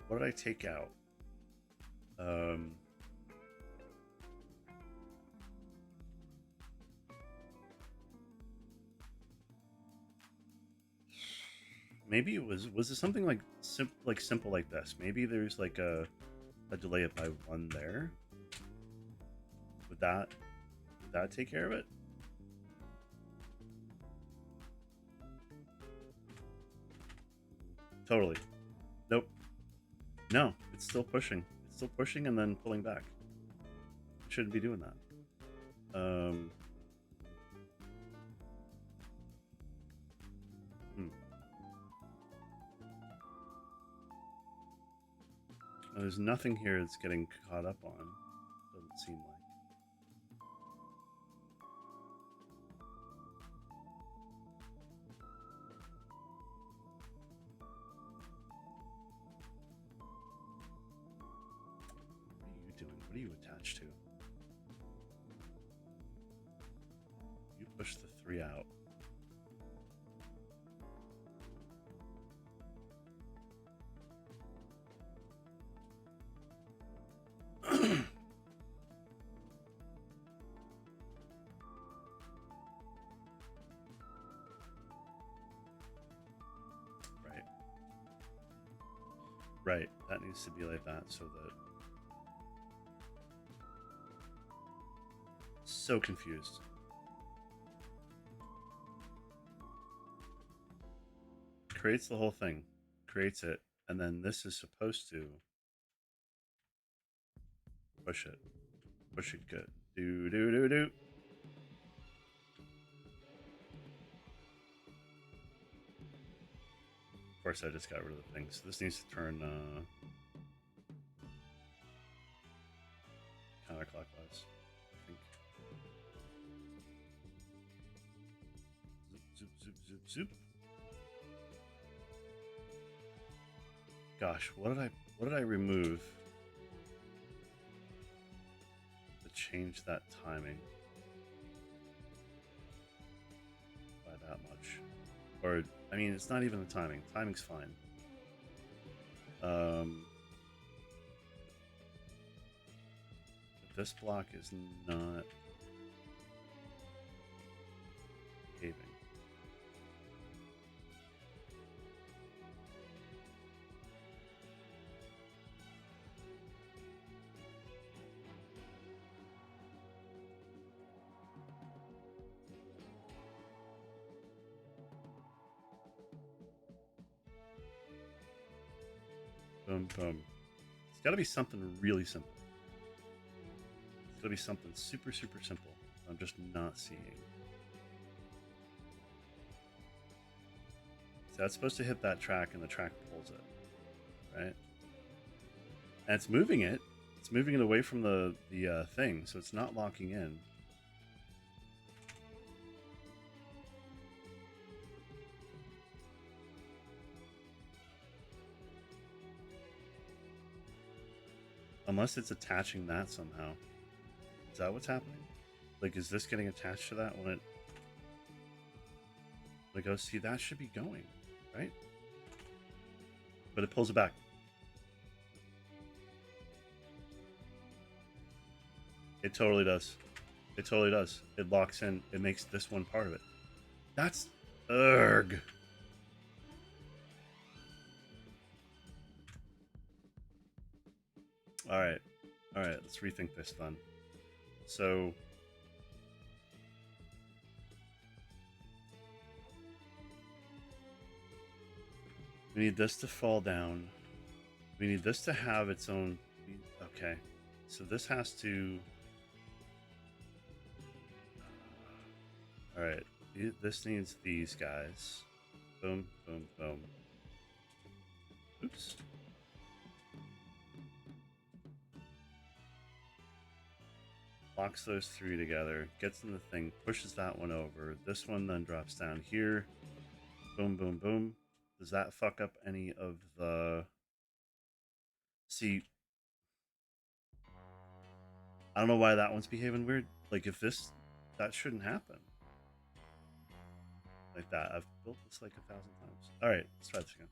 Speaker 1: What did I take out? Maybe it was it something like simple like this? Maybe there's like a delay it by 1 there. Would that take care of it? Totally. Nope. No, it's still pushing. It's still pushing and then pulling back. It shouldn't be doing that. There's nothing here that's getting caught up on. Doesn't seem like. What are you doing? What are you attached to? You push the 3 out. Right, that needs to be like that so that... So confused. Creates the whole thing. Creates it, and then this is supposed to push it. Push it good. Do. Of course, I just got rid of the thing, so this needs to turn counterclockwise, I think. Zoop. Gosh, what did I remove to change that timing by that much? Or, I mean, it's not even the timing. Timing's fine. But this block is not caving. Boom. It's got to be something really simple. It's got to be something super simple. I'm just not seeing. So that's supposed to hit that track, and the track pulls it, right? And it's moving it. It's moving it away from the thing, so it's not locking in. Unless it's attaching that somehow. Is that what's happening? Like, is this getting attached to that when it... Like, oh, see, that should be going, right? But it pulls it back. It totally does. It totally does. It locks in. It makes this one part of it. That's... Urgh. Alright. Alright, let's rethink this then. So... we need this to fall down. We need this to have its own... Okay. So this has to... Alright. This needs these guys. Boom, boom, boom. Oops. Locks those three together. Gets in the thing. Pushes that one over. This one then drops down here. Boom, boom, boom. Does that fuck up any of the... See... I don't know why that one's behaving weird. Like, if this... That shouldn't happen. Like that. I've built this like 1,000 times. Alright, let's try this again.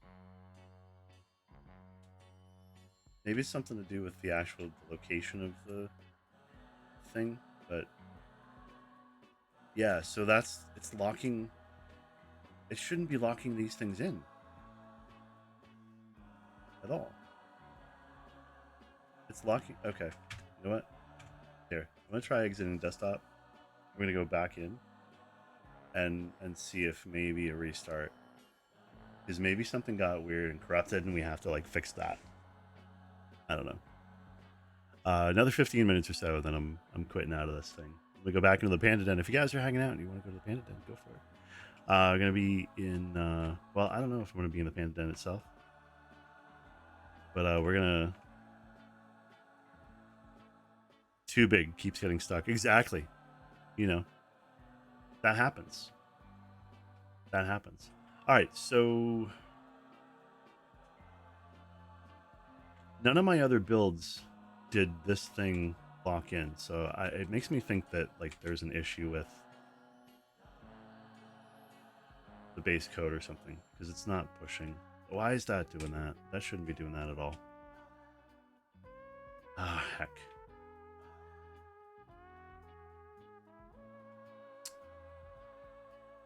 Speaker 1: Maybe it's something to do with the actual location of the thing, but... Yeah, so that's... It's locking... It shouldn't be locking these things in. At all. It's locking... Okay. You know what? Here. I'm going to try exiting desktop. I'm going to go back in. And see if maybe a restart. Because maybe something got weird and corrupted and we have to like fix that. I don't know. Another 15 minutes or so, then I'm quitting out of this thing. I'm gonna go back into the Panda Den. If you guys are hanging out and you want to go to the Panda Den, go for it. I'm gonna be in well, I don't know if I'm gonna be in the Panda Den itself. But we're gonna... Too big, keeps getting stuck. Exactly. You know. That happens. That happens. Alright, so... None of my other builds did this thing lock in, so it makes me think that like there's an issue with the base code or something, because it's not pushing. Why is that doing that? That shouldn't be doing that at all. Ah, heck.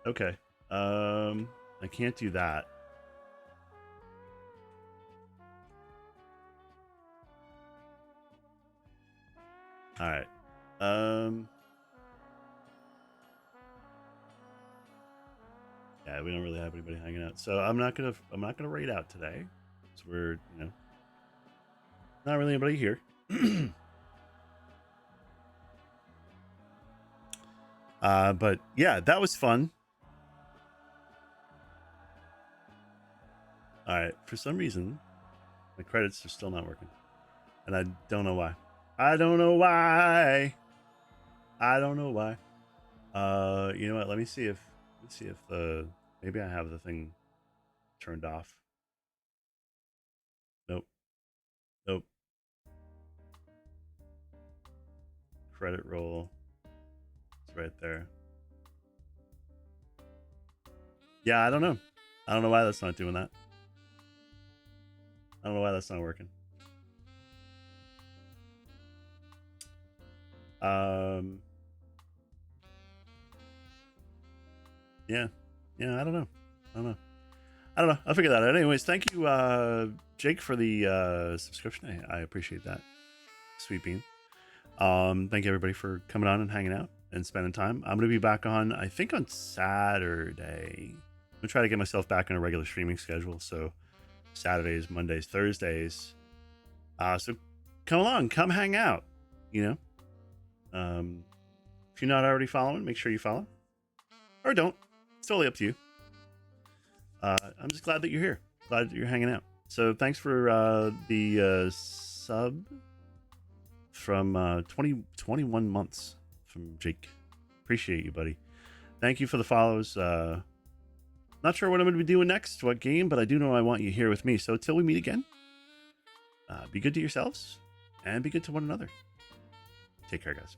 Speaker 1: Okay. I can't do that. All right. Yeah, we don't really have anybody hanging out, so I'm not gonna raid out today. So we're, you know, not really anybody here. But yeah, that was fun. All right, for some reason, my credits are still not working, and I don't know why. I don't know why. I don't know why. You know what? Let me see if the maybe I have the thing turned off. Nope. Nope. Credit roll. It's right there. Yeah, I don't know. I don't know why that's not doing that. I don't know why that's not working. Yeah, I don't know. I'll figure that out. Anyways, thank you, Jake, for the subscription. I appreciate that. Sweet bean. Thank you everybody for coming on and hanging out and spending time. I'm gonna be back on, I think, on Saturday. I'm gonna try to get myself back on a regular streaming schedule. So Saturdays, Mondays, Thursdays. So come along, come hang out. You know, if you're not already following, make sure you follow, or don't. It's totally up to you. I'm just glad that you're here. Glad that you're hanging out. So thanks for the sub from 21 months from Jake. Appreciate you, buddy. Thank you for the follows. Not sure what I'm going to be doing next, what game, but I do know I want you here with me. So until we meet again, be good to yourselves, and be good to one another. Take care, guys.